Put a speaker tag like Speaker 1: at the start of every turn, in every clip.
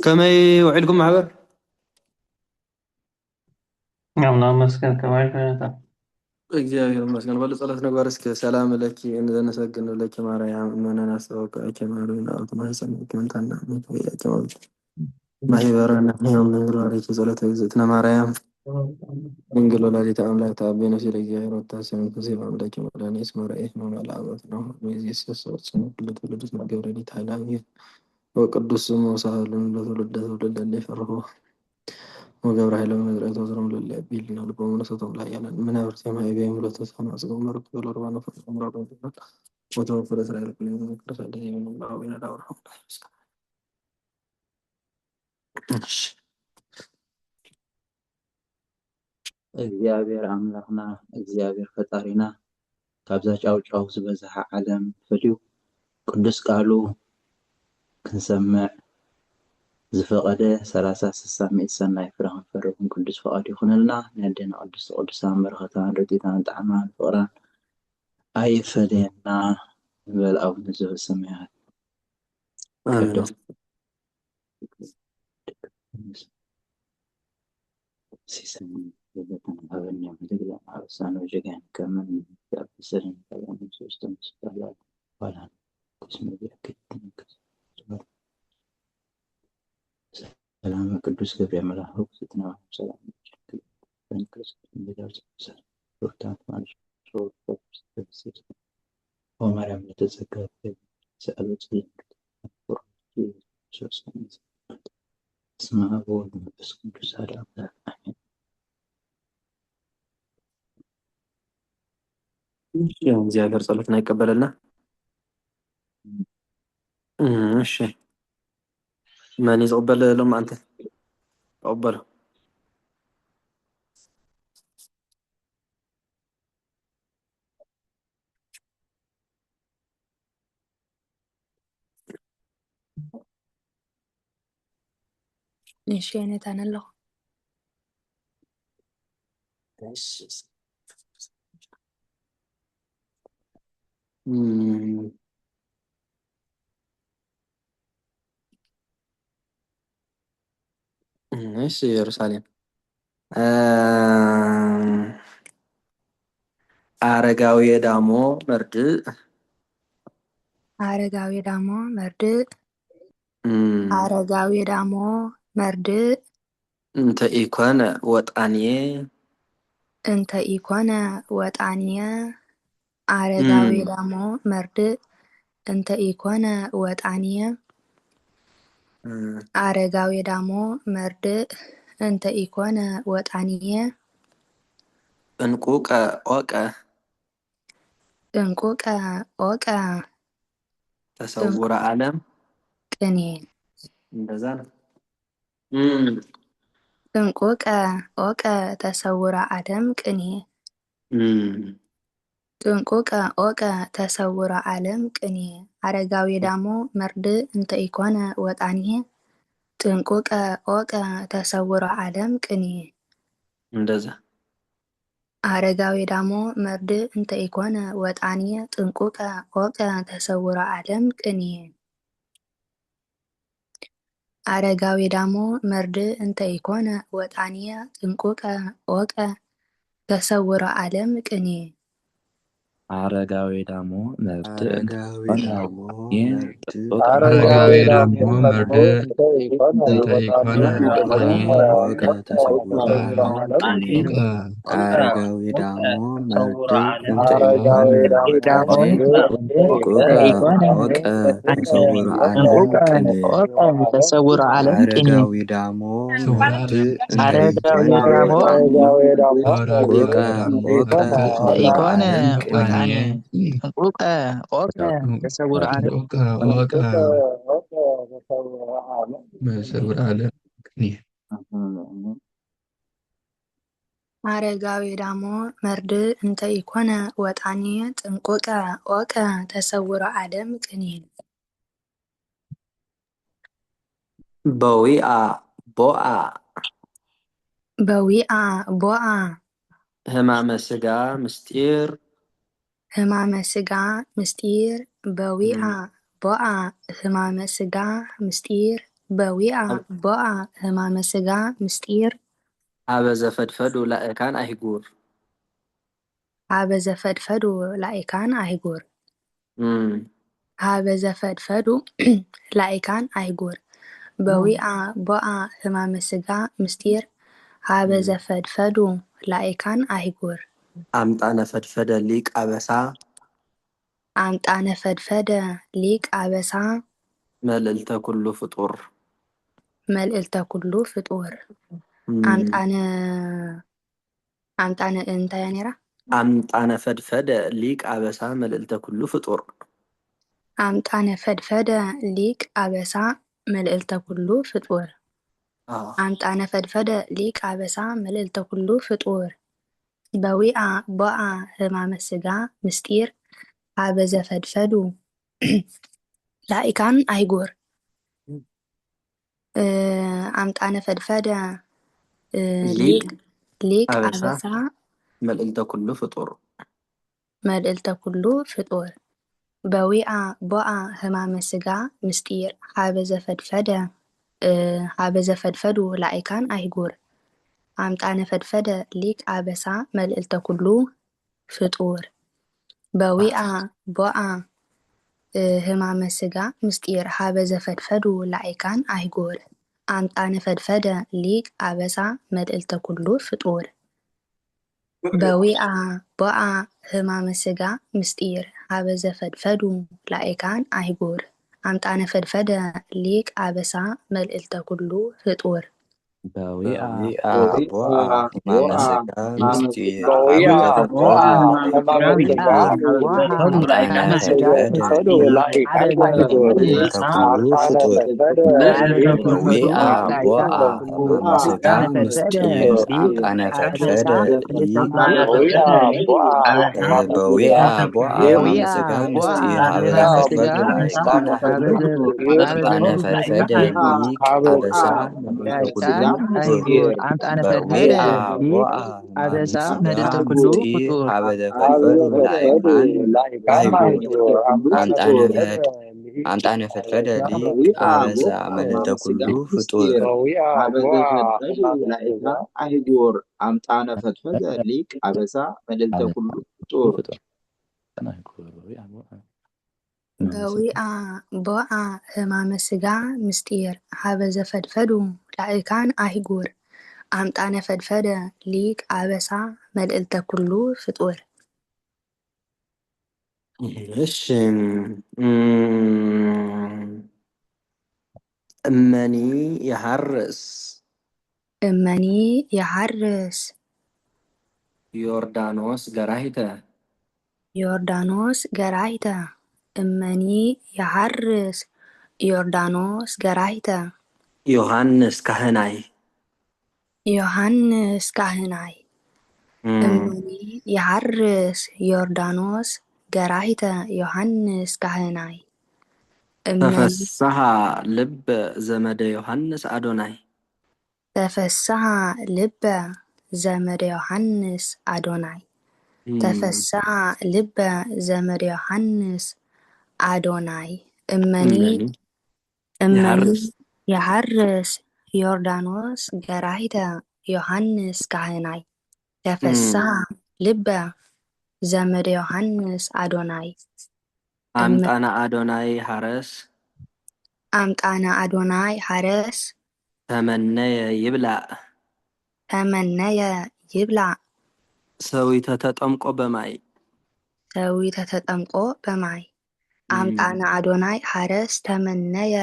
Speaker 1: كما يوعدكم معبر
Speaker 2: نعم نعم مسكن كمان كانت
Speaker 1: እግዚአብሔር ይመስገን። በጸሎት ነበር። እስከ ሰላም ለኪ እንዘነሰግን ለኪ ማርያም እመነና ሰበከ ከማሩና አውቶማሰን ከንታና ያቀማው ማህበረና ያም ምራሪት ጸሎት እግዝእትነ ማርያም ድንግል ወላዲተ አምላክ ተአቤነ ሲለ እግዚአብሔር ወታሰም ከዚህ በአምላክ ወላኔ ስመራኤት ነው መላእክት ነው ወይስ ሰዎች ነው ለትውልድ ገብረ ዲታላዊ ወቅዱስ ስሙ ሳህሉን ለትውልድ ትውልድ ለፈርሆ وجبر هلا من رأيت وزرم للأبيل نقلب ومنصتهم لا يعني من أورث ما يبين ولا تسمع أصدق مرة ولا ربنا في الأمر وتوفر إسرائيل كل يوم ذكر الذي من الله وإلى دار
Speaker 3: እግዚአብሔር አምላክና እግዚአብሔር ፈጣሪና ካብዛ ጫውጫው ዝበዝሐ ዓለም ፍልዩ ቅዱስ ቃሉ ክንሰምዕ ዝፈቐደ 30-60 ሰናይ ፍረ ክንፈርም ቅዱስ ፈቃዱ ይኹንልና ንደና ቅዱስ ቅዱሳን በረኸታን ረድኤታን ጣዕማን ፍቕራን ኣይፈለየና በል አቡነ ዘበሰማያት
Speaker 1: آمين
Speaker 3: ሲሰማይ በበተን ሀበኛ ምድግላ አብሳነ ወጀጋን ከመን ያብሰርን ከመን ሶስተም ስላላ ባላ ቅስም ቢያከት ሰላም ቅዱስ ገብርኤል መልአክ ስትና ሰላም ክርስቶስ እንደዳርስ ሩታት ማለት ሶስት ወማርያም ለተዘጋጀ ሰአሎች ሶስት ስማ ወልድ መንፈስ ቅዱስ አሐዱ አምላክ አሜን።
Speaker 1: እግዚአብሔር ጸሎትና ይቀበልና እሺ ማን ይቀበል ለማ አንተ ተቀበለ
Speaker 4: እሺ አይነት አነለው
Speaker 1: እሺ ኢየሩሳሌም አረጋዊ ዳሞ መርድ
Speaker 4: አረጋዊ ዳሞ መርድ አረጋዊ ዳሞ መርድ
Speaker 1: እንተ ኢኮነ ወጣንየ
Speaker 4: እንተ ኢኮነ ወጣንየ አረጋዊ ዳሞ መርድ እንተ ኢኮነ ወጣንየ አረጋዊ ዳሞ መርድ እንተ ኢኮነ ወጣንየ
Speaker 1: እንቁቀ ኦቀ
Speaker 4: እንቁቀ ኦቀ
Speaker 1: ተሰውረ ዓለም
Speaker 4: ቅኔ
Speaker 1: እንደዛ ነው።
Speaker 4: እንቁቀ ኦቀ ተሰውረ ዓለም ቅኔ ጥንቁቀ ኦቀ ተሰውረ ዓለም ቅኔ አረጋዊ ዳሞ መርድ እንተ ኢኮነ ወጣንየ ጥንቁቀ ኦቀ ተሰውረ ዓለም ቅኔ
Speaker 1: እንደዛ
Speaker 4: አረጋዊ ዳሞ መርድ እንተ ኢኮነ ወጣንየ ጥንቁቀ ኦቀ ተሰውረ ዓለም ቅኔ አረጋዊ ዳሞ መርድ እንተ ኢኮነ ወጣንየ ጥንቁቀ ኦቀ ተሰውረ ዓለም ቅኔ
Speaker 3: አረጋዊ ዳሞ መርድ
Speaker 5: አረጋዊ ዳሞ መርድ እንተ ኢኮነ ወጣንየ
Speaker 3: ተሰውረ ዓለም
Speaker 6: አረጋዊ ዳሞ መርድ እንተ ኢኮነ ተሰውረ ዓለም ቅኔ
Speaker 7: ተሰውረ ዓለም ቅኔ
Speaker 6: አረጋዊ ዳሞ መርድ እንተ
Speaker 7: ኢኮነ
Speaker 5: ወጣንየ
Speaker 7: እንቁቀ ኦቀ ተሰውረ ዓለም
Speaker 5: ኦቀ ተሰውረ ዓለም ቅኔ
Speaker 4: አረጋዊ ዳሞ መርድ እንተ ኢኮነ ወጣንየ ጥንቁቀ ኦቀ ተሰውረ ዓለም ቅኔ
Speaker 1: በዊአ ቦአ
Speaker 4: በዊአ ቦአ
Speaker 1: ህማመ ስጋ ምስጢር
Speaker 4: ህማመ ስጋ ምስጢር በዊአ ቦአ ህማመ ስጋ ምስጢር በዊአ ቦአ ህማመ ስጋ ምስጢር
Speaker 1: አበ ዘፈድፈዱ ላእካን አይጉር
Speaker 4: ሃበ ዘፈድፈዱ ላኢካን አይጉር ሃበ ዘፈድፈዱ ላኢካን አይጉር በዊአ ቦአ ህማመ ስጋ ምስጢር ሃበ ዘፈድፈዱ ላኢካን አይጉር
Speaker 1: አምጣነ ፈድፈደ ሊቅ አበሳ
Speaker 4: አምጣነ ፈድፈደ ሊቅ አበሳ
Speaker 1: መልዕልተ ኩሉ ፍጡር
Speaker 4: መልዕልተ ኩሉ ፍጡር አምጣነ እንታይ ነራ
Speaker 1: አምጣነ ፈድፈደ ሊቅ አበሳ መልዕልተ ኩሉ ፍጡር
Speaker 4: አምጣነ ፈድፈደ ሊቅ አበሳ መልዕልተ ኩሉ ፍጡር አምጣነ ፈድፈደ ሊቅ አበሳ መልዕልተ ኩሉ ፍጡር በዊአ ቦአ ህማመ ስጋ ምስጢር ሃበ ዘፈድፈዱ ላኢካን አይጉር አምጣነ ፈድፈደ ሊቅ አበሳ
Speaker 1: መልዕልተ ኩሉ ፍጡር
Speaker 4: መልዕልተ ኩሉ ፍጡር በዊአ ቦአ ህማመ ስጋ ምስጢር ሃበ ዘፈድፈዱ ላኢካን አይጉር አምጣነ ፈድፈደ ሊቅ አበሳ መልዕልተ ኩሉ ፍጡር በዊአ ቦአ ህማመ ስጋ ምስጢር ሃበ ዘፈድፈዱ ላኢካን አይጉር አምጣነ ፈድፈደ ሊቅ አበሳ መልዕልተ ኩሉ ፍጡር በዊአ ቦአ ህማመ ስጋ ምስጢር ሃበ ዘፈድፈዱ ላኢካን አይጉር አምጣነ ፈድፈደ ሊቅ አበሳ መልዕልተ ኩሉ ፍጡር
Speaker 6: በዊአ ቦአ ህማመ ስጋ ምስጢር ሃበ ዘፈድፈደ መልዕልተ ኩሉ ፍጡር በዊአ ቦአ ህማመ ስጋ ምስጢር አምጣነ ፈድፈደ ሊቅ በዊአ ቦአ ህማመ ስጋ ምስጢር ሃበ ዘፈድፈዱ ላኢካን አምጣነ ፈድፈደ ሊቅ አበሳ መልዕልተ ኩሉ
Speaker 7: አምጣነ ፈድፈደ ሊቅ አበሳ መልዕልተ ኩሉ ፍጡር
Speaker 6: ሃበ ዘፈድፈዱ ላኢካን አይጉር አምጣነ ፈድፈደ ሊቅ አበሳ መልዕልተ ኩሉ ፍጡር
Speaker 3: አይጉር አምጣነ ፈድፈደ ሊቅ አበሳ መልዕልተ ኩሉ ፍጡር
Speaker 4: በዊአ ቦአ ህማመ ስጋ ምስጢር ሃበ ዘፈድፈዱ ላኢካን አይጉር አምጣነ ፈድፈደ ሊቅ አበሳ መልዕልተ ኩሉ ፍጡር
Speaker 1: እሺ እመኒ የሐርስ ዮርዳኖስ ገራሂተ
Speaker 4: ዮርዳኖስ ገራሂተ እመኒ የሐርስ ዮርዳኖስ ገራሂተ
Speaker 1: ዮሐንስ ካህናይ
Speaker 4: እመኒ የሐርስ ዮርዳኖስ ገራሂተ ዮሐንስ ካህናይ
Speaker 1: ተፈስሐ ልበ ዘመደ ዮሐንስ አዶናይ
Speaker 4: ተፈስሐ ልበ ዘመደ ዮሐንስ አዶናይ ተፈስሐ ልበ ዘመደ ዮሐንስ አዶናይ እመኒ የሐርስ ዮርዳኖስ ገራሂተ ዮሐንስ ካህናይ ተፈስሐ ልበ ዘመደ ዮሐንስ አዶናይ
Speaker 1: አምጣነ አዶናይ ሐረስ ተመነየ ይብላዕ ሰዊተ ተጠምቆ በማይ አምጣነ አዶናይ ሐረስ ተመነየ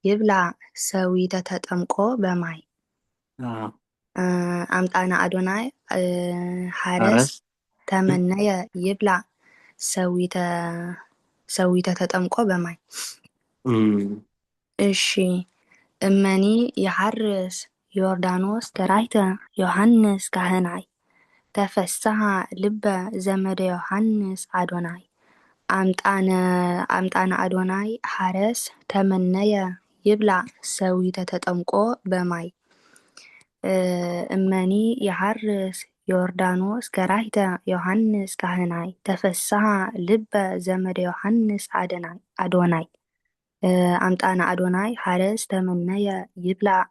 Speaker 1: ይብላዕ ሰዊተ ተጠምቆ በማይ አምጣነ አዶናይ ሐረስ ተመነየ ይብላዕ ሰዊተ ተጠምቆ በማይ እሺ እመኒ የሐርስ ዮርዳኖስ ገራሂተ ዮሐንስ ካህናይ ተፈስሐ ልበ ዘመደ ዮሐንስ አዶናይ አምጣነ አዶናይ ሐረስ ተመነየ
Speaker 4: ይብላዕ ሰዊተ ተጠምቆ በማይ እመኒ የሐርስ ዮርዳኖስ ገራሂተ ዮሐንስ ካህናይ ተፈስሐ ልበ ዘመደ ዮሐንስ አዶናይ አምጣነ አዶናይ ሐረስ ተመነየ ይብላዕ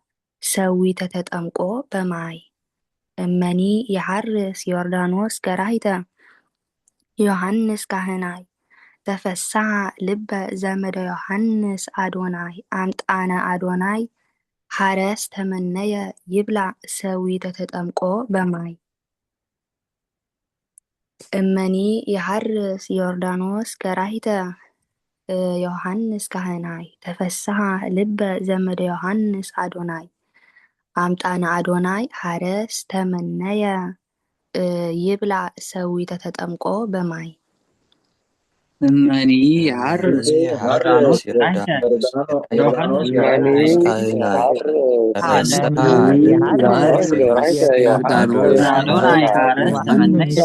Speaker 4: ሰዊተ ተጠምቆ በማይ እመኒ የሐርስ ዮርዳኖስ ገራሂተ ዮሐንስ ካህናይ ተፈስሐ ልበ ዘመደ ዮሐንስ አዶናይ አምጣነ አዶናይ ሐረስ ተመነየ ይብላዕ ሰዊተ ተጠምቆ በማይ እመኒ የሐርስ ዮርዳኖስ ገራሂተ ዮሐንስ ካህናይ ተፈስሐ ልበ ዘመደ ዮሐንስ አዶናይ አምጣነ አዶናይ ሐረስ ተመነየ ይብላዕ ሰዊተ ተጠምቆ በማይ
Speaker 8: እመኒ የሐርስ ዮርዳኖስ ገራሂተ ዮሐንስ
Speaker 6: ካህናይ ተፈስሐ
Speaker 8: አዶናይ ሐረስ ተመነየ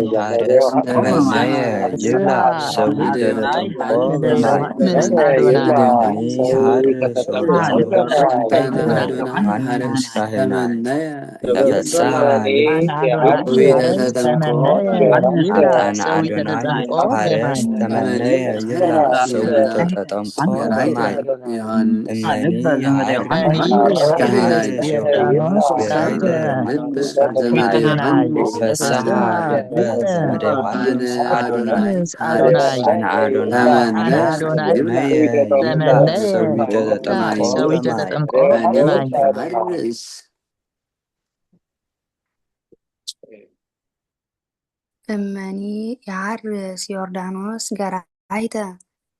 Speaker 6: ሐረስ ተመነየ ይብላዕ ሰዊተ ተጠምቆ በማይ እመኒ የሐርስ ዮርዳኖስ ዮሐንስ ካህናይ ተፈስሐ ሰዊተ ተጠምቆ አምጣነ አዶናይ ሐረስ ተመነየ ይብላዕ ሰዊተ ተጠምቆ በማይ እመኒ የሐርስ ዮርዳኖስ ገራሂተ ተፈስሐ ልበ ዘመደ ዮሐንስ አዶናይ አምጣነ አዶናይ ሐረስ ተመነየ ይብላዕ ሰዊተ ተጠምቆ በማይ
Speaker 4: እመኒ የሐርስ ዮርዳኖስ ገራሂተ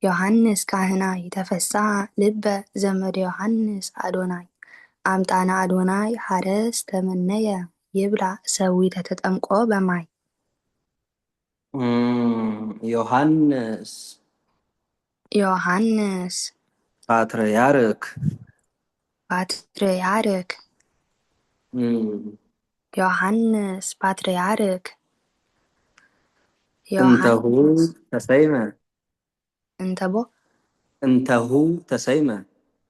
Speaker 4: ዮሐንስ ካህናይ ተፈስሐ ልበ ዘመደ ዮሐንስ አዶናይ አምጣነ አዶናይ ሐረስ ተመነየ ይብላዕ ሰዊተ ተጠምቆ በማይ ዮሐንስ
Speaker 1: ፓትርያርክ
Speaker 4: ዮሐንስ ፓትርያርክ
Speaker 1: እንተሁ ተሰይመ
Speaker 4: እንተቦ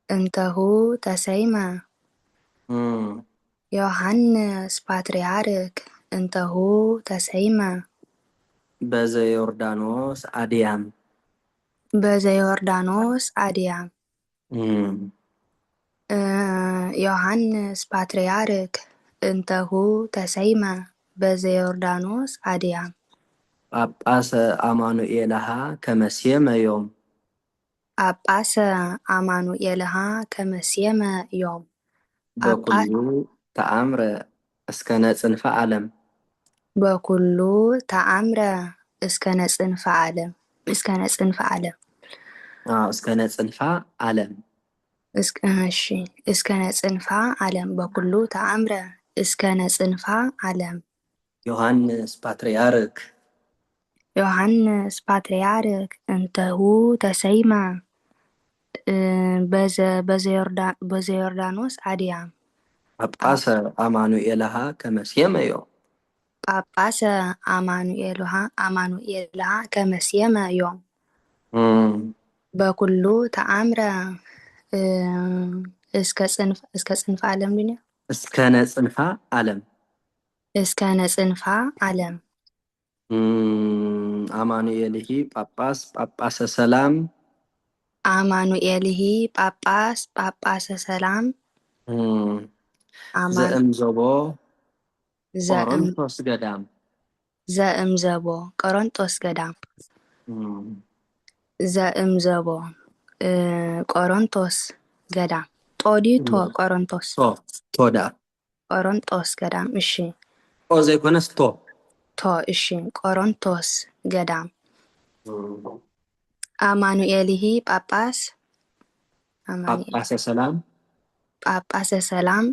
Speaker 1: እንተሁ ተሰይመ
Speaker 4: ዮሐንስ ፓትርያርክ እንተሁ ተሰይመ
Speaker 1: በዘዮርዳኖስ አድያም ዮሐንስ ፓትርያርክ እንተሁ ተሰይመ በዘዮርዳኖስ አድያም ጳጳሰ አማኑኤልሃ ከመሴመ ዮም በኩሉ ተአምረ እስከ ነጽንፈ ዓለም
Speaker 4: በኩሉ ተአምረ እስከ ነጽንፈ ዓለም እስከ ነጽንፈ ዓለም በኩሉ ተአምረ እስከ ነጽንፈ ዓለም ዮሐንስ ፓትርያርክ እንተሁ ተሰይመ በዘዮርዳኖስ አድያም
Speaker 1: ጳጳሰ አማኑኤልሃ ከመሴመ ዮም
Speaker 4: በኩሉ ተአምረ እስከ ጽንፈ ዓለም ድንያ
Speaker 1: እስከ ነጽንፈ ዓለም አማኑኤልሂ ጳጳሰ ሰላም
Speaker 4: ጳጳሰ ሰላም
Speaker 1: ዘእምዘቦ ቆሮንቶስ ገዳም ጦዲቶ ቆሮንቶስ ገዳም እሺ ዘይኮነስ እሺ ቆሮንቶስ ገዳም አማኑኤልሂ ጳጳሰ ሰላም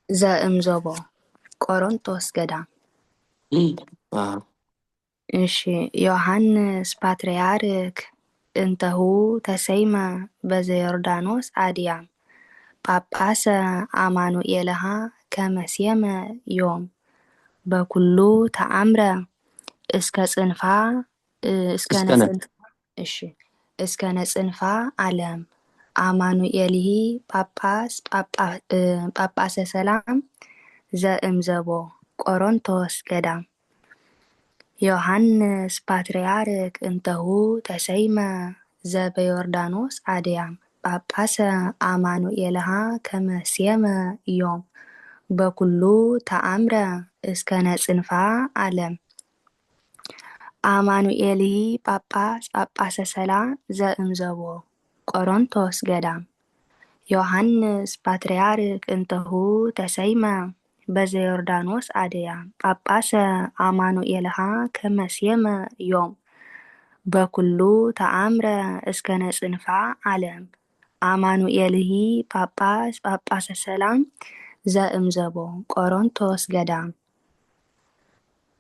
Speaker 1: ዘእምዘቦ ቆሮንቶስ ገዳም እሺ ዮሐንስ ፓትርያርክ እንተሁ ተሰይመ በዘዮርዳኖስ አድያም ጳጳሰ አማኑኤልሃ ከመሴመ ዮም በኩሉ ተአምረ እስከ ነጽንፋ ዓለም
Speaker 4: አማኑኤልሂ ጳጳሰ ሰላም ዘእምዘቦ ቆሮንቶስ ገዳም ዮሐንስ ፓትርያርክ እንተሁ ተሰይመ ዘበዮርዳኖስ አድያም ጳጳሰ አማኑኤልሃ ከመሴመ ዮም በኩሉ ተአምረ እስከ ነጽንፋ ዓለም አማኑኤልሂ ጳጳሰ ሰላም ዘእምዘቦ ቆሮንቶስ ገዳም ዮሐንስ ፓትርያርክ እንተሁ ተሰይመ በዘዮርዳኖስ አድያም ጳጳሰ አማኑኤልሃ ከመሴመ ዮም በኩሉ ተአምረ እስከ ነጽንፋ ዓለም አማኑኤልሂ ጳጳሰ ሰላም ዘእምዘቦ ቆሮንቶስ ገዳም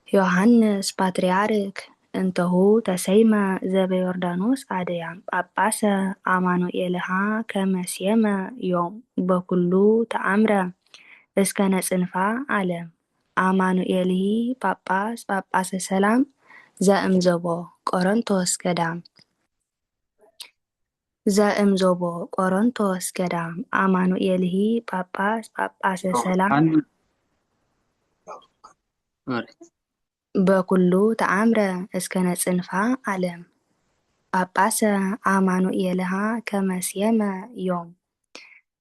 Speaker 4: ዮሐንስ ፓትርያርክ እንተሁ ተሰይመ ዘበዮርዳኖስ አድያም ጳጳሰ አማኑኤልሃ ከመሴመ ዮም በኩሉ ተአምረ እስከ ነጽንፋ ዓለም አማኑኤልሂ ጳጳሰ ሰላም ዘእምዘቦ ቆሮንቶስ ገዳም አማኑኤልሂ ጳጳሰ ሰላም በኩሉ ተአምረ እስከ ነጽንፋ ዓለም ጳጳሰ አማኑኤልሃ ከመሴመ ዮም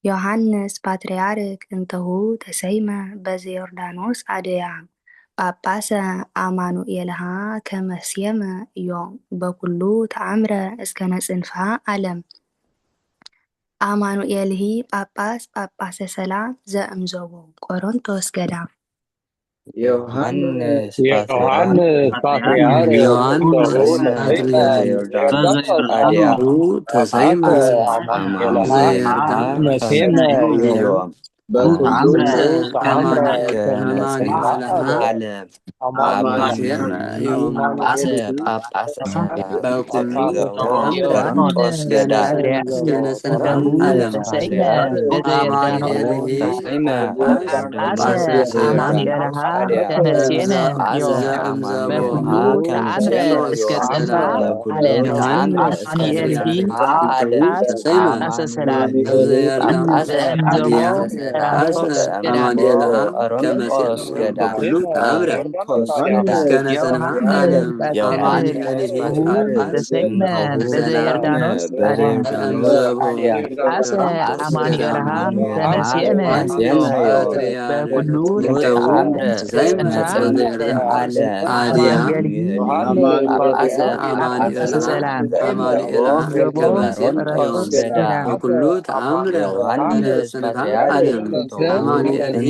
Speaker 4: ዮሐንስ ፓትርያርክ እንተሁ ተሰይመ በዘዮርዳኖስ አድያም ጳጳሰ አማኑኤልሃ ከመሴመ ዮም በኩሉ ተአምረ እስከ ነጽንፋ ዓለም አማኑኤልሂ ጳጳሰ ሰላም ዘእምዘቦ ቆሮንቶስ ገዳም
Speaker 6: ዮሐንስ
Speaker 2: ዮሐንስ
Speaker 6: ፓትርያርክ
Speaker 1: ዮሐንስ
Speaker 6: በዘዮርዳኖስ አድያም
Speaker 1: ተሰይመ
Speaker 6: አማኑኤልሃ
Speaker 2: ከመሴመ
Speaker 6: ዮም
Speaker 3: በኩሉ
Speaker 6: ተአምረ እስከ
Speaker 1: አማኑኤልሃ
Speaker 6: ነጽንፋ ዓለም አማኑኤል ጳጳሰ ሰላም
Speaker 1: በኩሉ
Speaker 6: ዘእምዘቦ
Speaker 1: ተአምረ
Speaker 6: ቆሮንቶስ ገዳም
Speaker 1: እስከ ነጽንፋ ዓለም አማኑኤልሂ
Speaker 6: ተሰይመ
Speaker 1: ጳጳሰ
Speaker 7: አማኑኤልሃ ከመሴመ ዮም
Speaker 1: ዘእምዘቦ
Speaker 7: በኩሉ ተአምረ እስከ ጽንፋ ዓለም አማኑኤልሂ ጳጳሰ ሰላም ዘእምዘቦ ቆሮንቶስ ገዳም
Speaker 6: ቆሮንቶስ ገዳም
Speaker 1: በኩሉ ተአምረ እስከ ነጽንፋ ዓለም አማኑኤልሂ
Speaker 7: ተሰይመ በዘዮርዳኖስ አድያም ጳጳሰ አማኑኤልሃ ከመሴመ በኩሉ ተአምረ እስከ ጽንፋ አማኑኤልሂ ጳጳሰ ሰላም ዘእምዘቦ ቆሮንቶስ ገዳም
Speaker 1: በኩሉ ተአምረ ጽንፋ ዓለም አማኑኤልሂ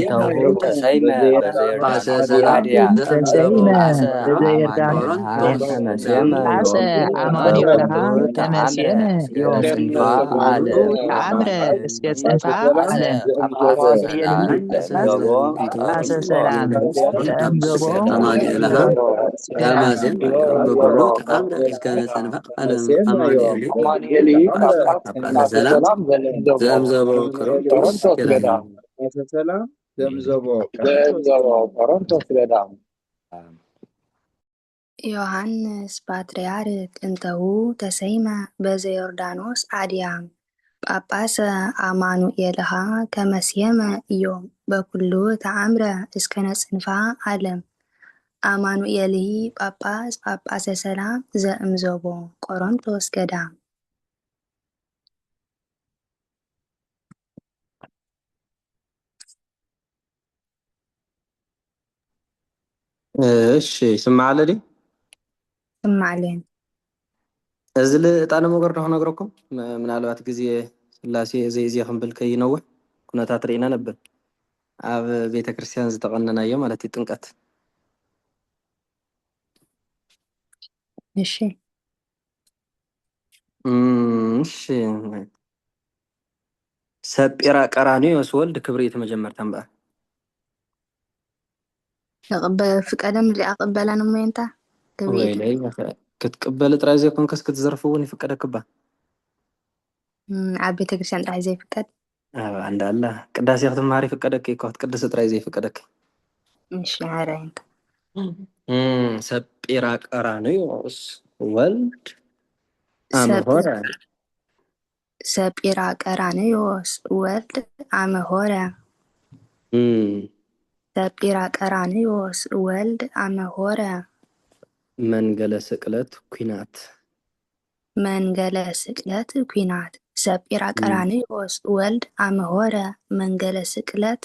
Speaker 6: ተሰይመ
Speaker 1: ጳጳሰ ሰላም
Speaker 7: ተሰይመ በዘዮርዳኖስ ጳጳሰ አማኑኤልሃ ከመሴመ ዮም በኩሉ ተአምረ እስከ ጽንፋ ዓለም አማኑኤልሂ ጳጳሰ ሰላም ዘእምዘቦ
Speaker 1: አማኑኤልሃ ከመሴመ በኩሉ ተአምረ እስከ ነጽንፋ ዓለም አማኑኤልሂ ጳጳሰ ሰላም ዘእምዘቦ ቆሮንቶስ ገዳም
Speaker 3: ሰላም ዘእምዘቦ
Speaker 2: ቆሮንቶስ ገዳም
Speaker 4: ዮሐንስ ፓትርያርክ እንተሁ ተሰይመ በዘዮርዳኖስ አድያም ጳጳሰ አማኑኤልሃ ከመሴመ ዮም በኩሉ ተአምረ እስከ ነጽንፋ ዓለም አማኑኤልሂ ጳጳሰ ሰላም ዘእምዘቦ ቆሮንቶስ ገዳም
Speaker 1: እሺ ስማዕ ለዲ
Speaker 4: ስማዕልን
Speaker 1: እዚ ልእጣነ መጎርዶ ክነግረኩም ምናልባት ግዜ ስላሴ ዘይዜ ክንብል ከይነውሕ ኩነታት ርኢና ነበር ኣብ ቤተ ክርስቲያን ዝተቐነናዮ ማለት እዩ ጥምቀት
Speaker 4: እሺ
Speaker 1: እሺ ሰጲራ ቀራኒዮስ ወልድ ክብሪት መጀመርታ እምበኣር
Speaker 4: ፍቀደን ሊኣቅበለን እሞንታ
Speaker 1: ወይለይ ክትቅበል ጥራይ ዘይኮንከስ ክትዘርፍ እውን ይፍቀደክባ
Speaker 4: ኣብ ቤተ ክርስቲያን ጥራይ ዘይፍቀድ
Speaker 1: እንዳላ ቅዳሴ ክትመሃር ይፍቀደክ እኮ ክትቅድስ ጥራይ ዘይፍቀደክ
Speaker 4: እሺ ዓራይንታ
Speaker 1: ሰጲራ ቀራኒዮስ ወልድ አምሆረ
Speaker 4: ሰጲራ ቀራንዮስ ወልድ አመሆረ ሰጲራ ቀራንዮስ ወልድ አመሆረ
Speaker 1: መንገለ ስቅለት ኩናት
Speaker 4: መንገለ ስቅለት ኩናት ሰጲራ ቀራንዮስ ወልድ አመሆረ መንገለ ስቅለት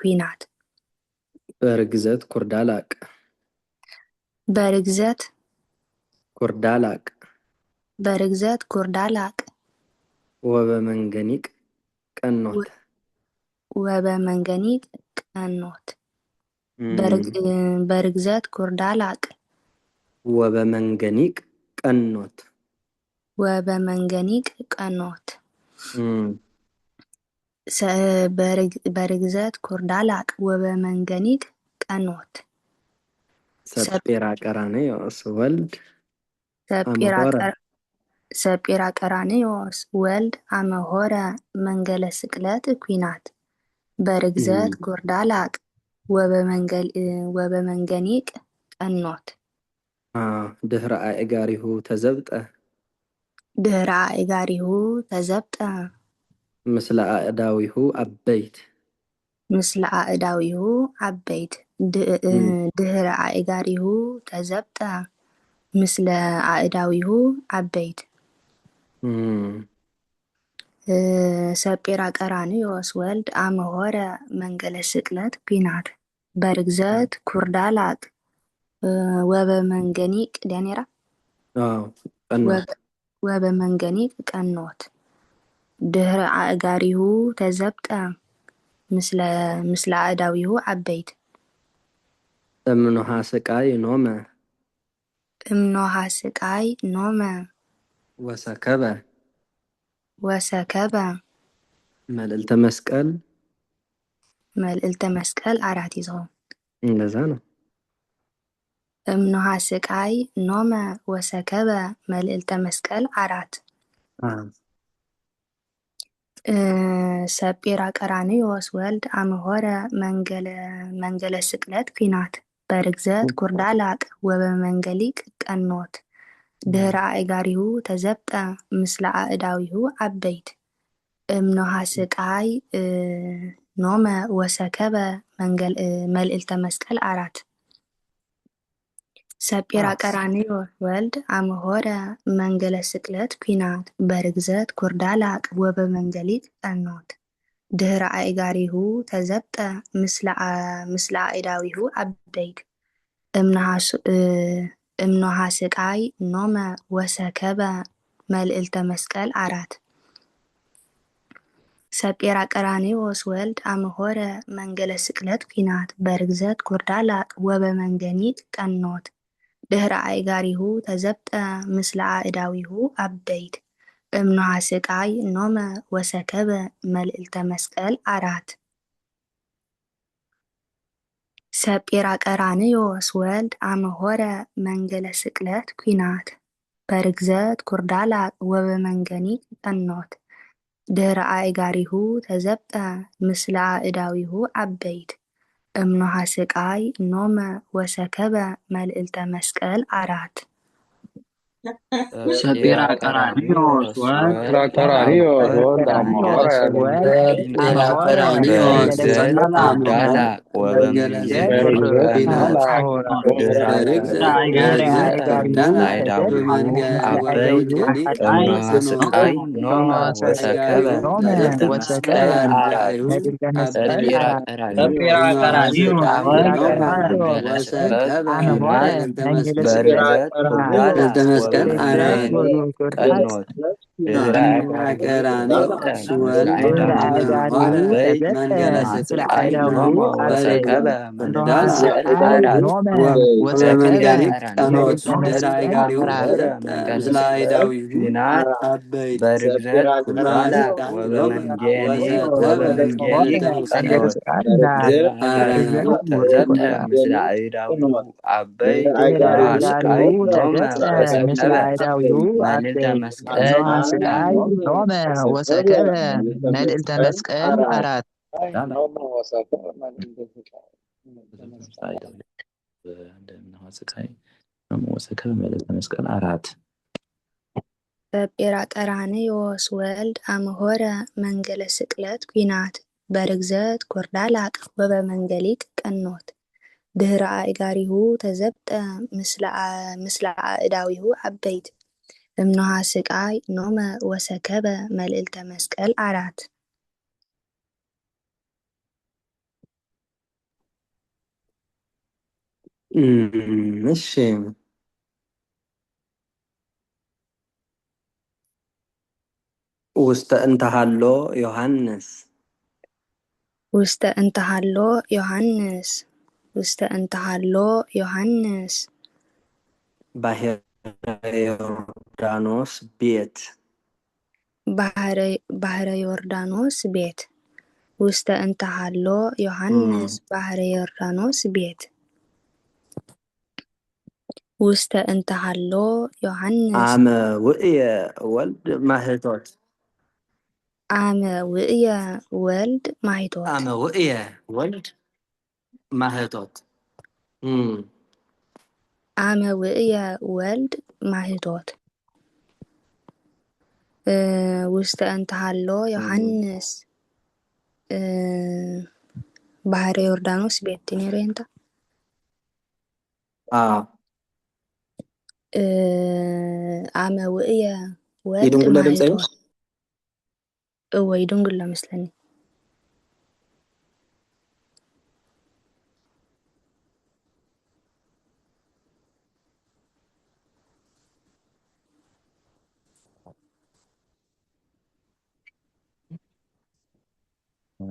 Speaker 4: ኩናት
Speaker 1: በርግዘት ኩርዳላቅ
Speaker 4: በርግዘት
Speaker 1: ኩርዳላቅ
Speaker 4: በርግዘት ኩርዳላቅ
Speaker 1: ወበመንገኒቅ ቀኖት
Speaker 4: ወበመንገኒቅ ቀኖት በርግዘት ኩርዳላቅ
Speaker 1: ወበመንገኒቅ ቀኖት
Speaker 4: ወበመንገኒቅ ቀኖት በርግዘት ኩርዳላቅ ወበመንገኒቅ ቀኖት
Speaker 1: ሰጲራ ቀራንዮስ ወልድ አመሆረ
Speaker 4: ሰጲራ ቀራንዮስ ወልድ አመሆረ መንገለ ስቅለት ኩናት በርግዘት ኩርዳላቅ ወበመንገኒቅ ቀኖት
Speaker 1: ድህረ አእጋሪሁ ተዘብጠ
Speaker 4: ድህረ አእጋሪሁ ተዘብጠ
Speaker 1: ምስለ አእዳዊሁ አበይት
Speaker 4: ምስለ አእዳዊሁ አበይት ድህረ አእጋሪሁ ተዘብጠ ምስለ አእዳዊሁ አበይት ሰጲራ ቀራንዮስ ወልድ አመሆረ መንገለ ስቅለት ኩናት በርግዘት ኩርዳላቅ ወበመንገኒቅ ደኔራ ወበመንገኒቅ ቀኖት ድህረ አእጋሪሁ ተዘብጠ ምስለ አእዳዊሁ አበይት
Speaker 1: እምኖሃ ስቃይ ኖመ
Speaker 4: እምኖሃ ስቃይ ኖመ
Speaker 1: ወሰከበ
Speaker 4: ወሰከበ
Speaker 1: መልዕልተ መስቀል
Speaker 4: መልዕልተ መስቀል አራት ይዘው
Speaker 1: እንደዛ ነው።
Speaker 4: እምኖሃ ስቃይ ኖመ ወሰከበ መልዕልተ መስቀል አራት ሰጲራ ቀራንዮስ ወልድ አመሆረ መንገለ ስቅለት ኩናት በርግዘት ኩርዳላቅ ወበመንገሊቅ ቀኖት ድህረ አእጋሪሁ ተዘብጠ ምስለ አእዳዊሁ አበይት እምኖሃ ስቃይ ኖመ ወሰከበ መልዕልተ መስቀል አራት ሰጲራ ቀራንዮስ ወልድ አመሆረ መንገለ ስቅለት ኩናት በርግዘት ኩርዳላቅ ወበመንገሊቅ ቀኖት ድህረ አእጋሪሁ ተዘብጠ ምስለ አእዳዊሁ አበይት እምኖሃ ስቃይ ኖመ ወሰከበ መልዕልተ መስቀል አራት ሰጲራ ቀራንዮስ ወልድ አመሆረ መንገለ ስቅለት ኩናት በርግዘት ኩርዳላቅ ወበመንገኒቅ ቀኖት ድህረ አእጋሪሁ ተዘብጠ ምስለ አእዳዊሁ አበይት እምኖሃ ስቃይ ኖመ ወሰከበ መልዕልተ መስቀል አራት ሰጲራ ቀራንዮስ ወልድ አመሆረ መንገለ ስቅለት ኩናት በርግዘት ኩርዳላቅ ወበመንገኒቅ ቀኖት ድህረ አእጋሪሁ ተዘብጠ ምስለ አእዳዊሁ አበይት እምኖሃ ስቃይ ኖመ ወሰከበ መልዕልተ መስቀል አራት
Speaker 8: ሰጲራ ቀራንዮስ ወልድ
Speaker 2: አመሆረ
Speaker 6: በርግዘት ኩርዳላቅ አእዳዊሁ አበይት እምኖሃ ስቃይ ኖመ ወሰከበ መልዕልተ መስቀል አራት ሰጲራ ቀራንዮስ መንገለ ስቅለት ኩናት በርግዘት ኩርዳላቅ ወበመንገኒቅ ቀኖት ድህረ አእጋሪሁ ምስለ አእዳዊሁ አበይት እምኖሃ ስቃይ ኖመ ወሰከበ መልዕልተ መስቀል አራት ወበመንገኒቅ ቀኖት ድህረ አእጋሪሁ መንገለ ስቅለት ኩናት በርግዘት ኩርዳላቅ ወበመንገኒቅ ቀኖት ድህረ አእጋሪሁ ተዘብጠ ምስለ አእዳዊሁ አበይት እምኖሃ ስቃይ ኖመ ወሰከበ መልዕልተ መስቀል
Speaker 7: ስቃይ ኖመ ወሰከበ መልዕልተ መስቀል አራት
Speaker 6: ስቃይ ኖመ ወሰከበ መልዕልተ መስቀል አራት
Speaker 4: በጴራ ቀራንዮስ ወልድ አመሆረ መንገለ ስቅለት ኩናት በርግዘት ኮርዳላቅ ወበመንገሊቅ ቀኖት ድህረ አእጋሪሁ ተዘብጠ ምስለ አእዳዊሁ አበይት እምነሃ ስቃይ ኖመ ወሰከበ መልዕልተ መስቀል አራት
Speaker 1: እሺ ውስተ እንተሃሎ ዮሐንስ
Speaker 4: ውስተ እንተሃሎ ዮሐንስ ውስተ እንተሃሎ ዮሐንስ
Speaker 1: ባሕረ ዮርዳኖስ ቤት
Speaker 4: ባህረ ዮርዳኖስ ቤት ውስተ እንተሃሎ ዮሐንስ ባህረ ዮርዳኖስ ቤት ውስተ እንተሃሎ ዮሐንስ
Speaker 1: አመ ውእየ ወልድ ማህቶት
Speaker 4: አመ ውእየ ወልድ ማይቶት
Speaker 1: አመ ውእየ ወልድ ማህቶት
Speaker 4: አመ ውእየ ወልድ ማህቶት ውስተ እንተሃሎ ዮሐንስ ባህረ ዮርዳኖስ ቤት ኔሬንታ አመ ውእየ ወልድ
Speaker 1: ይድንጉለ ድምፀ
Speaker 4: ማህቶት ወይ ድንጉለ መስለኒ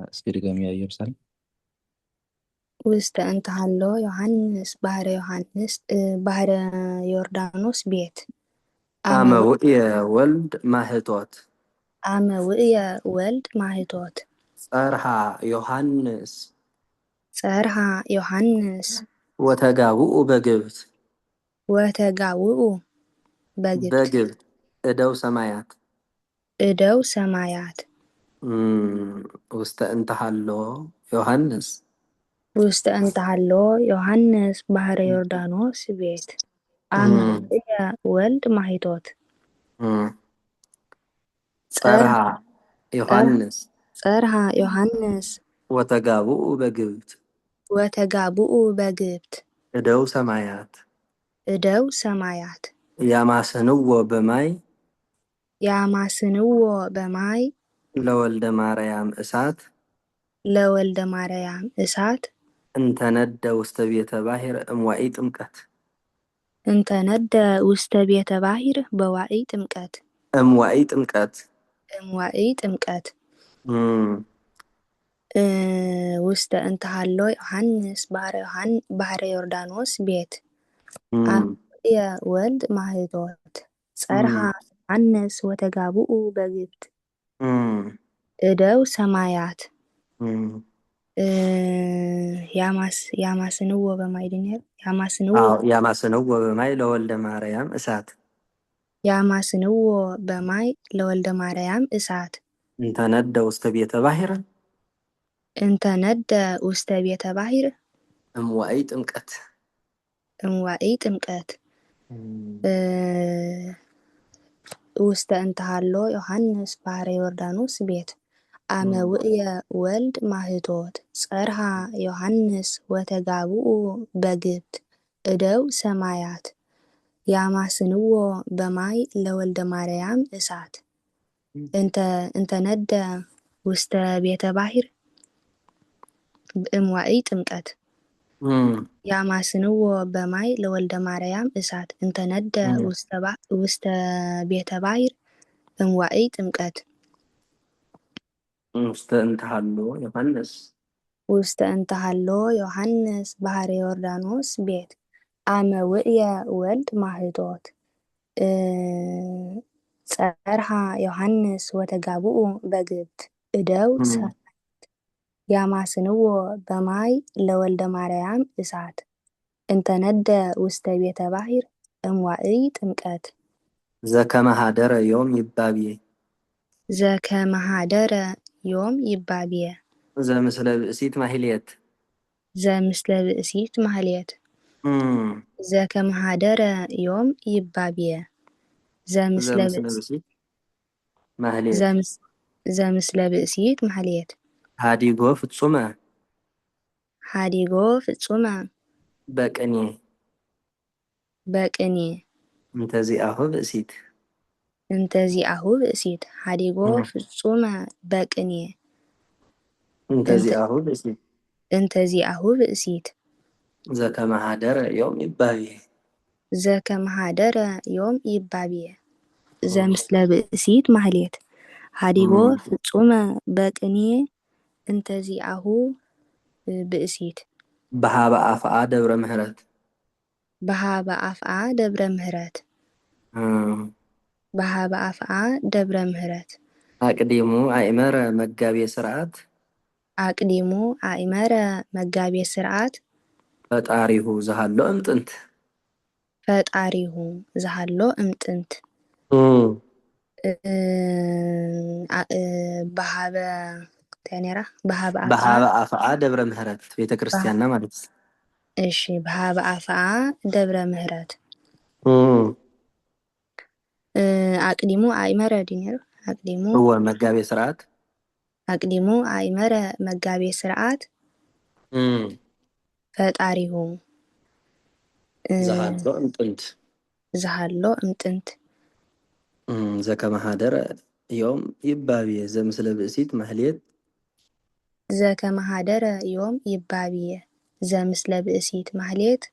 Speaker 6: እስኪ ድገሚ ኢየሩሳሌም
Speaker 4: ውስተ እንተሃሎ ዮሐንስ ባህረ ዮርዳኖስ ቤት
Speaker 1: አመ ውእየ ወልድ ማህቶት
Speaker 4: አመ ውእየ ወልድ ማህቶት
Speaker 1: ጸርሃ ዮሐንስ ወተጋውኡ በግብት በግብት እደው ሰማያት ውስተ እንተሃሎ ዮሐንስ
Speaker 4: ውስተ እንተሃሎ ዮሐንስ ባህረ ዮርዳኖስ ቤት አመ ውእየ ወልድ ማህቶት
Speaker 1: ጸርሃ ዮሐንስ ወተጋውኡ በግብት እደው ሰማያት ያማስንዎ በማይ ለወልደ ማርያም እሳት እንተነደ ውስተ ቤተ ባሕር እምዋኢ ጥምቀት በዋኢ ጥምቀት ውስተ እንተሃሎ ዮሐንስ ባህረ ዮርዳኖስ ቤት አመ ውእየ ወልድ ማህቶት ጸርሃ ዮሐንስ ወተጋብኡ በግብት እደው ሰማያት ያማስንዎ በማይ ለወልደ ማርያም እሳት እንተነደ ውስተ ቤተ ባሕር እምዋኢ ጥምቀት ውስተ እንተሃሎ ዮሐንስ ባህረ ዮርዳኖስ ቤት አመ ውእየ ወልድ ማህቶት ጸርሃ ዮሐንስ ወተጋብኡ በግብት እደው ሰማያት ያማስንዎ በማይ ለወልደ ማርያም እሳት እንተነደ ውስተ ቤተ ባሕር እምዋኢ ጥምቀት ያማስንዎ በማይ ለወልደ ማርያም እሳት እንተነደ ውስተ ቤተ ባሕር እምዋኢ ጥምቀት ውስተ እንተሃሎ ዮሐንስ ባህረ ዮርዳኖስ ቤት አመ ውእየ ወልድ ማህቶት ጸርሃ ዮሐንስ ወተጋብኡ በግብት እደው ሰማያት ያማስንዎ በማይ ለወልደ ማርያም እሳት እንተነደ ውስተ ቤተ ባሕር እምዋኢ ጥምቀት ዘከመሃደረ ዮም ይባብየ ዘምስለ ብእሲት ማህሌት ዘከመሃደረ ዮም ይባብየ
Speaker 4: ዘምስለ
Speaker 1: ብእሲት ማህሌት
Speaker 4: ዘምስለ ብእሲት ማህሌት
Speaker 1: ሃዲጎ ፍጹመ
Speaker 4: ሃዲጎ ፍጹመ
Speaker 1: በቅኔ እንተዚአሁ ብእሲት
Speaker 4: እንተዚአሁ ብእሲት ሃዲጎ ፍጹመ በቅኔ እንተዚአሁ ብእሲት
Speaker 1: ዘከመ ሀደረ ዮም ይባቤ
Speaker 4: ዘከመሃደረ ዮም ይባቤ ዘምስለ ብእሲት ማህሌት ሃዲጎ ፍጹመ በቅኔ እንተዚአሁ ብእሲት
Speaker 1: በሃበ አፍአ ደብረ ምህረት
Speaker 4: በሃበ አፍአ ደብረ ምህረት በሃበ አፍአ ደብረ ምህረት
Speaker 1: አቅዲሙ አእመረ መጋቤ ስርዓት
Speaker 4: አቅዲሙ አእመረ መጋቤ ስርዓት
Speaker 1: ፈጣሪሁ ዝሃሎ እምጥንት
Speaker 4: ፈጣሪሁ ዝሃሎ እምጥንት በሃበ ተኔራ
Speaker 1: በሃበ አፍአ ደብረ ምህረት ቤተ ክርስቲያንና ማለት
Speaker 4: እሺ በሃበ አፍአ ደብረ ምህረት አቅዲሙ አእመረ ዲኔሮ አቅዲሙ
Speaker 1: መጋቤ ስርዓት
Speaker 4: አቅዲሙ አእመረ መጋቤ ስርዓት ፈጣሪሁ ዝሃሎ እምጥንት
Speaker 1: ዘከመ ሀደረ ዮም ይባቤ ዘምስለ ብእሲት ማህሌት
Speaker 4: ዘከመ ሀደረ ዮም ይባቤ ዘምስለ ብእሲት ማህሌት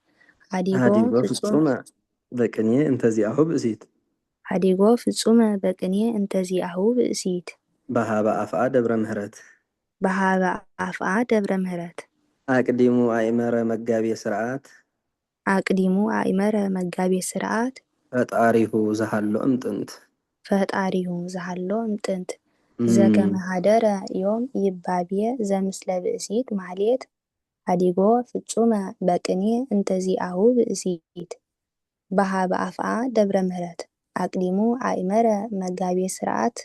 Speaker 4: ሃዲጎ
Speaker 1: ፍጹመ በቅኔ እንተዚአሁ ብእሲት
Speaker 4: ሃዲጎ ፍጹመ በቅኔ እንተዚአሁ ብእሲት
Speaker 1: በሃበ አፍአ ደብረ ምህረት
Speaker 4: በሃበ አፍአ ደብረ ምህረት
Speaker 1: አቅዲሙ አእመረ መጋቤ ስርዓት
Speaker 4: አቅዲሙ አእመረ መጋቤ ስርዓት
Speaker 1: ፈጣሪሁ ዝሃሎ እምጥንት
Speaker 4: ፈጣሪሁ ዝሃሎ እምጥንት ዘከመ ሀደረ ዮም ይባቤ ዘምስለ ብእሲት ማህሌት ሃዲጎ ፍጹመ በቅኔ እንተዚአሁ ብእሲት በሃበ አፍአ ደብረ ምህረት አቅዲሙ አእመረ መጋቤ ስርዓት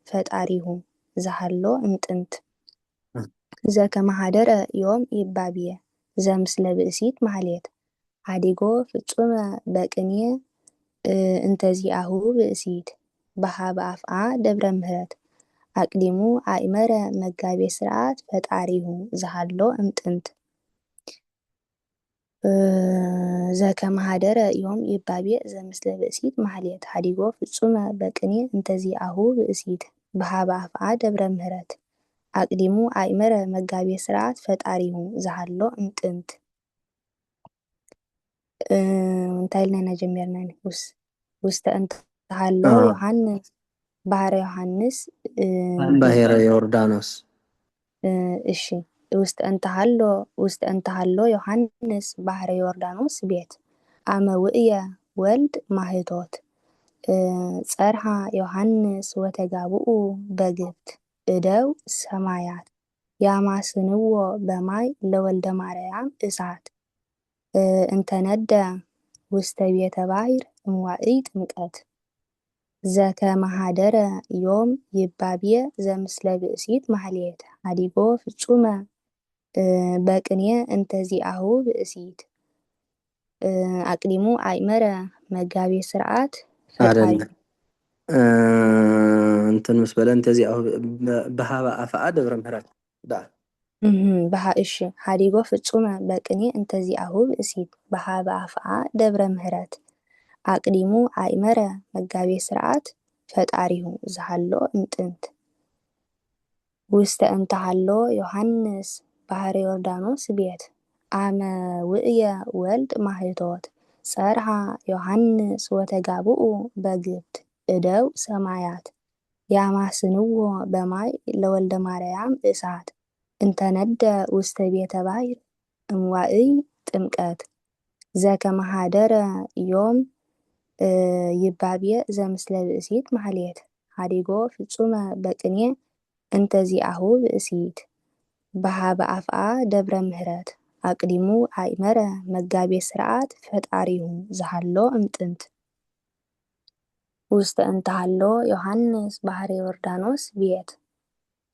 Speaker 4: ፈጣሪሁ ዝሃሎ እምጥንት ዘከመ ሀደረ ዮም ይባቤ ዘምስለ ብእሲት ማህሌት ሃዲጎ ፍጹመ በቅኔ እንተዚአሁ ብእሲት በሃበ አፍአ ደብረ ምህረት አቅዲሙ አእመረ መጋቤ ስርዓት ፈጣሪሁ ዝሃሎ እምጥንት ዘከመ ሀደረ ዮም ይባቤ ዘምስለ ብእሲት ማህሌት ሃዲጎ ፍጹመ በቅኔ እንተዚአሁ ብእሲት በሃበ አፍአ ደብረ ምህረት አቅዲሙ አእመረ መጋቤ ስርዓት ፈጣሪሁ ዝሃሎ እምጥንት እንታይ ኢልና ጀሚርና ውስተ እንተሃሎ ዮሐንስ ባህረ ዮሐንስ
Speaker 1: ባሕረ ዮርዳኖስ
Speaker 4: እሺ ውስተ እንተሃሎ ዮሐንስ ባህረ ዮርዳኖስ ቤት አመ ውእየ ወልድ ማህቶት ጸርሃ ዮሐንስ ወተጋብኡ በግብት እደው ሰማያት ያማስንዎ በማይ ለወልደ ማርያም እሳት እንተነደ ውስተ ቤተ ባሕር እምዋዕይ ጥምቀት ዘከመ ሀደረ ዮም ይባቤ ዘምስለ ብእሲት ማህሌት ሃዲጎ ፍጹመ በቅኔ እንተዚአሁ ብእሲት አቅዲሙ አእመረ መጋቤ ስርዓት ፈጣሪ
Speaker 1: እንትን ምስበለ እንተዚአሁ በሃበ አፍአ ደብረ ምህረት
Speaker 4: እሺ ሃዲጎ ፍጹመ በቅኔ እንተዚአሁ ብእሲት በሃበ አፍአ ደብረ ምህረት አቅዲሙ አእመረ መጋቤ ስርዓት ፈጣሪሁ ዝሃሎ እምጥንት ውስተ እንተሃሎ ዮሐንስ ባህረ ዮርዳኖስ ቤት አመ ውእየ ወልድ ማህቶት ጸርሃ ዮሐንስ ወተጋብኡ በግብት እደው ሰማያት ያማስንዎ በማይ ለወልደ ማርያም እሳት እንተነደ ውስተ ቤተ ባሕር እምዋዕይ ጥምቀት ዘከመ ሀደረ ዮም ይባቤ ዘምስለ ብእሲት ማህሌት ሃዲጎ ፍጹመ በቅኔ እንተዚአሁ ብእሲት በሃበ አፍአ ደብረ ምህረት አቅዲሙ አእመረ መጋቤ ስርዓት ፈጣሪሁ ዝሃሎ እምጥንት ውስተ እንተሃሎ ዮሐንስ ባህረ ዮርዳኖስ ቤት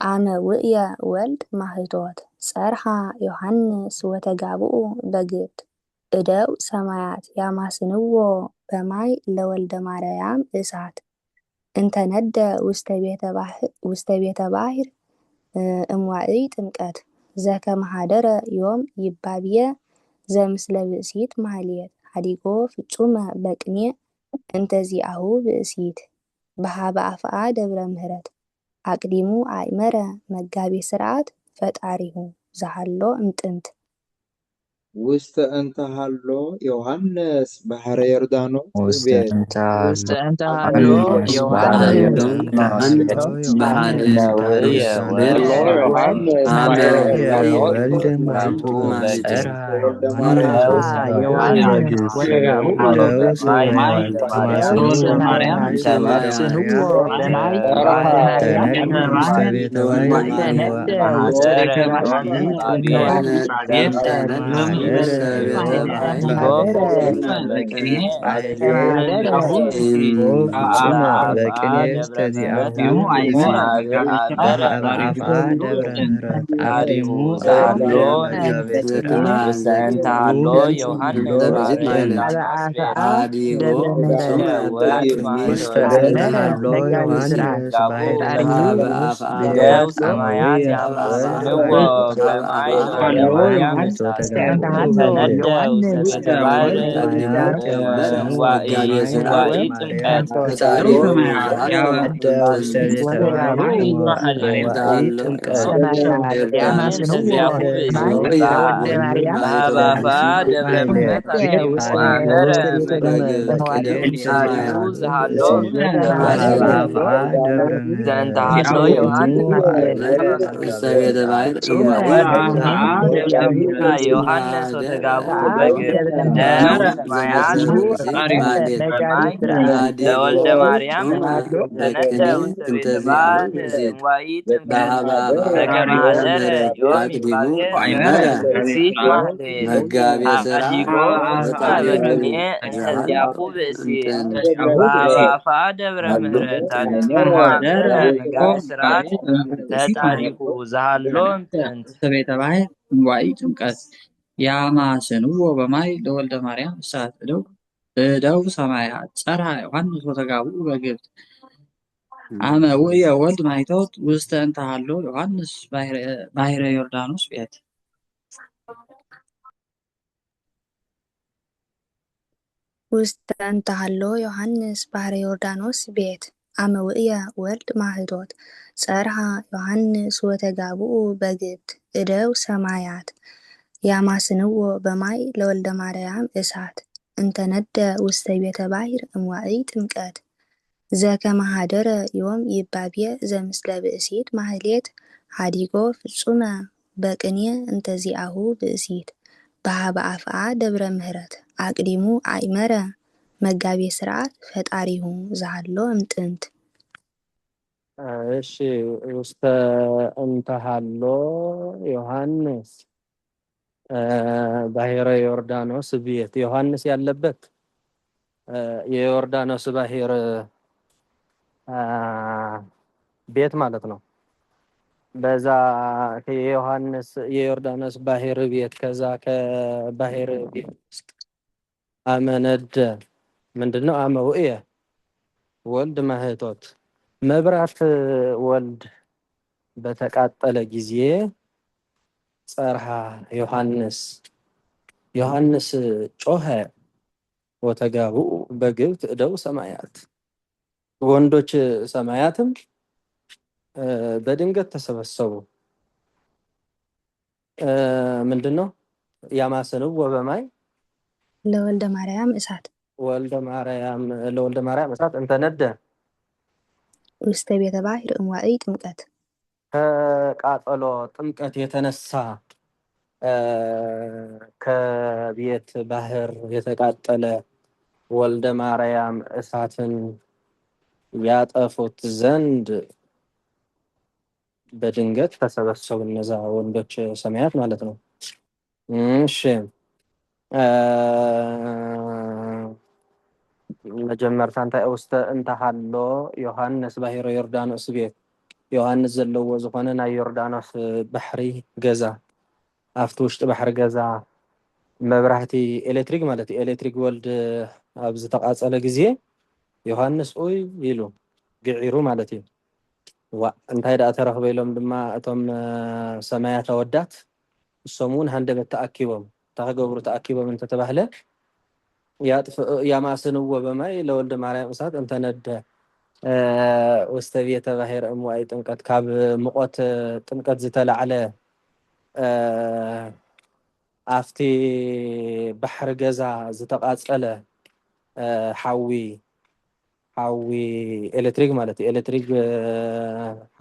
Speaker 4: አመ ውእየ ወልድ ማህቶት ጸርሃ ዮሐንስ ወተጋብኡ በግብት እደው ሰማያት ያማስንዎ በማይ ለወልደ ማርያም እሳት እንተነደ ውስተ ቤተ ባሕር እምዋዕይ ጥምቀት ዘከመ ኀደረ ዮም ይባብየ ዘምስለ ብእሲት ማህሌት ሀዲጎ ፍጹመ በቅኔ እንተዚአሁ ብእሲት በሀበ አፍአ ደብረ ምሕረት አቅዲሙ አእመረ መጋቤ ሥርዓት ፈጣሪሁ ዘሃሎ እምጥንት
Speaker 3: ውስተ እንተ ሀሎ ዮሐንስ ባሕረ ዮርዳኖስ ቤት
Speaker 7: ውስተ እንተ ሀሎ ዮሐንስ
Speaker 6: ነውየ ወልድ
Speaker 5: ወልድ ማይቱ ጸራ
Speaker 7: ዮሐንስ ወተጋቡ
Speaker 5: እደው ሰማያት
Speaker 7: ሰማያት ስንዎ በማይ
Speaker 5: ተነድ ውስተ ቤተ ባሕር
Speaker 7: ተነደ ውስተ ቤተ ባሕር
Speaker 5: በቅኔ እስከዚአሁ አብአፋ ደብረ ምሕረት አቅዲሙ አሎ
Speaker 6: ውስተ ሀሎ ዮሐንስ
Speaker 5: ውስተ እንተ ሀሎ ዮሐንስ ባሕረ
Speaker 6: እደው ሰማያት ያማስንዎ በማይ ተነደ ውስተ ባሕር እምዋዕይ ጥምቀት በሀበ አፍአ ደብረ ምሕረት አቅዲሙ አእመረ ፈጣሪሁ ዘሃሎ ዘእንተ ሀሎ ዮሐንስ ዮሐንስ ወተጋቡ በግብር እደው ሰማያት በማይ ለወልደ ማርያም ተነደ ውስተ ቤተ ባሕር እምዋዕይ ጥምቀት ዘከመ ኀደረ ዮም ይባብየ ብእሲት ማህሌት አዲጎ በቅኔ እንተዚአሁ ብእሲት በሀበ አፍአ ደብረ ምሕረት አቅዲሙ አእመረ መጋቤ ሥርዓት ፈጣሪሁ ዘሃሎ እምጥንት
Speaker 8: ቤተ ባሕር እምዋዕይ ጥምቀት ያማስንዎ በማይ ለወልደ ማርያም እሳት እደው ሰማያት ጸርሐ ዮሐንስ ወተጋብኡ በግብፅ አመ ውእየ ወልድ ማይቶት ውስተ እንተ ሀሎ ዮሐንስ ባሕረ ዮርዳኖስ ቤት
Speaker 4: ውስተ እንተ ሀሎ ዮሐንስ ባሕረ ዮርዳኖስ ቤት አመ ውእየ ወልድ ማህቶት ጸርሐ ዮሐንስ ወተጋብኡ በግብፅ እደው ሰማያት ያማስንዎ በማይ ለወልደ ማርያም እሳት እንተነደ ውስተ ቤተ ባሕር እምዋዕይ ጥምቀት ዘከመ ኀደረ ዮም ይባብየ ዘምስለ ብእሲት ማህሌት ሀዲጎ ፍጹመ በቅኔ እንተዚአሁ ብእሲት በሀበ አፍአ ደብረ ምሕረት አቅዲሙ አእመረ መጋቤ ሥርዓት ፈጣሪሁ ዘሃሎ እምጥንት።
Speaker 1: እሺ ውስተ እንተ ሀሎ ዮሐንስ ባሕረ ዮርዳኖስ ቤት ዮሐንስ ያለበት የዮርዳኖስ ባሕር ቤት ማለት ነው። በዛ የዮርዳኖስ ባሕር ቤት ከዛ ከባሕር ቤት ውስጥ አመነደ ምንድነው? አመ ውእየ ወልድ ማህቶት መብራት ወልድ በተቃጠለ ጊዜ ጸርሐ ዮሐንስ ጮኸ ወተጋብኡ በግብፅ እደው ሰማያት ወንዶች ሰማያትም በድንገት ተሰበሰቡ። ምንድነው? ያማስንዎ በማይ
Speaker 4: ለወልደ ማርያም እሳት
Speaker 1: ለወልደ ማርያም እሳት እንተነደ
Speaker 4: ውስተ ቤተ ባሕር እምዋዕይ ጥምቀት
Speaker 1: ከቃጠሎ ጥምቀት የተነሳ ከቤት ባሕር የተቃጠለ ወልደ ማርያም እሳትን ያጠፉት ዘንድ በድንገት ተሰበሰቡ እነዛ ወንዶች ሰማያት ማለት ነው። እሺ መጀመርታ እንታይ ውስተ እንተ ሀሎ ዮሐንስ ባሕረ ዮርዳኖስ ቤት ዮሐንስ ዘለዎ ዝኾነ ናይ ዮርዳኖስ ባሕሪ ገዛ ኣብቲ ውሽጢ ባሕሪ ገዛ መብራህቲ ኤሌክትሪክ ማለት ኤሌክትሪክ ወልድ ኣብዚ ተቃፀለ ግዜ ዮሃንስ ኦይ ኢሉ ግዒሩ ማለት እዩ እንታይ ደኣ ተረኽበ ኢሎም ድማ እቶም ሰማያት ኣወዳት እሶም እውን ሃንደበት ተኣኪቦም ተኸገብሩ ተኣኪቦም እንተተባህለ ያማስንዎ በማይ ለወልደ ማርያም እሳት እንተነደ ውስተ ቤተ ባሕረ እምዋይ ጥምቀት ካብ ሙቆት ጥምቀት ዝተላዕለ ኣፍቲ ባሕሪ ገዛ ዝተቃፀለ ሓዊ ኤሌክትሪክ ማለት እዩ ኤሌክትሪክ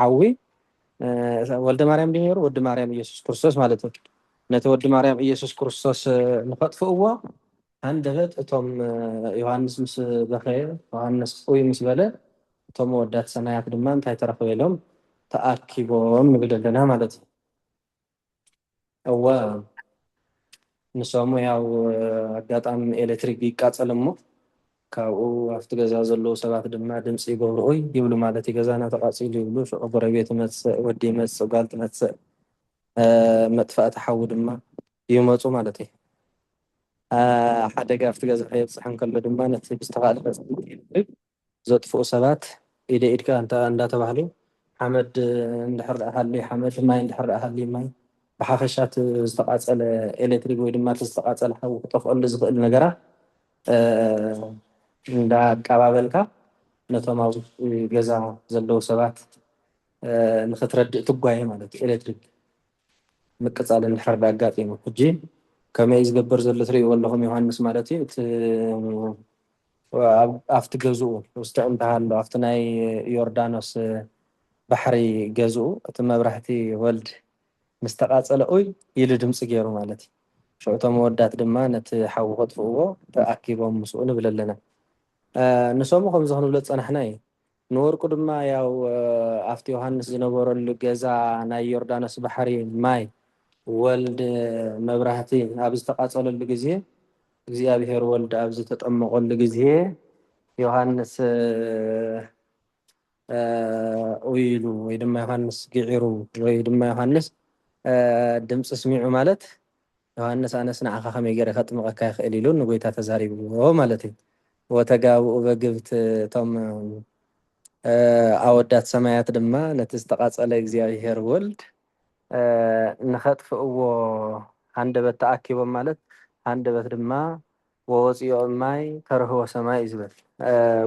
Speaker 1: ሓዊ ወልደ ማርያም ድነሩ ወዲ ማርያም ኢየሱስ ክርስቶስ ማለት እዩ ነቲ ወዲ ማርያም ኢየሱስ ክርስቶስ ንኸጥፍእዎ ሃንደበት እቶም ዮሃንስ ምስ በኸየ ዮሃንስ ኦይ ምስ በለ እቶም ወዳት ሰማያት ድማ እንታይ ተረኽበ ኢሎም ተኣኪቦም ንብል ኣለና ማለት እዩ እወ ንሶም ያው ኣጋጣሚ ኤሌክትሪክ ይቃፀል እሞ ካብኡ ኣብቲ ገዛ ዘለዉ ሰባት ድማ ድምፂ ይገብሩ ኦይ ይብሉ ማለት እዩ ገዛና ተቃፂሉ ይብሉ ሽዑ ጎረቤት ይመፅእ ወዲ ይመፅእ ጓል ትመፅእ መጥፋእቲ ሓዊ ድማ ይመፁ ማለት እዩ ሓደጋ ኣብቲ ገዛ ከየብፅሕ እንከሎ ድማ ነቲ ብዝተኻእለ ኤሌክትሪክ ዘጥፍኡ ሰባት ኢደ ኢድካ እንዳተባህሉ ሓመድ እንድሕር ሃልዩ ሓመድ ማይ እንድሕር ሃልዩ ማይ ብሓፈሻት ዝተቃፀለ ኤሌክትሪክ ወይ ድማ ዝተቃፀለ ሓዊ ክጠፍአሉ ዝኽእል ነገራት እንዳቀባበልካ ነቶም ኣብ ገዛ ዘለዉ ሰባት ንኽትረድእ ትጓየ ማለት እዩ ኤሌክትሪክ ምቅፃል እንድሕር ኣጋጢሙ ሕጂ ከመይ ዝገበር ዘሎ ትሪእዎ ኣለኹም ዮሃንስ ማለት እዩ እቲ ኣብቲ ገዝኡ ውስተ እንተሃሎ ኣብቲ ናይ ዮርዳኖስ ባሕሪ ገዝኡ እቲ መብራህቲ ወልድ ምስ ተቃፀለ ኦይ ኢሉ ድምፂ ገይሩ ማለት እዩ ሽዑ እቶም ወዳት ድማ ነቲ ሓዊ ከጥፍእዎ ተኣኪቦም ምስኡ ንብል ኣለና ንሶም ከምዚ ክንብሎ ፀናሕና እዩ ንወርቁ ድማ ያው ኣብቲ ዮሃንስ ዝነበረሉ ገዛ ናይ ዮርዳኖስ ባሕሪ ማይ ወልድ መብራህቲ ኣብ ዝተቃፀለሉ ግዜ እግዚኣብሔር ወልድ ኣብ ዝተጠመቀሉ ግዜ ዮሃንስ ኦይሉ ወይ ድማ ዮሃንስ ግዒሩ ወይ ድማ ዮሃንስ ድምፂ ስሚዑ ማለት ዮሃንስ ኣነስ ንዓኻ ከመይ ገይረ ከጥምቐካ ይኽእል ኢሉ ንጎይታ ተዛሪብዎ ማለት እዩ ወተጋብኡ በግብቲ እቶም ኣወዳት ሰማያት ድማ ነቲ ዝተቃፀለ እግዚኣብሔር ወልድ ንኸጥፍእዎ ሃንደበት ተኣኪቦም ማለት ሃንደበት ድማ ወፂኦም ማይ ተርህቦ ሰማይ እዩ ዝብል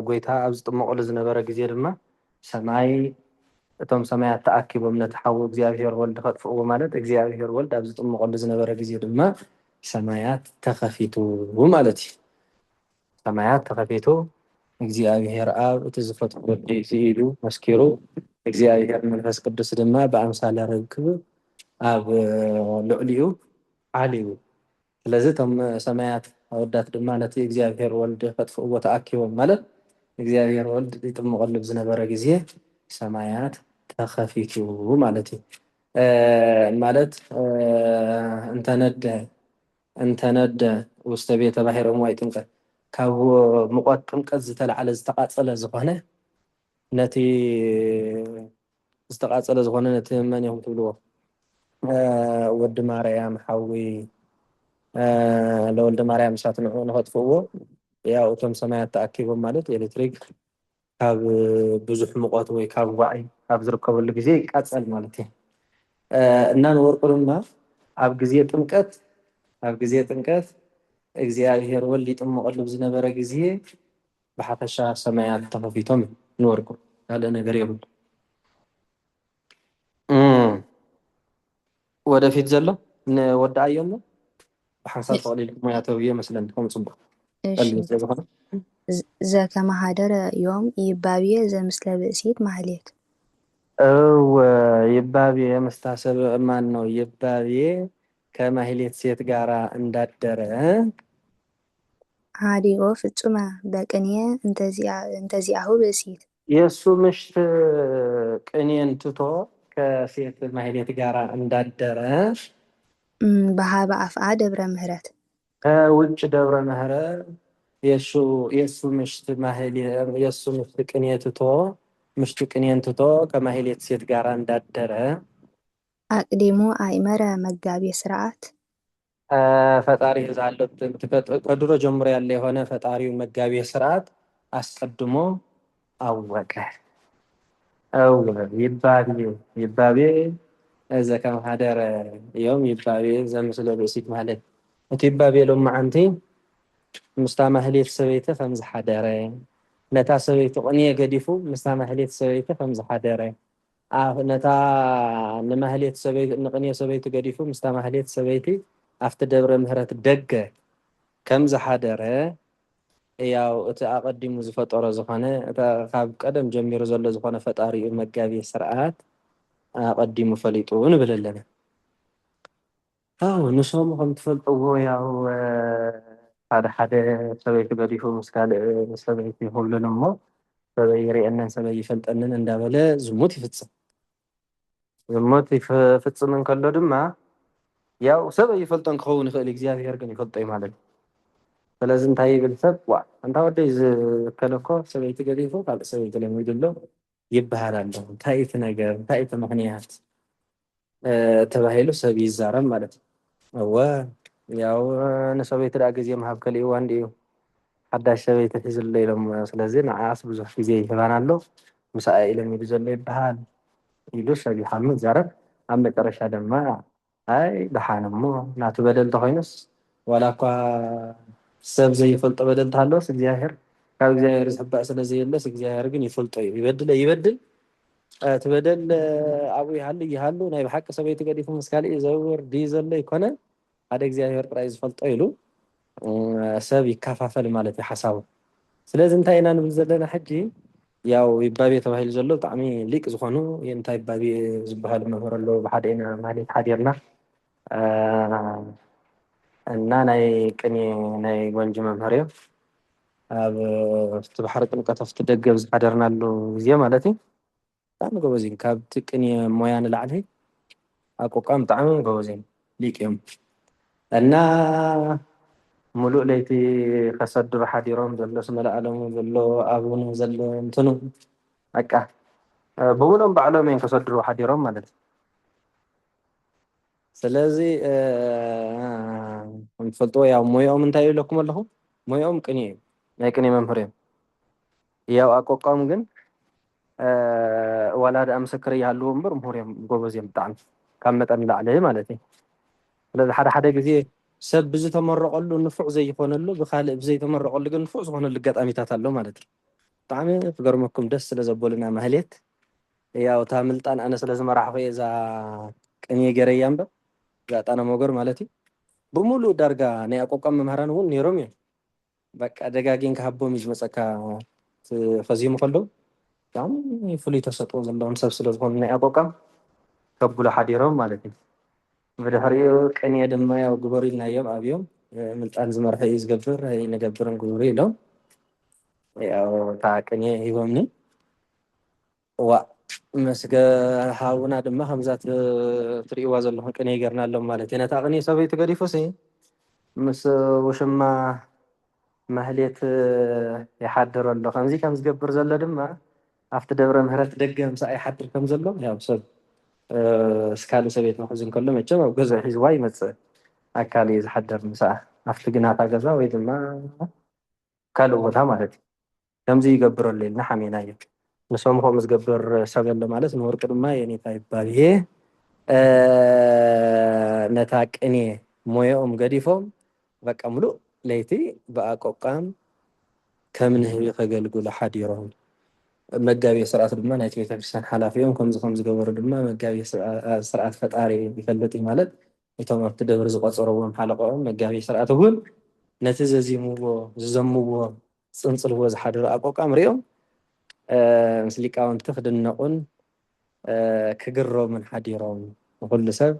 Speaker 1: ጎይታ ኣብ ዝጥመቐሉ ዝነበረ ግዜ ድማ ሰማይ እቶም ሰማያት ተኣኪቦም ነቲ ሓዊ እግዚኣብሔር ወልድ ከጥፍእዎ ማለት እግዚኣብሔር ወልድ ኣብ ዝጥመቐሉ ዝነበረ ግዜ ድማ ሰማያት ተኸፊቱ ማለት እዩ ሰማያት ተኸፊቱ እግዚኣብሔር ኣብ እቲ ዝፈትዎ ወዲ ኢሉ መስኪሩ እግዚኣብሔር መንፈስ ቅዱስ ድማ ብኣምሳለ ርግብ ኣብ ልዕሊኡ ዓልዩ ስለዚ እቶም ሰማያት ኣወዳት ድማ ነቲ እግዚኣብሔር ወልድ ከጥፍእዎ ተኣኪቦም ማለት እግዚኣብሔር ወልድ ይጥምቐሉ ዝነበረ ግዜ ሰማያት ተኸፊቱ ማለት እዩ ማለት እንተነደ ውስተ ቤተ ባሕረ እምዋይ ጥምቀት ካብ ሙቆት ጥምቀት ዝተላዕለ ዝተቃፀለ ዝኾነ ነቲ ዝተቃፀለ ዝኾነ ነቲ መን እዮም ትብልዎ ወዲ ማርያም ሓዊ ለወልደ ማርያም እሳት ንዑ ንኸጥፍእዎ ያው እቶም ሰማያት ተኣኪቦም ማለት ኤሌክትሪክ ካብ ብዙሕ ሙቆት ወይ ካብ ዋዒ ኣብ ዝርከበሉ ግዜ ይቃፀል ማለት እዩ እና ንወርቁ ድማ ኣብ ግዜ ጥምቀት እግዚኣብሔር ወልድ ይጥምቐሉ ዝነበረ ግዜ ብሓፈሻ ሰማያት ተኸፊቶም ንወርቁ ካልእ ነገር የብሉ ወደፊት ዘሎ ንወዳእዮም ብሓንሳብ ተቐሊሉ ሞያ ተብዮ መስለኒ ከም ፅቡቅ
Speaker 4: ዘከመሃደረ ዮም ይባብየ ዘምስለ ብእሲት ማህሌት
Speaker 1: ይባብየ መስታሰብ ማን ነው ይባብየ ከማህሌት ሴት ጋራ እንዳደረ
Speaker 4: ሃዲኦ ፍጹመ በቅንየ እንተዚአሁ ብእሲት
Speaker 1: የእሱ ምሽት ቅኔን ትቶ ከሴት ማህሌት ጋራ እንዳደረ
Speaker 4: በሃበ አፍአ ደብረ ምህረት
Speaker 1: ውጭ ደብረ ምህረት የእሱ ምሽት ቅኔን ትቶ ከማህሌት ሴት ጋራ እንዳደረ
Speaker 4: አቅዲሙ አእመረ መጋቤ ስርዓት
Speaker 1: ፈጣሪ ዛለው ከድሮ ጀምሮ ያለ የሆነ ፈጣሪው መጋቢ ስርዓት አስቀድሞ አወቀ። ይባቤ እዘ ከም ሃደረ እዮም ይባቤ ዘምስለ ብእሲት ማለት እቲ ይባቤ ሎማ ዓንቲ ምስታ ማህሌት ሰበይተ ከም ዝሓደረ ነታ ሰበይቲ ቅንየ ገዲፉ ምስታ ማህሌት ሰበይቲ ከም ዝሓደረ ነታ ንማህሌት ሰበይቲ ንቅንየ ሰበይቲ ገዲፉ ምስታ ማህሌት ሰበይቲ ኣብቲ ደብረ ምህረት ደገ ከም ዝሓደረ ያው እቲ ኣቀዲሙ ዝፈጠሮ ዝኾነ ካብ ቀደም ጀሚሩ ዘሎ ዝኾነ ፈጣሪኡ መጋቢ ስርዓት ኣቀዲሙ ፈሊጡ ንብል ኣለና። ንሶም ከም ትፈልጥዎ ያው ሓደ ሓደ ሰበይቲ ገዲፉ ምስ ካልእ ሰበይቲ ይሁሉን እሞ ሰበይ ይርአነን ሰበይ ይፈልጠንን እንዳበለ ዝሙት ይፍፅም። ዝሙት ይፍፅም እንከሎ ድማ ያው ሰበይ ይፈልጦን ክኸውን ይኽእል እግዚኣብሔር ግን ይፈልጦ እዩ ማለት እዩ። ስለዚ እንታይ ይብል ሰብ እንታ ወደይ ዝከለኮ ሰበይቲ ገዲፉ ካልእ ሰበይቲ ለሚዱሎ ይበሃል ኣሎ። እንታይ እቲ ነገር እንታይ እቲ ምክንያት ተባሂሉ ሰብ ይዛረብ ማለት እዩ። ያው ንሰበይቲ ዳ ግዜ መሃብ ከሊእዋ እንዲኡ ሓዳሽ ሰበይቲ ሒዝሎ ኢሎም ስለዚ ንዓኣስ ብዙሕ ግዜ ይህባን ኣሎ ምስኣ ኢለሚዱ ዘሎ ይበሃል ኢሉ ሰብ ይሓሙ ይዛረብ። ኣብ መጨረሻ ድማ ኣይ ደሓን እሞ ናቱ በደል እንተኮይኑስ ዋላ እኳ ሰብ ዘይፈልጦ በደል እንተሃለወስ እግዚኣብሔር ካብ እግዚኣብሔር ዝሕባእ ስለዘየለስ እግዚኣብሔር ግን ይፈልጦ እዩ ይበድል እቲ በደል ኣብኡ ይሃሉ ናይ ብሓቂ ሰበይቲ ገዲፉ ምስ ካሊእ ዘውር ድዩ ዘሎ ይኮነ ሓደ እግዚኣብሔር ጥራይ ዝፈልጦ ኢሉ ሰብ ይከፋፈል ማለት እዩ ሓሳቡ። ስለዚ እንታይ ኢና ንብል ዘለና ሕጂ ያው ይባቤ ተባሂሉ ዘሎ ብጣዕሚ ሊቅ ዝኾኑ እንታይ ይባቤ ዝበሃሉ መምህር ኣለዉ ብሓደ ኢና ማለት ሓዲርና እና ናይ ቅኔ ናይ ጎንጂ መምህር እዮም ኣብ እቲ ባሕሪ ጥምቀት ኣብቲ ደገ ዝሓደርናሉ ግዜ ማለት እዩ። ብጣዕሚ ጎበዝ እዮም ካብቲ ቅኔ ሞያ ንላዕሊ ኣቆቃም ብጣዕሚ ጎበዝ እዮም ሊቅ እዮም እና ሙሉእ ለይቲ ከሰድሩ ሓዲሮም ዘሎ ስመላኣለሙ ዘሎ ኣብኑ ዘሎ እንትኑ በቃ ብሙሉኦም ባዕሎም እዮም ከሰድሩ ሓዲሮም ማለት እዩ። ስለዚ እንትፈልጥዎ ያው ሞያኦም እንታይ ይብለኩም ኣለኹ ሞያኦም ቅኔ እዩ ናይ ቅኔ መምህር እዮም። ያው ኣቆቃም ግን ዋላ ደኣ ምስክር ይሃልዎ እምበር ምሁር እዮም ጎበዝ እዮም ብጣዕሚ ካብ መጠን ንላዕሊ ማለት እዩ። ስለዚ ሓደ ሓደ ግዜ ሰብ ብዝተመረቀሉ ንፉዕ ዘይኮነሉ ብካልእ ብዘይተመረቀሉ ግን ንፉዕ ዝኾነሉ ኣጋጣሚታት ኣሎ ማለት እዩ። ብጣዕሚ ክገርመኩም ደስ ስለ ዘበሉና ማህሌት ያው እታ ምልጣን ኣነ ስለ ዝመራሕኹ እየ እዛ ቅኔ ገይረያ እምበር እዛ ጣነ ሞገር ማለት እዩ ብሙሉእ ዳርጋ ናይ ኣቆቃም መምህራን እውን ነይሮም እዮም። በቃ ደጋጊን ክሃቦም እዩ ዝመፀካ ፈዚሙ ከለዉ ብጣዕሚ ፍሉይ ተሰጥኦ ዘለዎም ሰብ ስለ ዝኾኑ ናይ ኣቆቃም ከብሉ ሓዲሮም ማለት እዩ። ብድሕሪኡ ቅኔ ድማ ያው ግበሩ ኢልናዮም ኣብዮም ምልጣን ዝመርሐ እዩ ዝገብር ንገብርን ግብሩ ኢሎም ያው እታ ቅኔ ሂቦምኒ መስገ ሃቡና ድማ ከምዛ ትሪእዋ ዘለኹም ቅኔ ገርና ኣሎም ማለት እዩ። ነታ ቅኔ ሰበይቲ ገዲፉሲ ምስ ውሽማ ማህሌት ይሓድር ኣሎ ከምዚ ከም ዝገብር ዘሎ ድማ ኣብቲ ደብረ ምህረት ደገ ምሳኣ ይሓድር ከም ዘሎ ያው ሰብ እስካል ሰበይት መሕዝን ከሎ መቸም ኣብ ገዛ ሒዝዋ ይመፅእ ኣካል እዩ ዝሓድር ምሳኣ ኣብቲ ግናታ ገዛ ወይ ድማ ካልእ ቦታ ማለት እዩ። ከምዚ ይገብር ኣሎ ኢልና ሓሚና እዩ ንሶም ከምኡ ዝገብር ሰብ ኣሎ ማለት ንወርቂ ድማ የኔታ ይባል እየ ነታ ቅኔ ሞያኦም ገዲፎም በቃ ሙሉእ ለይቲ ብኣቆቃም ከም ንህቢ ከገልግሉ ሓዲሮም መጋቢ ስርዓት ድማ ናይቲ ቤተክርስትያን ሓላፊ እዮም ከምዚ ከም ዝገበሩ ድማ መጋቢ ስርዓት ፈጣሪ ይፈልጥ እዩ ማለት እቶም ኣብቲ ደብሪ ዝቆፀርዎም ሓለቆኦም መጋቢ ስርዓት እውን ነቲ ዘዚምዎ ዝዘምዎ ፅንፅልዎ ዝሓደሩ ኣቆቃም ሪኦም ምስ ሊቃውንቲ ክድነቁን ክግረሙን ሓዲሮም ንኩሉ ሰብ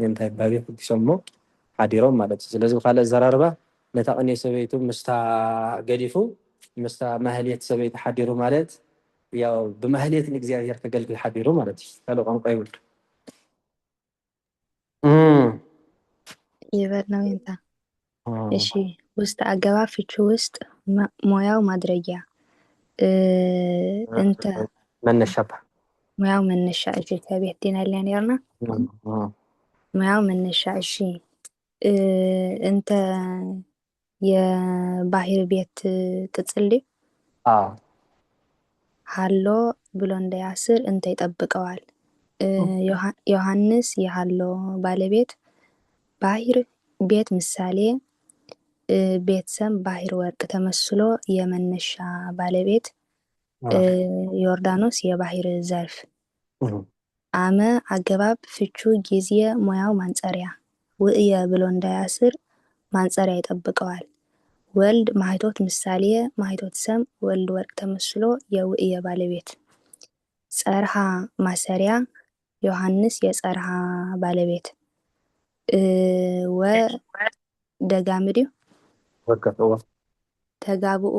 Speaker 1: እንታይ ይባቤ ሕጊሶሞ ሓዲሮም ማለት እዩ። ስለዚ ብካልእ ኣዘራርባ ነታ ቅኔ ሰበይቱ ምስታ ገዲፉ ምስታ ማህሌት ሰበይቲ ሓዲሩ ማለት ያው ብማህሌት ንእግዚኣብሔር ከገልግል ሓዲሩ ማለት እዩ። ካልእ ቋንቋ ይብል
Speaker 4: ይበል ነው እንታ እሺ ውስጥ አገባብ ፍቺ ውስጥ ሙያው ማድረጊያ እንተ
Speaker 1: መነሻታ
Speaker 4: ሙያው መነሻ እሺ ከቤት ዲና ሊያ ነርና ሙያው መነሻ እሺ እንተ የባህር ቤት ቅጽል ሃሎ ብሎ እንዳያስር እንተ ይጠብቀዋል። ዮሐንስ የሃሎ ባለቤት ባህር ቤት ምሳሌ ቤት ሰም ባህር ወርቅ ተመስሎ የመነሻ ባለቤት ዮርዳኖስ የባህር ዘርፍ አመ አገባብ ፍቹ ጊዜ ሙያው ማንጸሪያ ውእየ ብሎ እንዳያስር ማንጸሪያ ይጠብቀዋል። ወልድ ማህቶት ምሳሌ ማህቶት ሰም ወልድ ወርቅ ተመስሎ የውእየ ባለቤት ጸርሃ ማሰሪያ ዮሐንስ የጸርሃ ባለቤት ወ ደጋምዲው ተጋብኡ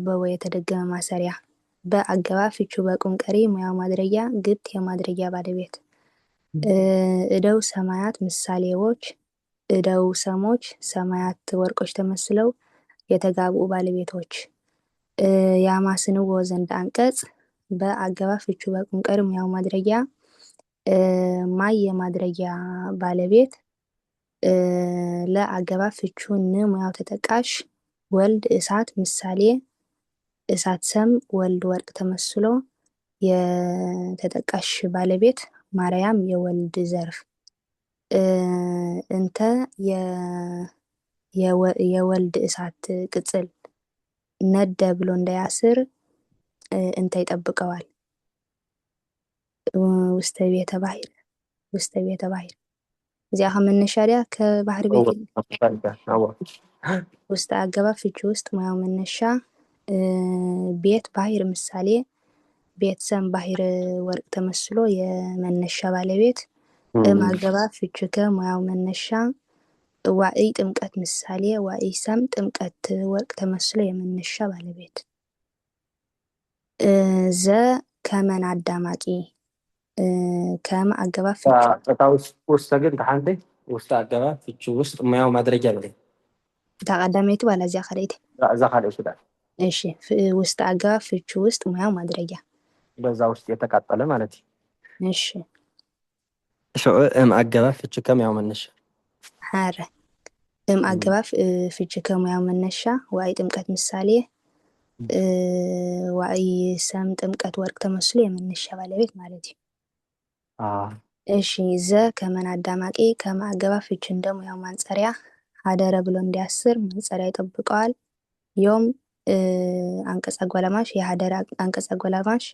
Speaker 4: በወ የተደገመ ማሰሪያ በአገባብ ፍቹ በቁም ቀሪ ሙያው ማድረጊያ ግት የማድረጊያ ባለቤት እደው ሰማያት ምሳሌዎች እደው ሰሞች ሰማያት ወርቆች ተመስለው የተጋብኡ ባለቤቶች ያማስንዎ ዘንድ አንቀጽ በአገባብ ፍቹ በቁም ቀሪ ሙያው ማድረጊያ ማይ የማድረጊያ ባለቤት ለአገባብ ፍቹ ን ሙያው ተጠቃሽ ወልድ እሳት ምሳሌ እሳት ሰም ወልድ ወርቅ ተመስሎ የተጠቃሽ ባለቤት ማርያም የወልድ ዘርፍ እንተ የወልድ እሳት ቅጽል ነደ ብሎ እንዳያስር እንተ ይጠብቀዋል። ውስተ ቤተ ባህር እዚያ ከመነሻ ዲያ ከባህር ቤት ውስጥ አገባብ ፍቹ ውስጥ ሙያው መነሻ ቤት ባህር ምሳሌ ቤት ሰም ባህር ወርቅ ተመስሎ የመነሻ ባለቤት አገባብ ፍቹ ከሙያው መነሻ ዋዕይ ጥምቀት ምሳሌ ዋዕይ ሰም ጥምቀት ወርቅ ተመስሎ የመነሻ ባለቤት ዘ ከመን አዳማቂ ከመ አገባብ ፍቹ
Speaker 1: ውስጥ ግን ታንተ ውስጥ አገባብ ፍቹ ውስጥ ሙያው ማድረጊያ ነው
Speaker 4: ተቀዳሚቱ ባላ እዚያ ከለይት
Speaker 1: እዛ ካለሽ ይላል።
Speaker 4: እሺ ውስጥ አገባብ ፍቹ ውስጥ ሙያው ማድረጊያ
Speaker 1: በዛ ውስጥ የተቃጠለ ማለት ነው።
Speaker 4: እሺ
Speaker 1: አገባብ ፍቹ ከሙያው መነሻ
Speaker 4: ሐረ አገባብ ፍቹ ከሙያው መነሻ ዋዕይ ጥምቀት ምሳሌ ዋዕይ ሰም ጥምቀት ወርቅ ተመስሎ የመነሻ ባለቤት ማለት ነው። እሺ ዘ ከመን አዳማቂ ከመ አገባብ ፍቹ እንደሙያው ማንጸሪያ ሀደረ ብሎ እንዲያስር ማንጸሪያ ይጠብቀዋል። ዮም አንቀጸ አጓላማሽ የሀደረ አንቀጸ አጓላማሽ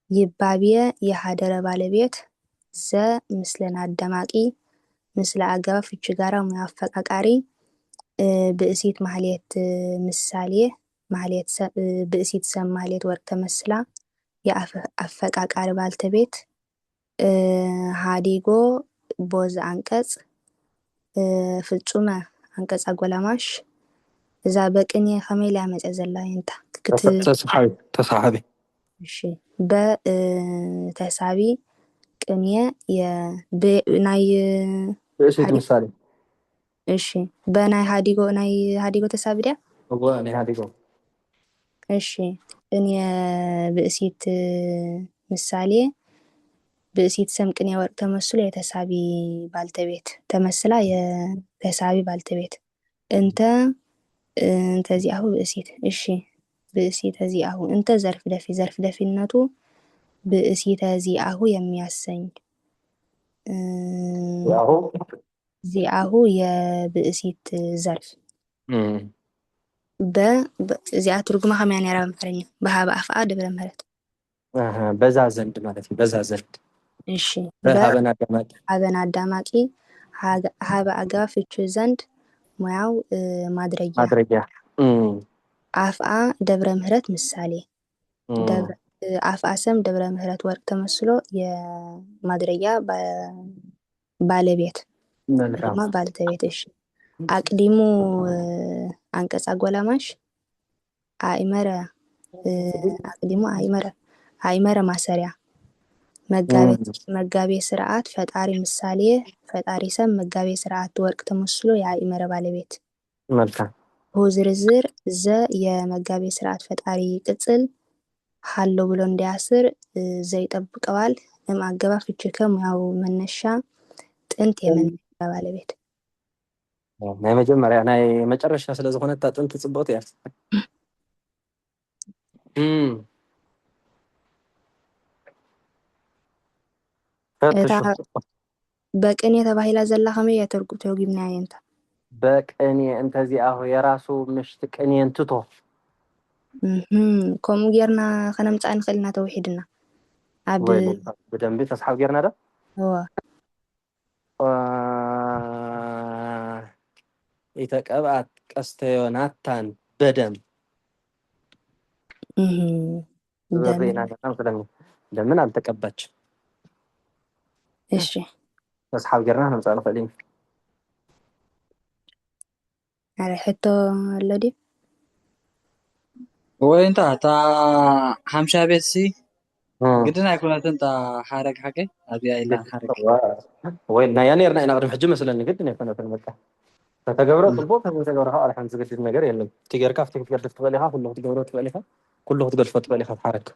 Speaker 4: ይባብየ የሀደረ ባለቤት ዘ ምስለን አዳማቂ ምስለ አገባብ ፍቹ ጋራ ሙያ አፈቃቃሪ ብእሲት ማህሌት ምሳሌ ማህሌት ብእሲት ሰም ማህሌት ወርቅ ተመስላ የአፈቃቃሪ ባልተቤት ሃዲጎ ቦዝ አንቀጽ ፍጹመ አንቀጽ አጎላማሽ እዛ በቅኔ ከመይ ሊያመፀ ዘላ ይንታ
Speaker 1: ተሳሓቢ
Speaker 4: እሺ በተሳቢ ቅኔ ናይ
Speaker 1: ብእሲት ምሳሌ
Speaker 4: እሺ በናይ ሃዲጎ ተሳቢ ዲያ
Speaker 1: ናይ ሃዲጎ
Speaker 4: እሺ እኔ ብእሲት ምሳሌ ብእሲት ሰም ቅኔ ወርቅ ተመስሎ የተሳቢ ባልተቤት ተመስላ የተሳቢ ባልተቤት እንተ ዚአሁ ብእሲት እሺ ብእሲት ዚአሁ እንተ ዘርፍ ደፊነቱ ብእሲት ዚአሁ የሚያሰኝ ዚአሁ የብእሲት ዘርፍ በዚያ ትርጉማ ከመያን ያራ በመፈረኛ በሃበ አፍአ ደብረ ምህረት
Speaker 1: በዛ ዘንድ ማለት ነው። በዛ ዘንድ
Speaker 4: እሺ
Speaker 1: በሀበን
Speaker 4: አዳማቂ ሀበ አገባብ ፍቹ ዘንድ ሙያው ማድረጊያ አፍአ ደብረ ምህረት ምሳሌ አፍአ ሰም ደብረ ምህረት ወርቅ ተመስሎ የማድረጊያ ባለቤት ባልተቤት እሺ አቅዲሙ አንቀጽ አጎላማሽ አይመረ ማሰሪያ መጋቤ ስርዓት ፈጣሪ ምሳሌ ፈጣሪ ሰም መጋቤ ስርዓት ወርቅ ተመስሎ የአይመረ ባለቤት
Speaker 1: መልካም
Speaker 4: ዝርዝር ዘ የመጋቤ ስርዓት ፈጣሪ ቅጽል ሃሎ ብሎ እንዲያስር ዘይጠብቀዋል። አገባብ ፍቹ ከሙያው መነሻ ጥንት የመነሻ ባለቤት
Speaker 1: ናይ መጀመርያ ናይ መጨረሻ ስለ ዝኾነት ጥንቲ ጽብቕቲ እያ
Speaker 4: እታ
Speaker 1: ፈትሹ
Speaker 4: በቅኔ ተባሂላ ዘላ ከመይ እያ ተርጉምናያ እንታ
Speaker 1: በቅኔ እንተዚኣ የራሱ ምሽት ቅኔ እንትቶ
Speaker 4: ከምኡ ጌርና ከነምፃ ንኽእል ኢና ተውሒድና ኣብ
Speaker 1: ወይ ብደንቢ ተስሓብ ጌርና ዶ ኢተቀብአት ቀስተ ዮናታን በደም ዘሪና ደምን አልተቀባች
Speaker 4: እሺ
Speaker 1: ተስሓብ ጌርና ነምፃ ንኽእል ኢና
Speaker 4: አረ ሕቶ ኣሎ ዲ
Speaker 8: ወይ እንታ እታ ሓምሻ ቤት ሲ ግድን ኣይኮነትን እታ ሓረግ ሓቀይ ኣብያ ኢላ ሓረግ
Speaker 1: ወይ ናያ ነርና ኢና ቅድም ሕጂ መስለኒ ግድን ኣይኮነትን በቃ ተተገብረ ጽቡቅ ተተገብረ ከዓ ኣልሓን ዝግድድ ነገር የለን ትጌርካ ፍቲ ክትገድፍ ትኽእል ኢኻ ኩሉ ክትገብሮ ትኽእል ኢኻ ኩሉ ክትገድፎ ትኽእል ኢኻ ሓረግ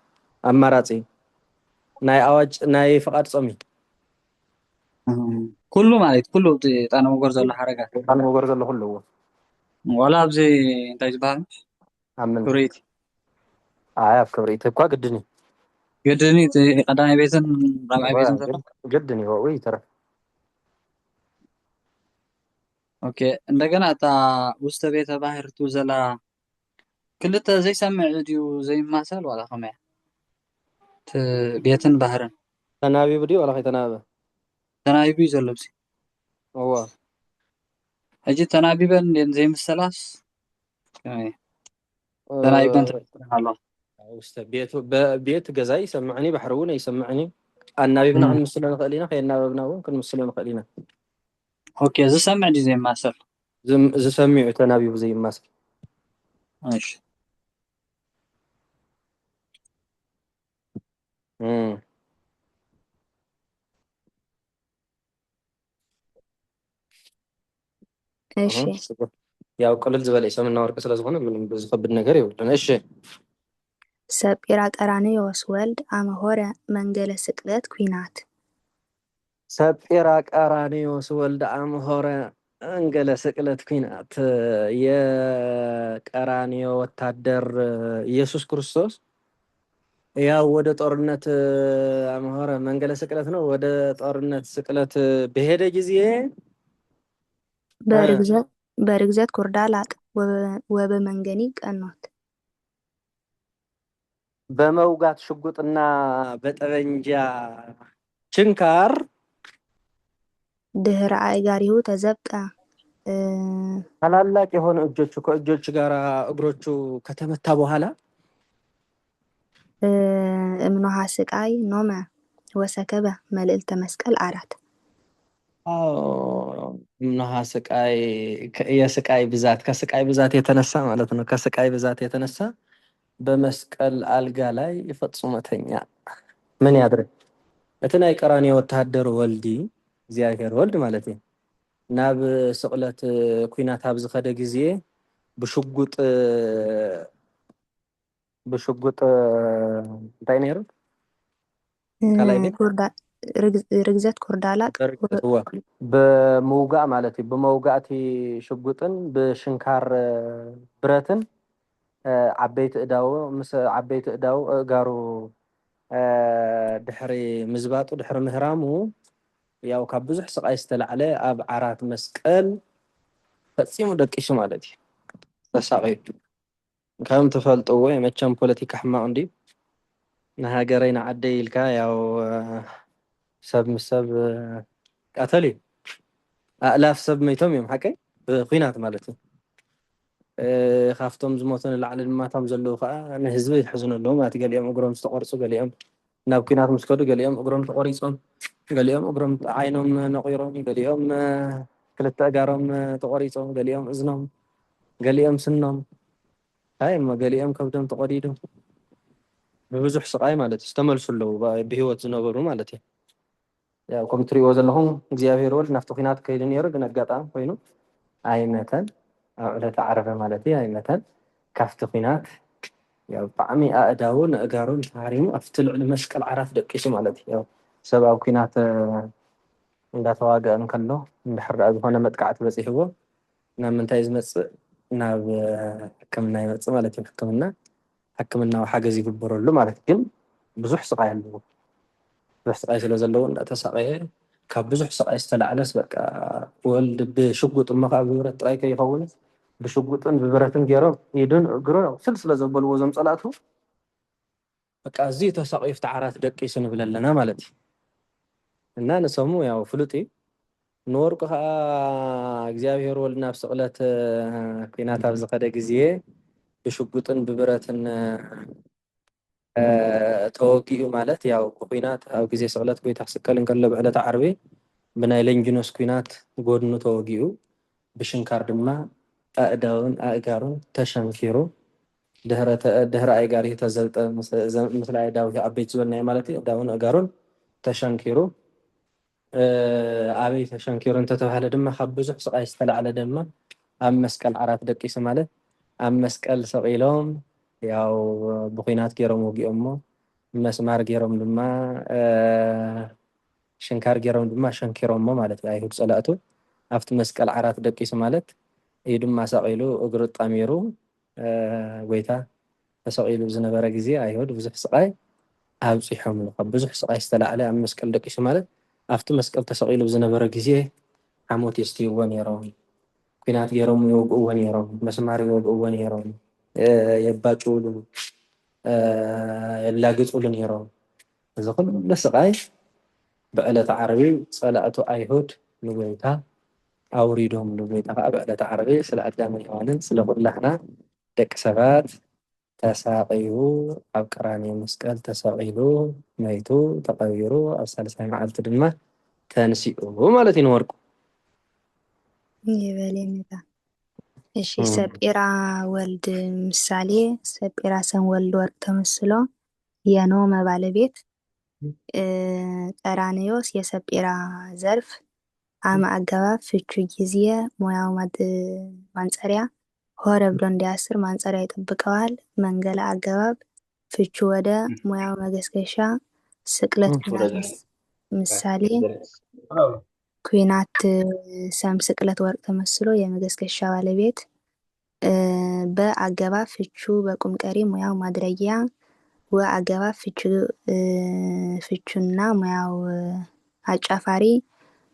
Speaker 1: ኣማራፂ ናይ ኣዋጅ ናይ ፍቓድ ጾሚ
Speaker 8: ኩሉ ማለት ኩሉ ጣነ መጎር ዘሎ ሓረጋት
Speaker 1: ጣነ መጎር ዘሎ ኩሉ
Speaker 8: ዋላ ኣብዚ እንታይ ዝበሃል ክብሪት
Speaker 1: ኣብ ክብሪት እኳ ግድን እዩ
Speaker 8: ግድን ቀዳማይ ቤትን ራብዓይ ቤትን ዘሎ
Speaker 1: ግድን እዩ ወይ ተረፍ
Speaker 8: ኦኬ እንደገና እታ ውስተ ቤተ ባህርቱ ዘላ ክልተ ዘይሰምዕ ድዩ ዘይማሰል ዋላ ከመይ ቤትን ባህርን
Speaker 1: ተናቢቡ ድዩ ዋላ ከይተናበበ
Speaker 8: ተናቢቡ እዩ ዘሎ ብሲ
Speaker 1: እዋ
Speaker 8: ሕጂ ተናቢበን ዘይምሰላስ ተናቢበን ኣሎ
Speaker 1: ውስተ ቤት ገዛ ይሰምዕኒ ባሕሪ እውን ኣይሰምዕኒ ኣናቢብና ክንምስሎ ንኽእል ኢና ከየናበብና እውን ክንምስሎ ንኽእል ኢና
Speaker 8: ኦኬ ዝሰምዕ ድዩ ዘይማሰል
Speaker 1: ዝሰሚዑ ተናቢቡ ዘይማሰል
Speaker 8: እሺ
Speaker 4: እሺ
Speaker 1: ያው ቅልል ዝበለ ሰምና ወርቂ ስለዝኾነ ምንም ዝከብድ ነገር የብሉን እሺ
Speaker 4: ሰጲራ ቀራንዮስ ወልድ አመሆረ መንገለ ስቅለት ኩናት
Speaker 1: ሰጲራ ቀራንዮስ ወልድ አመሆረ መንገለ ስቅለት ኩናት የቀራንዮ ወታደር ኢየሱስ ክርስቶስ ያው ወደ ጦርነት አመሆረ መንገለ ስቅለት ነው ወደ ጦርነት ስቅለት በሄደ ጊዜ
Speaker 4: በርግዘት ኩርዳላቅ ወበመንገኒ ቀኖት
Speaker 1: በመውጋት ሽጉጥና በጠበንጃ ችንካር
Speaker 4: ድህረ አይጋሪሁ ተዘብጣ
Speaker 1: ታላላቅ የሆነ እጆቹ ከእጆቹ ጋር እግሮቹ ከተመታ በኋላ
Speaker 4: እምኖሃ ስቃይ ኖመ ወሰከበ መልዕልተ መስቀል አራት
Speaker 1: እምኖሃ ስቃይ የስቃይ ብዛት ከስቃይ ብዛት የተነሳ ማለት ነው ከስቃይ ብዛት የተነሳ በመስቀል አልጋ ላይ ፈጽሞተኛ ምን ያድርግ እቲ ናይ ቀራንዮ ወታደር ወልዲ እግዚአብሔር ወልድ ማለት ነው ናብ ስቅለት ኩናት ኣብ ዝኸደ ጊዜ ብሽጉጥ እንታይ ነይሩ ካላይ
Speaker 4: ርግዘት ኩርዳላቅ
Speaker 1: በመውጋእ ማለት እዩ በመውጋእቲ ሽጉጥን ብሽንካር ብረትን ዓበይቲ እዳው ምስ ዓበይቲ እዳው እጋሩ ድሕሪ ምዝባጡ ድሕሪ ምህራሙ ያው ካብ ብዙሕ ስቃይ ዝተላዕለ ኣብ ዓራት መስቀል ፈፂሙ ደቂሱ ማለት እዩ ተሳቂዩ ከም ትፈልጥዎ የመቸም ፖለቲካ ሕማቅ እንዲ ንሃገረይ ንዓደይ ኢልካ ያው ሰብ ምሰብ ቀተል እዩ ኣእላፍ ሰብ መይቶም እዮም ሓቀይ ብኩናት ማለት እዩ ካፍቶም ዝሞቱ ንላዕሊ ድማ እቶም ዘለዉ ከዓ ንህዝቢ ይሕዝኑ ኣለዉ ማለት ገሊኦም እግሮም ዝተቆርፁ ገሊኦም ናብ ኩናት ምስ ከዱ ገሊኦም እግሮም ተቆሪፆም ገሊኦም እግሮም ዓይኖም ነቂሮም ገሊኦም ክልተ እጋሮም ተቆሪፆም ገሊኦም እዝኖም ገሊኦም ስኖም ሃይ እሞ ገሊኦም ከብዶም ተቆዲዱ ብብዙሕ ስቃይ ማለት እዩ ዝተመልሱ ኣለዉ ብሂወት ዝነበሩ ማለት እዩ ያው ከም ትሪእዎ ዘለኹም እግዚኣብሔር ወልድ ናብቲ ኩናት ከይዱ ነይሩ ግን ኣጋጣሚ ኮይኑ ኣይመተን ኣብ ዕለተ ዓረፈ ማለት እዩ ኣይመተን ካፍቲ ኩናት ያው ብጣዕሚ ኣእዳው ንእጋሩን ተሃሪሙ ኣብቲ ልዕሊ መስቀል ዓራት ደቂሱ ማለት እዩ ያው ሰብ ኣብ ኩናት እንዳተዋግአ እንከሎ እንድሕር ዝኾነ መጥቃዕቲ በፂሕዎ ናብ ምንታይ ዝመጽእ ናብ ሕክምና ይመጽእ ማለት እዩ ሕክምናዊ ሓገዝ ይግበረሉ ማለት ግን ብዙሕ ስቃይ ኣለዎ ብዙሕ ስቃይ ስለ ዘለዎ እንዳተሰቃየ ካብ ብዙሕ ስቃይ ዝተላዕለስ በቃ ወልዲ ብሽጉጥ እሞ ካብ ብብረት ጥራይ ከይኸውንስ ብሽጉጥን ብብረትን ገይሮም ኢዱን እግሩ ስል ስለ ዘበልዎ እዞም ጸላእቱ በቃ እዙይ ተሰቂዩ ፍቲ ዓራት ደቂሱ ንብል ኣለና ማለት እዩ እና ንሰሙ ያው ፍሉጥ እዩ ንወርቁ ከዓ እግዚኣብሔር ወልድ ናብ ስቕለት ኩናት ኣብ ዝኸደ ግዜ ብሽጉጥን ብብረትን ተወጊኡ ማለት ያው ኩናት ኣብ ግዜ ስቕለት ጎይታ ክስቀል እንከሎ ብዕለተ ዓርቢ ብናይ ለንጊኖስ ኩናት ጎድኑ ተወጊኡ ብሽንካር ድማ ኣእዳውን ኣእጋሩን ተሸንኪሩ ድህረ ኣእጋሪ ተዘልጠ ምስሊ ኣእዳው ዓበይቲ ዝበልናዮ ማለት እዩ ኣእዳውን ኣእጋሩን ተሸንኪሩ ኣበይ ተሸንኪሩ እንተተባሃለ ድማ ካብ ብዙሕ ስቃይ ዝተላዕለ ድማ ኣብ መስቀል ዓራት ደቂሱ ማለት ኣብ መስቀል ሰቂሎም ያው ብኩናት ገይሮም ወጊኦሞ መስማር ገይሮም ድማ ሽንካር ገይሮም ድማ ሸንኪሮሞ ማለት እዩ ኣይሁድ ጸላእቱ ኣብቲ መስቀል ዓራት ደቂሱ ማለት እዩ ድማ ሰቂሉ እግሩ ጣሚሩ ጎይታ ተሰቂሉ ዝነበረ ግዜ ኣይሁድ ብዙሕ ስቃይ ኣብፂሖም ካብ ብዙሕ ስቃይ ዝተላዕለ ኣብ መስቀል ደቂሱ ማለት ኣብቲ መስቀል ተሰቂሉ ዝነበረ ግዜ ሓሞት የስትይዎ ነይሮም ኩናት ገይሮም ይወግእዎ ነይሮም መስማር ይወግእዎ ነይሮም የባጭውሉ የላግጹሉ ነይሮም እዚ ኩሉ ስቃይ ብዕለተ ዓርቢ ጸላእቱ ኣይሁድ ንጎይታ ኣውሪዶም ንጎይታ ከዓ ብዕለተ ዓርቢ ስለ ኣዳምን ሔዋንን ስለ ኩላህና ደቂ ሰባት ተሳቂዩ ኣብ ቀራንዮ መስቀል ተሰቂሉ መይቱ ተቀቢሩ ኣብ ሳልሳይ መዓልቲ ድማ ተንሲኡ ማለት እዩ ንወርቁ
Speaker 4: ይበለኝታ እሺ ሰጲራ ወልድ ምሳሌ ሰጲራ ሰም ወልድ ወርቅ ተመስሎ የኖመ ባለቤት ቀራንዮስ የሰጲራ ዘርፍ አመ አገባብ ፍቹ ጊዜ ሙያው ማንጸሪያ ሆረ ብሎ እንዲያስር ማንጸሪያ ይጠብቀዋል መንገላ አገባብ ፍቹ ወደ ሙያው መገስገሻ ስቅለት ምሳሌ ኩናት ሰም ስቅለት ወርቅ ተመስሎ የመገስገሻ ባለቤት በአገባብ ፍቹ በቁም ቀሪ ሙያው ማድረጊያ ወአገባብ ፍቹና ሙያው አጫፋሪ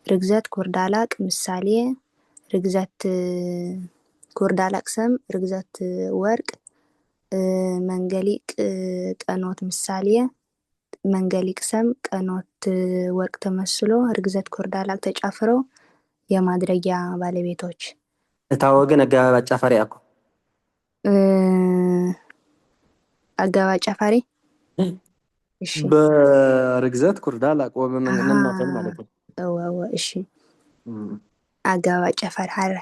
Speaker 4: ርግዘት ኩርዳላቅ ምሳሌ ርግዘት ኩርዳላቅ ሰም ርግዘት ወርቅ መንገሊቅ ቀኖት ምሳሌ መንገሊቅ ሰም ቀኖት ወርቅ ተመስሎ ርግዘት ኩርዳላቅ ተጫፍሮ የማድረጊያ ባለቤቶች
Speaker 1: እታ ወገን አገባብ አጫፋሪ አኮ
Speaker 4: አገባብ አጫፋሪ እሺ
Speaker 1: በርግዘት ኩርዳላቅ ወበመንገነን ማፈል ማለት ነው
Speaker 4: እሺ አገባብ አጫፋሪ ሐረ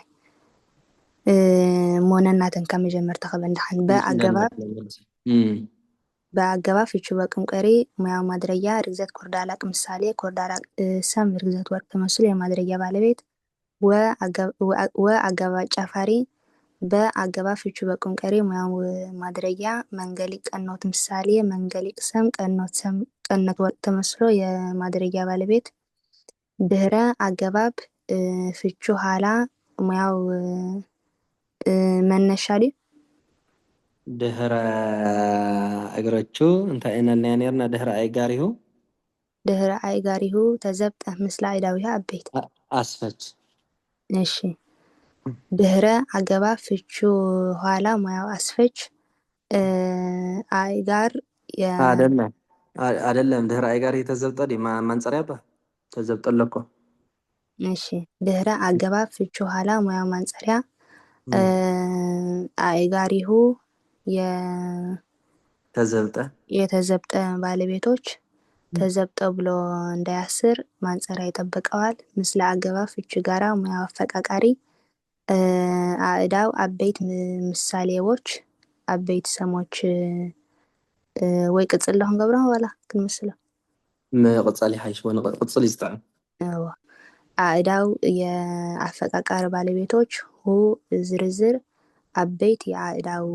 Speaker 4: ሞነናተን ከመጀመር ተኸበንዳን በአገባብ ፍቹ በቁም ቀሪ ሙያው ማድረጊያ ርግዘት ኩርዳላቅ ምሳሌ ኩርዳላቅ ሰም ርግዘት ወርቅ ተመስሎ የማድረጊያ ባለቤት ወአገባብ አጫፋሪ በአገባብ ፍቹ በቁም ቀሪ ሙያው ማድረጊያ መንገሊቅ ቀኖት ምሳሌ መንገሊቅ ሰም ቀኖት ወርቅ ተመስሎ የማድረጊያ ባለቤት ድህረ አገባብ ፍቹ ኋላ ሙያው መነሻ
Speaker 1: ድህረ እግሮቹ እንታይ እናልና ነርና ድህረ አይጋሪሁ ተዘብጠ ምስላ አይዳዊሃ አበይት
Speaker 6: አስፈች
Speaker 4: እሺ ድህረ አገባብ ፍቹ ኋላ ሙያው አስፈች አይጋር
Speaker 1: አይደለም ድህረ አይጋር ተዘብጠ ማንጸሪያ ተዘብጠ ለኮ
Speaker 4: እሺ ድህረ አገባብ ፍቹ ኋላ ሙያው ማንጸሪያ አይጋሪሁ የተዘብጠ ባለቤቶች ተዘብጠ ብሎ እንዳያስር ማንጸሪያ ይጠብቀዋል ምስለ አገባብ ፍቹ ጋራ ሙያው አፈቃቃሪ አእዳው አበይት ምሳሌዎች አበይት ሰሞች ወይ ቅጽል ለሁን ገብረው ወላ ክንመስለው
Speaker 1: መቅጸል ይሐይሽ ወን ቅጽል ይስጣ
Speaker 4: አእዳው የአፈቃቃሪ ባለቤቶች ሁ ዝርዝር አበይት የአእዳው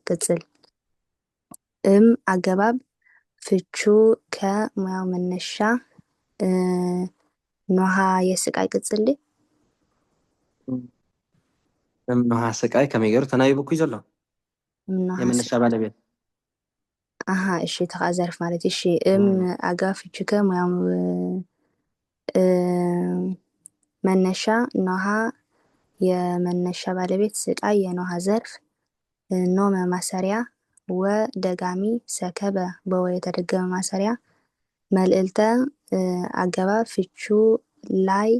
Speaker 4: ቅጽል አገባብ ፍቹ ከሙያው መነሻ ኖሃ የስቃይ ቅጽል
Speaker 1: እምነሃ ስቃይ ከመይ ገይሩ ተናይቡ እኮ እዩ ዘሎ
Speaker 4: እምነሃ
Speaker 1: የመነሻ ባለቤት
Speaker 4: አሃ እሺ ተኻ ዘርፍ ማለት እሺ አጋፍችከ ሙያም መነሻ ኖሃ የመነሻ ባለቤት ስቃይ የኖሃ ዘርፍ ኖመ ማሰሪያ ወደጋሚ ሰከበ በወ የተደገመ ማሰሪያ መልእልተ አገባብ ፍቹ ላይ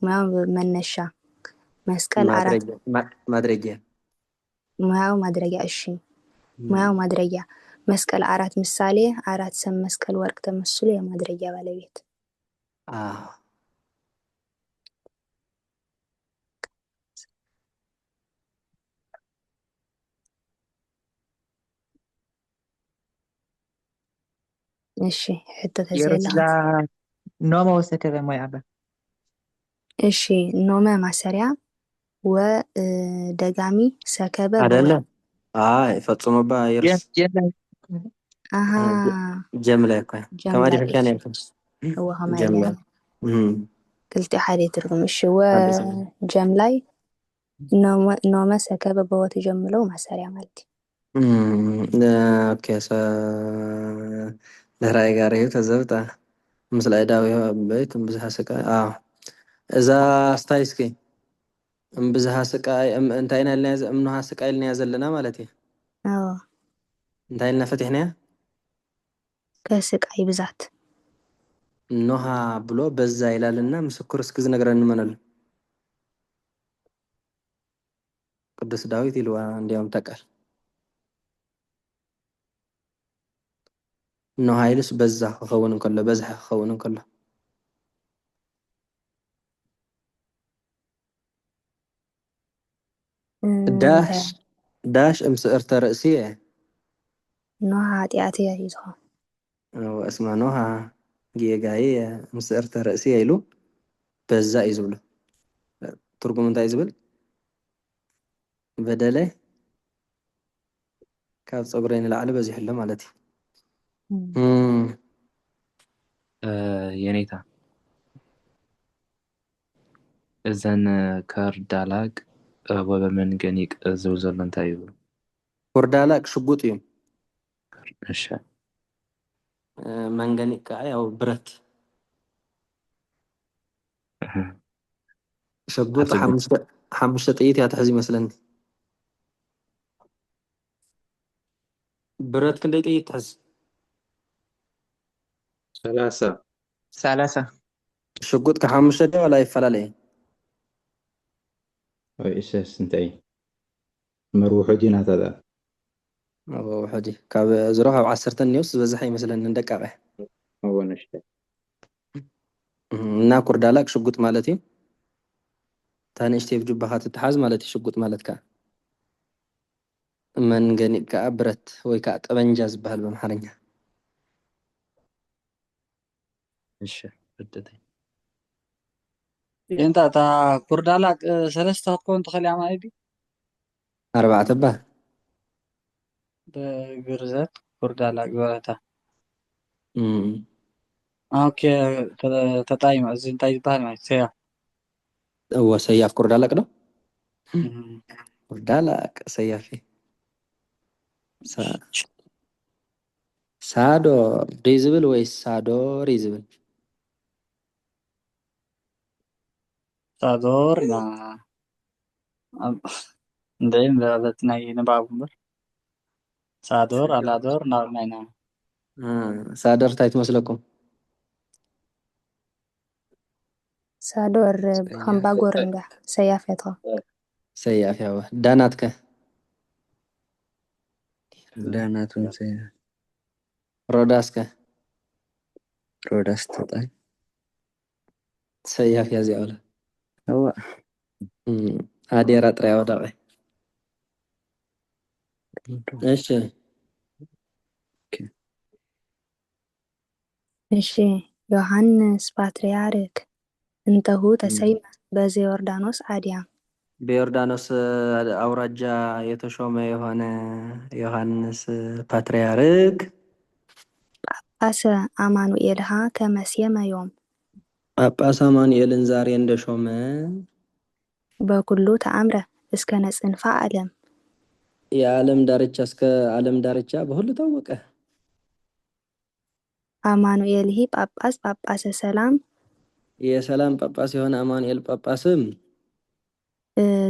Speaker 4: ሙያው መነሻ መስቀል አራት
Speaker 1: ማድረጊያ
Speaker 4: ሙያው ማድረጊያ እሺ ሙያው ማድረጊያ መስቀል አራት ምሳሌ አራት ሰም መስቀል ወርቅ ተመስሎ የማድረጊያ ባለቤት እሺ ሕቶ ተዘይላ
Speaker 7: ኖመ ወሰከበ ሙያ አበ
Speaker 4: እሺ ኖመ ማሰሪያ ወደጋሚ ሰከበ
Speaker 1: አይደለም ፈጽሞ ባ ይርስ
Speaker 4: አሃ
Speaker 1: ጀምላ እኮ ከማዲ ፈካን ያልኩት
Speaker 4: هو
Speaker 1: ጀምላ
Speaker 4: قلت حالي ترغم እሺ ወጀምላይ ኖመ ሰከበ በወ ተጀምለው ማሰሪያ ማለት
Speaker 1: ኦኬ ለራይ ጋር ይሄ ተዘብጣ ምስል አይዳው በይት ብዙሃ ስቃይ እዛ ስታይስኪ ብዙሃ ስቃይ እንታይና ለያዘ እምነሃ ስቃይ ለኛ ዘለና ማለት እዩ እንታይልና ፈትሕና
Speaker 4: ከስቃይ ብዛት
Speaker 1: ኖሃ ብሎ በዛ ይላልና ምስክር እስኪ ዝነግረን እንመናለን ቅዱስ ዳዊት ይልዋ እንዲያውም ተቃል ኖሃ ይልስ በዛ ክኸውን እንከሎ በዝሕ ክኸውን እንከሎ ዳሽ امسئرተ ርእሲ
Speaker 4: ኖሃ ኃጢአት ይዝሆ
Speaker 1: እስማ ኖሃ ጌጋይ امسئرተ ርእሲ ኢሉ በዛ እዩ ዝብሎ ትርጉም እንታይ ዝብል በደለ ካብ ፀጉረይ ንላዕሊ በዚሕ ኣሎ ማለት እዩ
Speaker 6: የኔታ እዘን ከርዳላቅ ወበመንገኒቅ ዝብል ዘሎ እንታይ እዩ
Speaker 1: ኮርዳላቅ ሽጉጥ እዩ
Speaker 6: እሺ
Speaker 1: መንገኒቅ ከዓ ያው ብረት ሽጉጥ ሓሙሽተ ጥይት እያ ትሕዝ ይመስለኒ ብረት ክንደይ ጥይት ትሕዝ
Speaker 3: 30
Speaker 1: ሽጉጥ ከሓሙሽተ ደ ወላ ይፈላለየ
Speaker 3: ወይ እሰስ እንታይ መርውሑ ዲና ተዳ
Speaker 1: ውሕዲ ካብ ዝሮ ካብ 10 ኒውስ ዝበዝሐ ይመስለኒ እንደቃቀ
Speaker 3: ወነሽተ
Speaker 1: እና ኮርዳላቅ ሽጉጥ ማለት እዩ ታንሽተ ብጅባኻ ትተሓዝ ማለት እዩ ሽጉጥ ማለት ከዓ መንገኒቅ ከዓ ብረት ወይ ከዓ ጠበንጃ ዝበሃል በአምሓርኛ
Speaker 6: እሺ እድተይ
Speaker 8: እንታ ታ ኮርዳላቅ ሰለስተ ክትኮን ትኽእል እያ ማለት እዩ
Speaker 1: 4 ባ
Speaker 8: በግርዘት ኮርዳላቅ ዝበለታ ኦኬ ተጣይማ እዚ እንታይ ይበሃል ማለት ሰያፍ
Speaker 1: ሰያፍ ኮርዳላቅ ነው ኮርዳላቅ ሰያፍ ሳዶር ዲዝብል ወይ ሳዶር ይዝብል
Speaker 8: ሳዶር ና እንደም ለበትናይ ንባብ እምበር ሳዶር አላዶር ናብናይና
Speaker 1: ሳዶር እንታይ ትመስለኩም
Speaker 4: ሳዶር ከምባጎር እንዳ ሰያፍ ያትኸ
Speaker 1: ሰያፍ ያው ዳናትከ
Speaker 6: ዳናቱን
Speaker 1: ሮዳስከ
Speaker 6: ሮዳስ ተጣይ
Speaker 1: ሰያፍ ያዚያ ወላ
Speaker 6: هو
Speaker 1: አዴራ ጥራይ ወዳቀ እሺ
Speaker 4: እሺ ዮሐንስ ፓትርያርክ እንተሁ ተሰይመ በዘዮርዳኖስ አድያ
Speaker 1: በዮርዳኖስ አውራጃ የተሾመ የሆነ ዮሐንስ ፓትርያርክ
Speaker 4: ጳጳሰ አማኑኤልሃ ከመሴመ ዮም
Speaker 1: ጳጳስ አማኑኤልን ዛሬ እንደሾመ
Speaker 4: በኩሉ ተአምረ እስከ ነጽንፋ ዓለም
Speaker 1: የዓለም ዳርቻ እስከ ዓለም ዳርቻ በሁሉ ታወቀ።
Speaker 4: አማኑኤልሂ ጳጳስ ጳጳሰ ሰላም
Speaker 1: የሰላም ጳጳስ የሆነ አማኑኤል ጳጳስም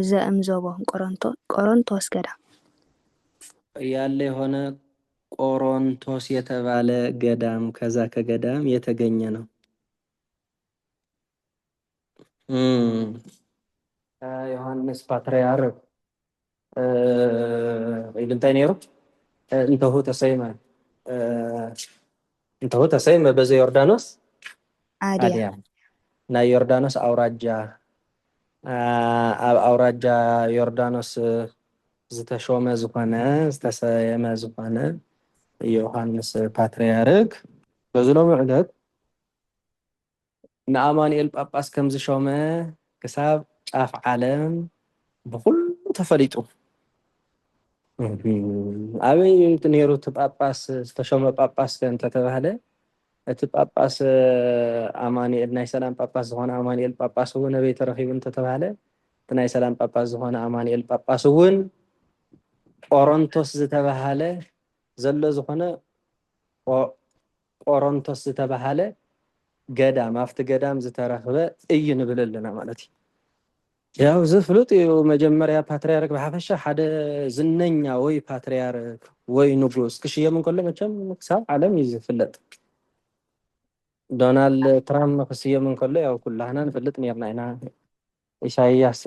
Speaker 4: ዘእምዞቦ ቆሮንቶስ ገዳም
Speaker 1: ያለ የሆነ ቆሮንቶስ የተባለ ገዳም ከዛ ከገዳም የተገኘ ነው። ዮሐንስ ፓትርያርክ እንታይ ነይሩ እንተሁ ተሰይመ በዘ ዮርዳኖስ
Speaker 4: አድያ
Speaker 1: ናይ ዮርዳኖስ አውራጃ ኣብ አውራጃ ዮርዳኖስ ዝተሾመ ዝኾነ ዝተሰየመ ዝኾነ ዮሐንስ ፓትርያርክ በዝሎሙ ዕለት ንአማኑኤል ጳጳስ ከም ዝሾመ ክሳብ ጫፍ ዓለም ብኩሉ ተፈሊጡ አበይ ነይሩ እቲ ጳጳስ ዝተሾመ ጳጳስ እንተተባህለ እቲ ጳጳስ አማኑኤል ናይ ሰላም ጳጳስ ዝኾነ አማኑኤል ጳጳስ እውን ኣበይ ተረኺቡ እንተተባህለ እቲ ናይ ሰላም ጳጳስ ዝኾነ አማኑኤል ጳጳስ እውን ቆሮንቶስ ዝተባህለ ዘሎ ዝኾነ ቆሮንቶስ ዝተባህለ ገዳም ኣብቲ ገዳም ዝተረኽበ እዩ ንብል ኣለና ማለት እዩ። ያው ዝፍሉጥ እዩ መጀመርያ ፓትርያርክ ብሓፈሻ ሓደ ዝነኛ ወይ ፓትርያርክ ወይ ንጉስ ክሽየም እንከሎ መቸም ክሳብ ዓለም እዩ ዝፍለጥ። ዶናልድ ትራምፕ ክሽየም እንከሎ ያው ኩላህና ንፍልጥ ነርና ኢና። ኢሳይያስ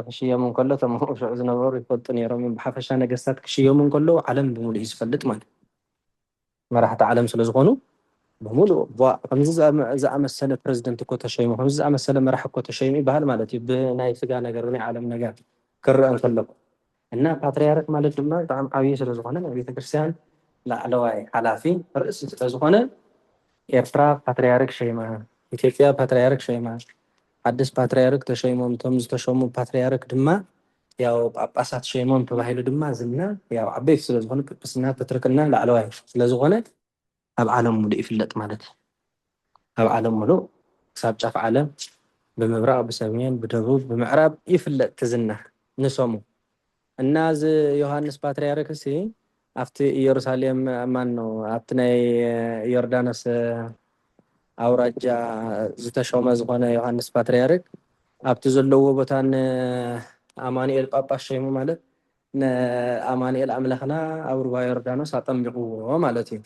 Speaker 1: ክሽየም እንከሎ ተምኡ ሽዑ ዝነበሩ ይፈልጡ ነይሮም። ብሓፈሻ ነገስታት ክሽየሙ እንከሎ ዓለም ብሙሉእ እዩ ዝፈልጥ ማለት መራሕቲ ዓለም ስለ ዝኾኑ بمولو ከምዚ ዝኣመሰለ ፕሬዝደንት እኮ ተሸይሙ ከምዚ ዝኣመሰለ መራሒ እኮ ተሸይሙ ይበሃል ማለት እዩ። ብናይ ስጋ ነገር ናይ ዓለም ነገር ክርአ እንከሎ እና ፓትርያርክ ማለት ድማ ብጣዕሚ ዓብዪ ስለ ዝኾነ ናይ ቤተክርስትያን ላዕለዋይ ሓላፊ ርእሲ ስለ ዝኾነ ኤርትራ ፓትርያርክ ሸይማ፣ ኢትዮጵያ ፓትርያርክ ሸይማ፣ ሓድሽ ፓትርያርክ ተሸይሞም እቶም ዝተሸሙ ፓትርያርክ ድማ ያው ጳጳሳት ሸይሞም ተባሂሉ ድማ ዝና ያው ዓበይቲ ስለ ዝኾነ ጵጵስና ፕትርክና ላዕለዋይ ስለ ዝኾነ ኣብ ዓለም ሙሉእ ይፍለጥ ማለት እዩ። ኣብ ዓለም ሙሉእ ክሳብ ጫፍ ዓለም ብምብራቅ ብሰሜን ብደቡብ ብምዕራብ ይፍለጥ ትዝና ንሰሙ እና እዚ ዮሐንስ ፓትርያርክ እሲ ኣብቲ ኢየሩሳሌም ማን ነው ኣብቲ ናይ ዮርዳኖስ አውራጃ ዝተሾመ ዝኾነ ዮሐንስ ፓትርያርክ ኣብቲ ዘለዎ ቦታን አማኑኤል ጳጳስ ሸይሙ ማለት ንአማኑኤል ኣምላኽና ኣብ ሩባ ዮርዳኖስ ኣጠምቁዎ ማለት እዩ።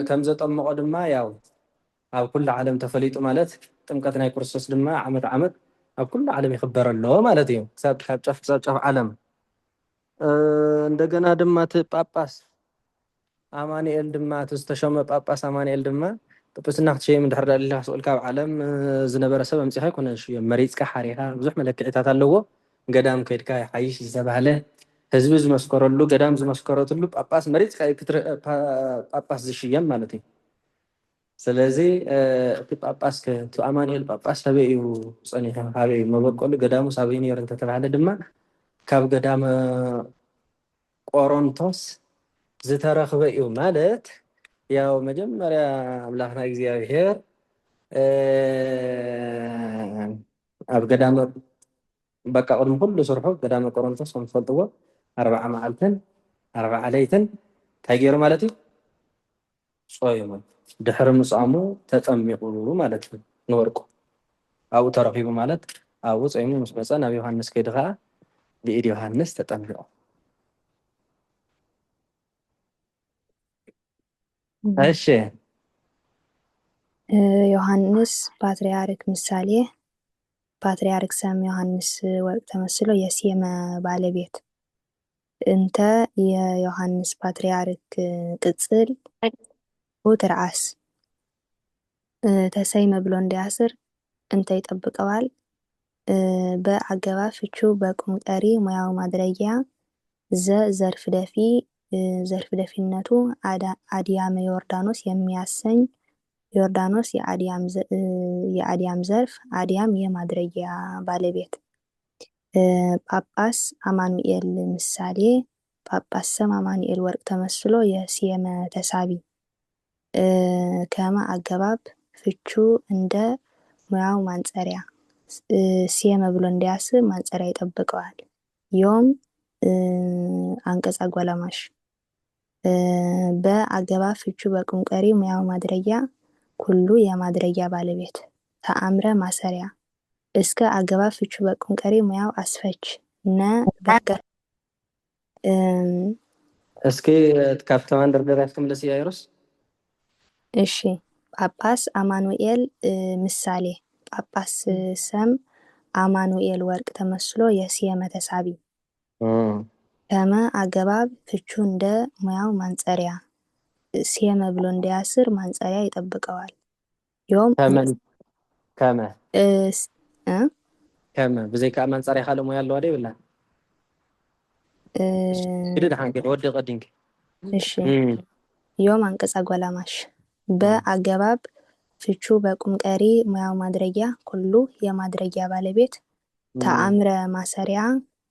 Speaker 1: ከም ዘጠመቆ ድማ ያው ኣብ ኩሉ ዓለም ተፈሊጡ ማለት ጥምቀት ናይ ክርስቶስ ድማ ዓመት ዓመት ኣብ ኩሉ ዓለም ይኽበር ኣሎ ማለት እዩ። ክሳብ ጫፍ ዓለም እንደገና ድማ እቲ ጳጳስ አማኑኤል ድማ እቲ ዝተሾመ ጳጳስ አማኑኤል ድማ ጵጵስና ክትሸይም እንድሕር ዳሊልካ ክስኡል ካብ ዓለም ዝነበረ ሰብ ኣምፂኻ ይኮነሽ መሪፅካ ሓሪኻ ብዙሕ መለክዒታት ኣለዎ። ገዳም ከይድካ ሓይሽ ዝተባህለ ህዝቢ ዝመስከረሉ ገዳም ዝመስከረትሉ ጳጳስ መሪፅካ ጳጳስ ዝሽየም ማለት እዩ። ስለዚ እቲ ጳጳስ እቲ አማኑኤል ጳጳስ ኣበይ እዩ ፀኒሑ ኣበይ መበቀሉ ገዳሙ ኣበይ ነይሩ እንተተባህለ ድማ ካብ ገዳም ቆሮንቶስ ዝተረኽበ እዩ ማለት ያው መጀመርያ ኣምላኽና እግዚኣብሔር ኣብ ገዳም በቃ ቅድሚ ኩሉ ስርሑ ገዳም ቆሮንቶስ ከም ትፈልጥዎ 40 መዓልትን 40 ለይትን እንታይ ገይሩ ማለት እዩ ጾይሙ ድሕሪ ምጽኣሙ ተጠሚቁ ማለት እዩ ንወርቁ ኣብኡ ተረኺቡ ማለት ኣብኡ ጾይሙ ምስ መፀ ናብ ዮሐንስ ከይዱ ከዓ ብኢድ ዮሐንስ ተጠሚቁ እሺ
Speaker 4: ዮሐንስ ፓትርያርክ ምሳሌ ፓትርያርክ ሰም ዮሐንስ ወርቅ ተመስሎ የሴመ ባለቤት እንተ የዮሐንስ ፓትርያርክ ቅጽል ራስ ተሰይመ ብሎ እንዲያስር እንተ ይጠብቀዋል በአገባብ ፍቹ በቁምጠሪ ሙያው ማድረጊያ ዘርፍ ደፊነቱ አዲያም ዮርዳኖስ የሚያሰኝ ዮርዳኖስ የአዲያም ዘርፍ አዲያም የማድረጊያ ባለቤት ጳጳስ አማኑኤል ምሳሌ ጳጳስ ሰም አማኑኤል ወርቅ ተመስሎ የሴመ ተሳቢ ከማ አገባብ ፍቹ እንደ ሙያው ማንጸሪያ ሴመ ብሎ እንዲያስብ ማንጸሪያ ይጠብቀዋል። ዮም አንቀጽ አጓላማሽ በአገባብ ፍቹ በቁም ቀሪ ሙያው ማድረጊያ ኩሉ የማድረጊያ ባለቤት ተአምረ ማሰሪያ እስከ አገባብ ፍቹ በቁም ቀሪ ሙያው አስፈች ነ በከ
Speaker 1: እስኪ ካብተማ እንደርደሪያትኩም ለሲያይሮስ
Speaker 4: እሺ ጳጳስ አማኑኤል ምሳሌ ጳጳስ ሰም አማኑኤል ወርቅ ተመስሎ የስየመ ተሳቢ ከመ አገባብ ፍቹ እንደ ሙያው ማንጸሪያ ስየመ ብሎ እንዲያስር ማንጸሪያ ይጠብቀዋል። ዮም
Speaker 1: ከመ ብዘይካ ማንጸሪያ ካለ ሙያ አለው አይደል ብላ كده حنك ودي قدينك
Speaker 4: እሺ ዮም አንቀጽ አጓላማሽ በአገባብ ፍቹ በቁም ቀሪ ሙያው ማድረጊያ ኩሉ የማድረጊያ ባለቤት ተአምረ ማሰሪያ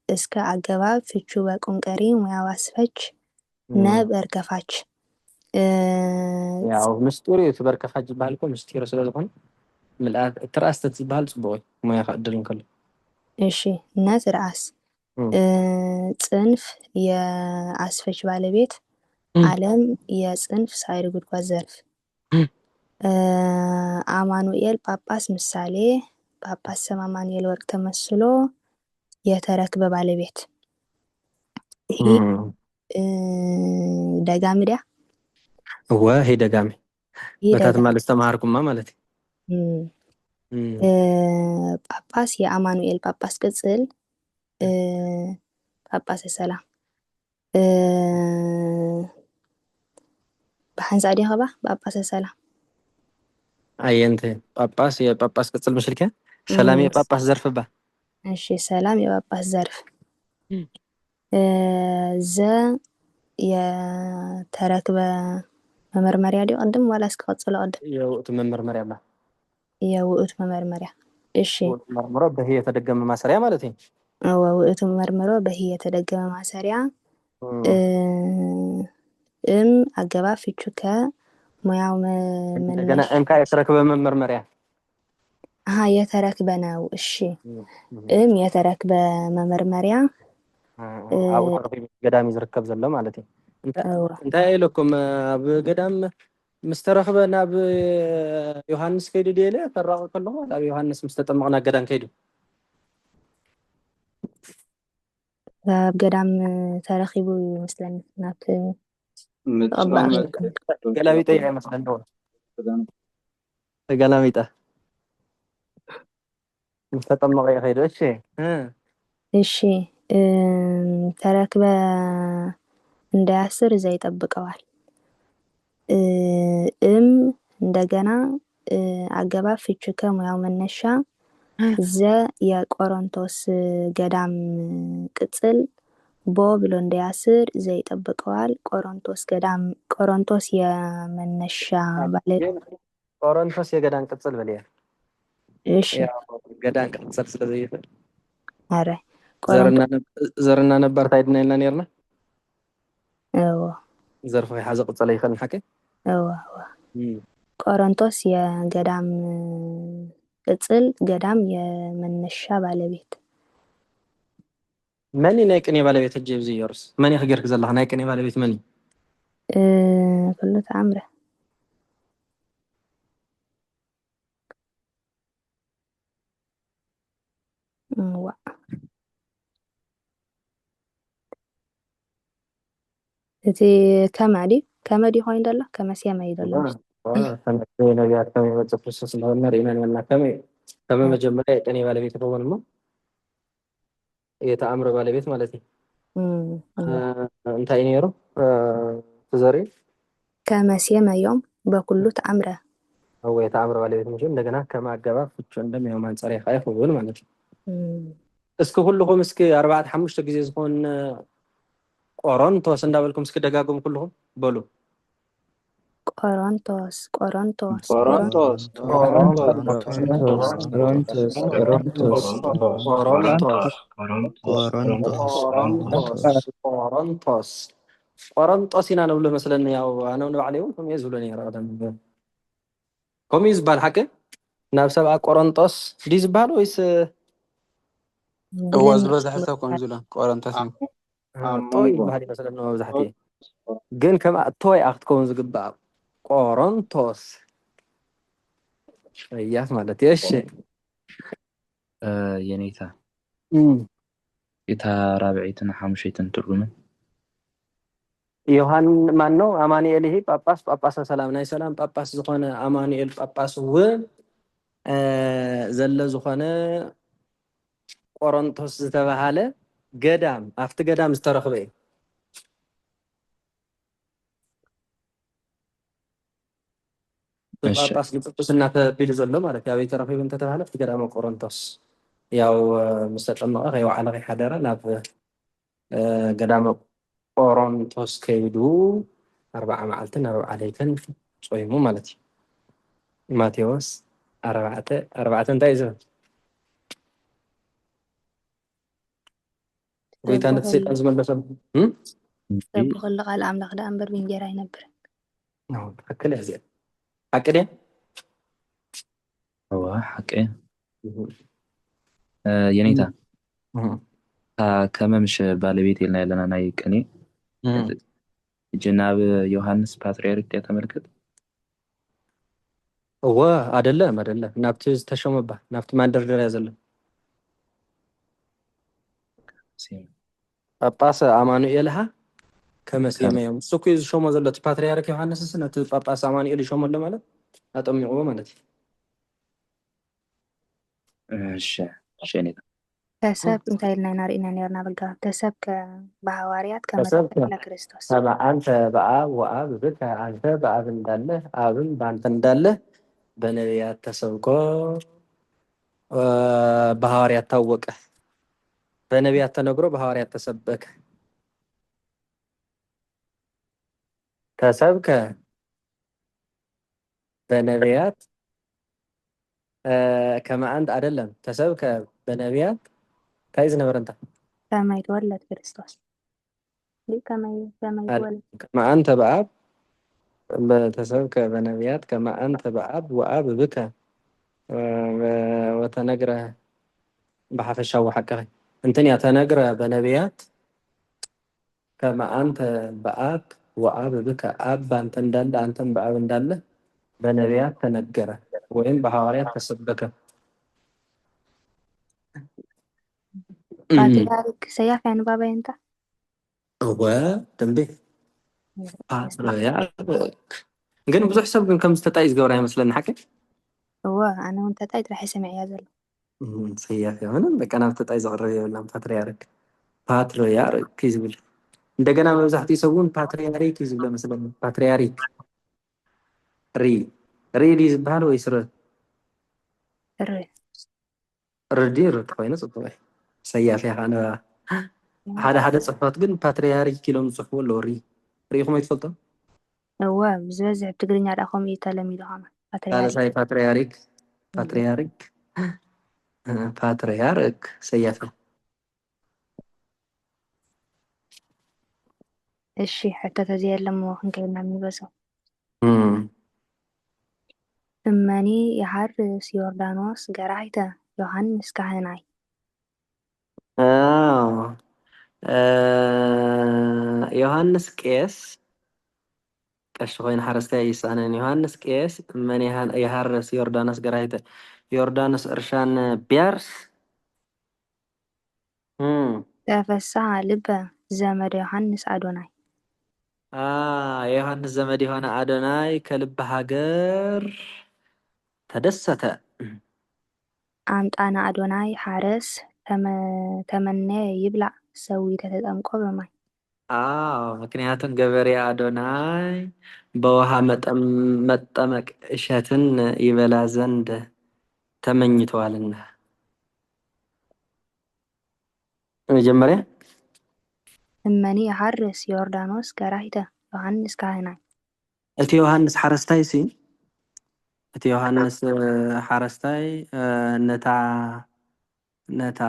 Speaker 4: እስከ አገባብ ፍቹ በቁም ቀሪ ሙያው አስፈች ነ በርከፋች
Speaker 1: ያው ምስጢር የተበርከፋች ባልኮ ምስጢር ስለሆነ ምልአት ትራስ ተጽባል ጽቦይ ሙያ ካደልን ከለ
Speaker 4: እሺ ነ ትራስ ጽንፍ የአስፈች ባለቤት ዓለም የጽንፍ ሳይር ጉድጓድ ዘርፍ አማኑኤል ጳጳስ ምሳሌ ጳጳስ ሰም አማኑኤል ወርቅ ተመስሎ የተረክበ ባለቤት ይሄ ደጋምዲያ
Speaker 1: ወሄ ደጋሚ በታት ማለት ተማርኩማ ማለት
Speaker 4: ጳጳስ የአማኑኤል ጳጳስ ቅጽል ጳጳስ ሰላም በሐንሳ ዲኸባ ጳጳስ ሰላም
Speaker 1: አየንተ ጳጳስ የጳጳስ ቅጽል ምሽልከ ሰላም የጳጳስ ዘርፍ ባ
Speaker 4: እሺ ሰላም የጳጳስ ዘርፍ ዘ የተረክበ መመርመሪያ ዲ ቀድም ዋላ እስከቀጽለ ቀድም
Speaker 1: የውእቱ መመርመሪያ ባ
Speaker 4: የውእቱ መመርመሪያ እሺ
Speaker 1: መርምሮ በህይ የተደገመ ማሰሪያ ማለት ነው።
Speaker 4: ውእቱ መርምሮ በህይ የተደገመ ማሰሪያ አገባብ ፍቹ ከሙያው
Speaker 1: ገና እንካ የተረክበ መመርመሪያ
Speaker 4: የተረክበ ነው። እሺ የተረክበ መመርመሪያ
Speaker 1: አው ገዳም ይዝርከብ ዘሎ ማለት ነው። እንታይ ኢለኩም ኣብ ገዳም مسترخبة ناب يوحنس كيدو ديله فرق كله ناب يوحنس مستطمقنا قدام كيدو
Speaker 4: قدام تاريخيبو مثلا ناب
Speaker 1: قلاميطة يعني مثلا دول قلاميطة مستطمق يا خيدو
Speaker 4: እሺ ተረክበ እንዳያስር እዛ ይጠብቀዋል። እንደገና አገባብ ፍቹ ከሙያው መነሻ ዘ የቆሮንቶስ ገዳም ቅጽል ቦ ብሎ እንዳያስር ዘ ይጠብቀዋል። ቆሮንቶስ ገዳም ቆሮንቶስ የመነሻ ባለቤት
Speaker 1: ቆሮንቶስ የገዳም ቅጽል በለያ
Speaker 4: እሺ
Speaker 1: ገዳም ቅጽል ስለዚህ
Speaker 4: አረ
Speaker 1: ዘርና ነበር ታይድና ይልና ነርና
Speaker 4: አዎ
Speaker 1: ዘርፎ የሓዘ ቅጽል ይኸን ሐከ
Speaker 4: አዎ ቆሮንቶስ የገዳም ቅጽል ገዳም የመነሻ ባለቤት
Speaker 1: ማን ናይቅኔ ባለቤት ጀብዚ ይርስ ማን ይخجርክ ዘላህ ናይቅኔ ባለቤት ማን
Speaker 4: ኩሉ ተአምረ ዋ እቲ ከመዲ ሆይ እንደላ ከመሲያማ ይደላ
Speaker 1: ሰነደ ነቢያት ከመ መጽሐፍ ክርስቶስ ስለሆነ ሪማንና ከመ መጀመሪያ የቅኔ ባለቤት ሆኖማ የተአምረ ባለቤት ማለት ነው። እንታይ ነይሩ ተዘሪ
Speaker 4: ከመሲያማ ዮም በኩሉ ተአምረ
Speaker 1: አው የተአምረ ባለቤት ነው። እንደገና ከማገባብ ፍቹ እንደሚያው ማንጸሪያ ካይሆን ማለት ነው። እስከ ሁሉም እስከ 4-5 ጊዜ ዝሆን ቆሮንቶስ እንዳበልኩም እስከ ደጋግም ሁሉም በሉ
Speaker 4: ቆሮንቶስ
Speaker 1: ኢና ነው ለመስለን ያው አናው ነው عليهم كم يزولني رادم كم يزبال حق ናብ ሰብኣ ቆሮንጦስ ዲ ዝበሃል ወይስ
Speaker 5: هو ዝበዝሐ ሰብ ከምኡ ዝብሎ ቆሮንቶስ እዩ
Speaker 1: ጦይ
Speaker 3: ኣመንጎ
Speaker 1: ዝበሃል ይመስለኒ መብዛሕትኡ ግን ከም ቶይ ኣክ ክትከውን ዝግባእ ቆሮንቶስ እያስ ማለት እዩ። እሺ
Speaker 6: የኔታ እታ ራብዒትን ሓሙሸይትን ትርጉምን
Speaker 1: ዮሃን ማን ነው? አማኑኤል ይሄ ጳጳስ ጳጳሰ ሰላም ናይ ሰላም ጳጳስ ዝኾነ አማኑኤል ጳጳስ እውን ዘለ ዝኾነ ቆሮንቶስ ዝተባሃለ ገዳም ኣብቲ ገዳም ዝተረኽበ እዩ። ጳጳስ ንጵጵስና ተቢሉ ዘሎ ማለት እዩ። ኣበይ ተረኺቡ እንተተባሃለ ኣብቲ ገዳመ ቆሮንቶስ ያው ምስ ተጠመቐ ከይወዓለ ከይሓደረ ናብ ገዳመ ቆሮንቶስ ከይዱ 40 መዓልትን 40 ለይትን ጾይሙ ማለት እዩ። ማቴዎስ 4 እንታይ እዩ ዝብል ጎይታ ነቲ ሰይጣን ዝመለሰሉ
Speaker 4: በብኩሉ ቃል ኣምላኽ ዳ እምበር ብእንጀራ ኣይነብርን።
Speaker 1: ትክክል እያ እዚኣ ሓቂ ድያ?
Speaker 6: هو حقي የኔታ ከመምሽ ባለቤት የልና ያለና ናይ ቅኔ ጀናብ ዮሐንስ ፓትርያርክ ተመልከት
Speaker 1: እወ አይደለም ናብቲ ዝተሸመባ ናብቲ ማንደርደርያ ዘሎ ጳጳስ አማኑኤልሃ ከመሰየመዮም እሱ እኮ ዝሾሞ ዘሎ እቲ ፓትርያርክ ዮሐንስስ ነቲ ጳጳስ አማኑኤል ይሾመሎ ማለት አጠሚቅዎ ማለት እዩ።
Speaker 6: እሺ የኔታ
Speaker 4: ተሰብ እንታይ ኢልና ናርኢና ነርና በጋ ተሰብ በሐዋርያት ከመተከለ ክርስቶስ
Speaker 1: አንተ በአብ ወአብ ብከ አንተ በአብ እንዳለ አብም በአንተ እንዳለ በነቢያት ተሰብኮ በሐዋርያት ታወቀ በነቢያት ተነግሮ በሐዋርያት ተሰበከ ተሰብከ በነቢያት كما أنت أدلم تسبك بنبيات كايز نبرنتا
Speaker 4: كما يتولد كريستوس كما يتولد
Speaker 1: كما أنت بأب تسبك بنبيات كما أنت بأب وأب بك وتنقره بحث الشو حقه انتني تنقره بنبيات كما أنت بأب وأب بك أب أنت ندل أنت بأب ندل بنبيات تنقره وين بحواريات تسبك
Speaker 4: باتريارك سياف يعني بابا انت
Speaker 1: هو تنبيه باتريارك ግን ብዙሕ ሰብ ግን ከም ዝተጣይ ዝገብራ ይመስለኒ ሓቂ
Speaker 4: هو انا وانت تايت راح يسمع يا زلمه
Speaker 1: ሰያፍ የሆነም በቃ ናብ ተጣይ ዘቕርብ የብላም ፓትርያርክ ይዝብል እንደገና መብዛሕትኡ ሰብ እውን ፓትርያርክ ይዝብሎ መስለኒ ፓትርያርክ ሪ ዝበሃል ወይስ ርዲ ኮይኑ ፅቡቅ ሰያፍ ኢኻ ሓደ ፅሕፈት ግን ፓትርያርክ ኢሎም ዝፅሕፍዎ ኣለዎ ሪኢኹም ኣይትፈልጦ
Speaker 4: هو بزبزح بتقريني على أخوم يتلمي لهم
Speaker 1: ፓትርያርክ ሰያፍ
Speaker 4: እሺ حتى تزيل لما خنكلنا من بسو እመኒ የሐርስ ዮርዳኖስ ገራይተ ዮሐንስ ካህናይ
Speaker 1: ዮሐንስ ቄስ ቀሽ ኮይኑ ሓረስታይ ይሳነን ዮሐንስ ቄስ እመኒ የሐርስ ዮርዳኖስ ገራይተ ዮርዳኖስ እርሻን ቢያርስ
Speaker 4: ተፈሳሐ ልበ ዘመደ ዮሐንስ አዶናይ
Speaker 1: የዮሐንስ ዘመድ የሆነ አዶናይ ከልብ ሀገር ተደሰተ
Speaker 4: አምጣና አዶናይ ሐረስ ተመነ ይብላዕ ሰዊተ ተጠምቆ በማይ
Speaker 1: ምክንያቱም ገበሬ አዶናይ በውሃ መጠመቅ እሸትን ይበላ ዘንድ ተመኝተዋልና መጀመሪያ
Speaker 4: እመኒ የሐርስ ዮርዳኖስ ገራይተ ዮሐንስ ካህናይ
Speaker 1: እቲ ዮሐንስ ሓረስታይ ሲ እቲ ዮሐንስ ሓረስታይ ነታ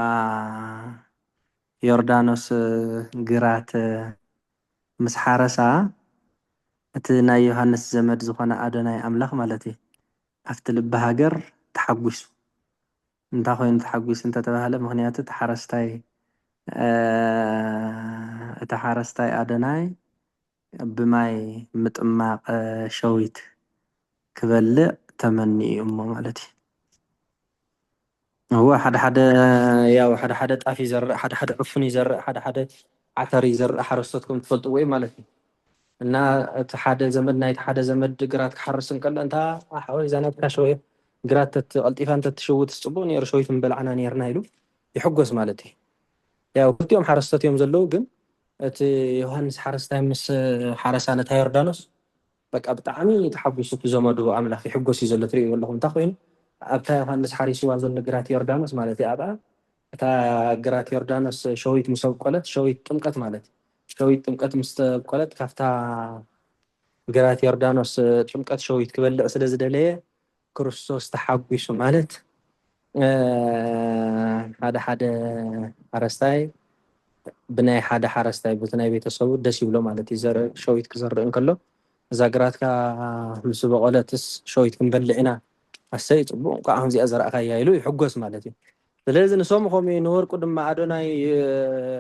Speaker 1: ዮርዳኖስ ግራት ምስ ሓረሳ እቲ ናይ ዮሐንስ ዘመድ ዝኾነ አዶናይ ኣምላኽ ማለት እዩ ኣብቲ ልቢ ሃገር ተሓጒሱ እንታይ ኮይኑ ተሓጒሱ እንተተባሃለ ምክንያቱ እቲ ሓረስታይ ኣደናይ ብማይ ምጥማቕ ሸዊት ክበልዕ ተመኒኡ እሞ ማለት እዩ هو ሓደ ጣፍ ይዘርእ ሓደ ዕፉን ይዘርእ ሓደ ዓተር ይዘርእ ሓረስቶትኩም ትፈልጥዎ ወይ ማለት እዩ እና እቲ ሓደ ዘመድ ናይቲ ሓደ ዘመድ ግራት ክሓርስ እንከሎ እንታ ኣሕወይ ዛናትካ ሸውየ ግራት ተቐልጢፋ እንተትሽውት ፅቡቅ ነይሩ ሸዊት ምበልዓና ነርና ኢሉ ይሕጎስ ማለት እዩ ያው ክልቲኦም ሓረስቶት እዮም ዘለዉ ግን እቲ ዮሃንስ ሓረስታይ ምስ ሓረሳ ነታ ዮርዳኖስ በቃ ብጣዕሚ ተሓጒሱ ዘመዱ ኣምላኽ ይሕጎስ እዩ ዘሎ ትሪእዎ ኣለኹም እንታይ ኮይኑ ኣብታ ዮሃንስ ሓሪስዋ ዘሎ ግራት ዮርዳኖስ ማለት እዩ ኣብኣ እታ ግራት ዮርዳኖስ ሸዊት ምስ ኣብቆለት ሸዊት ጥምቀት ማለት እዩ ሸዊት ጥምቀት ምስ ተብቆለት ካብታ ግራት ዮርዳኖስ ጥምቀት ሸዊት ክበልዕ ስለ ዝደለየ ክርስቶስ ተሓጒሱ ማለት ሓደ ሓረስታይ ብናይ ሓደ ሓረስታይ በቲ ናይ ቤተሰቡ ደስ ይብሎ ማለት እዩ ዘርኢ ሸዊት ክዘርእ እንከሎ እዛ ግራትካ ምስ በቆለትስ ሸዊት ክንበልዕ ኢና ኣሰይ ፅቡቅ እንኳ ከምዚኣ ዘርአካያ ኢሉ ይሕጎስ ማለት እዩ ስለዚ ንሶም ከምኡ ንወርቁ ድማ ኣዶናይ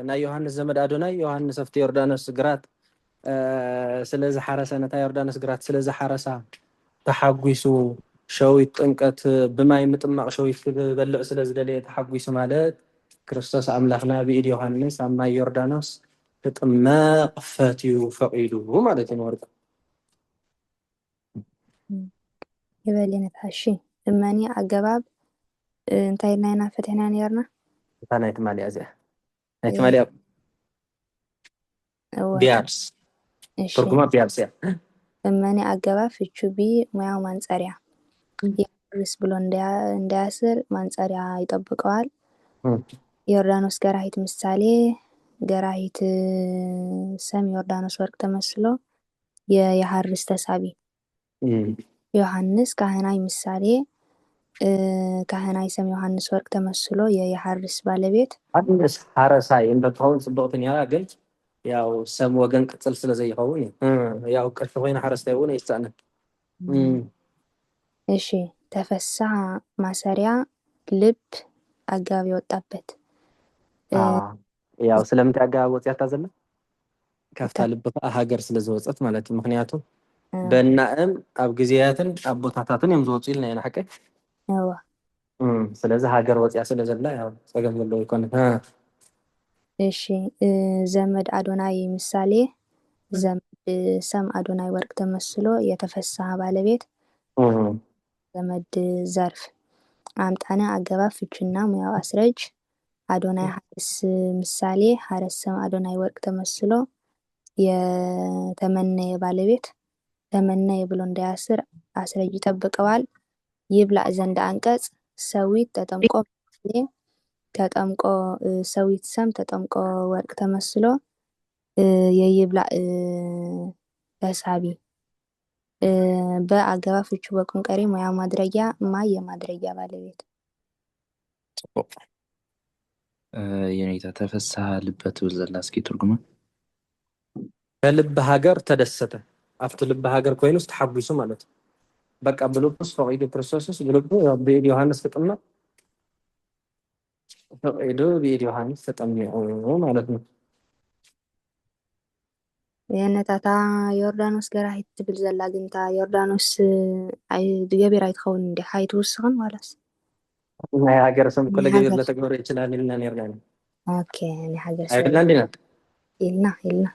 Speaker 1: ናይ ዮሃንስ ዘመድ ኣዶናይ ዮሃንስ ኣብቲ ዮርዳኖስ ግራት ስለዚ ሓረሰ ነታ ዮርዳኖስ ግራት ስለዚ ሓረሳ ተሓጒሱ ሸዊት ጥምቀት ብማይ ምጥማቕ ሸዊት ክበልዕ ስለ ዝደለየ ተሓጒሱ ማለት ክርስቶስ ኣምላኽና ብኢድ ዮሃንስ ኣብ ማይ ዮርዳኖስ ክጥመቕ ፈትዩ ፈቂዱ ማለት እዩ ንወርቁ
Speaker 4: يبالي نتحشي እመኒ ኣገባብ እንታይ ናይና ፈትሕና ነርና
Speaker 1: እታ ናይቲ ማልያ እዚኣ ናይቲ ማልያ ቢያብስ ትርጉማ ቢያብስ እያ
Speaker 4: እመኒ ኣገባብ ፍቹ ቢ ሙያው ማንጸሪያ የርስ ብሎ እንዳያስር ማንጸሪያ ይጠብቀዋል ዮርዳኖስ ገራሂት ምሳሌ ገራሂት ሰም ዮርዳኖስ ወርቅ ተመስሎ የሐርስ ተሳቢ ዮሐንስ ካህናይ ምሳሌ ካህናይ ሰም ዮሐንስ ወርቅ ተመስሎ የሐርስ ባለቤት
Speaker 1: ዮሐንስ ሓረሳይ እንደተኸውን ጽብቕትን ያ ግን ያው ሰም ወገን ቅጽል ስለ ዘይኸውን ያው ቅርፊ ኮይኑ ሓረስታይ እውን ይስተአነ
Speaker 4: እሺ ተፈሳሐ ማሰሪያ ልብ ኣጋብ ይወጣበት
Speaker 1: ያው ስለምንታይ ኣጋብ ወጽያታ ዘለ ካፍታ ልብ ሃገር ስለ ዝወፀት ማለት እዩ ምክንያቱ በናእም ኣብ ግዜያትን ኣብ ቦታታትን እዮም ዝወፁ ኢልና ኢና ሓቀይ
Speaker 4: እዋ
Speaker 1: ስለዚ ሃገር ወፅያ ስለ ዘላ ያው ፀገም ዘለዎ ይኮነ
Speaker 4: እሺ ዘመድ አዶናይ ምሳሌ ዘመድ ሰም አዶናይ ወርቅ ተመስሎ የተፈሳሐ ባለቤት ዘመድ ዘርፍ አምጣነ አገባብ ፍቹና ሙያው አስረጅ አዶናይ ሐረስ ምሳሌ ሐረስ ሰም አዶናይ ወርቅ ተመስሎ የተመነየ ባለቤት ተመነየ ብሎ እንዳያስር አስረጅ ይጠብቀዋል ይብላዕ ዘንድ አንቀጽ ሰዊት ተጠምቆ ተጠምቆ ሰዊት ሰም ተጠምቆ ወርቅ ተመስሎ የይብላዕ ተሳቢ በአገባብ ፍቹ በቁም ቀሪ ሙያ ማድረጊያ ማይ የማድረጊያ ባለቤት
Speaker 6: የኔታ ተፈሳሐ ልበት ብዘላ እስኪ ትርጉማ
Speaker 1: ከልብ ሃገር ተደሰተ አፍቱ ልብ ሃገር ኮይኑስ ተሐጉሱ ማለት በቃ ብልብስ ፈቂዱ ክርስቶስስ ብልቡ በኢድ ዮሐንስ ተጠመቀ ፈቂዱ በኢድ ዮሐንስ ተጠመቀ ማለት ነው
Speaker 4: የነታታ ዮርዳኖስ ገራሂት ትብል ዘላ ግንታ ዮርዳኖስ አይ ገቢራ ይትኸውን እንዴ ሃይት ውስኽን ዋላስ
Speaker 1: ናይ ሃገር ሰም ኮለ ገቢር ለተግበረ ይችላል ኢልና ነርና
Speaker 4: ኦኬ ናይ ሃገር
Speaker 1: ሰም አይደል እንዴና
Speaker 4: ኢልና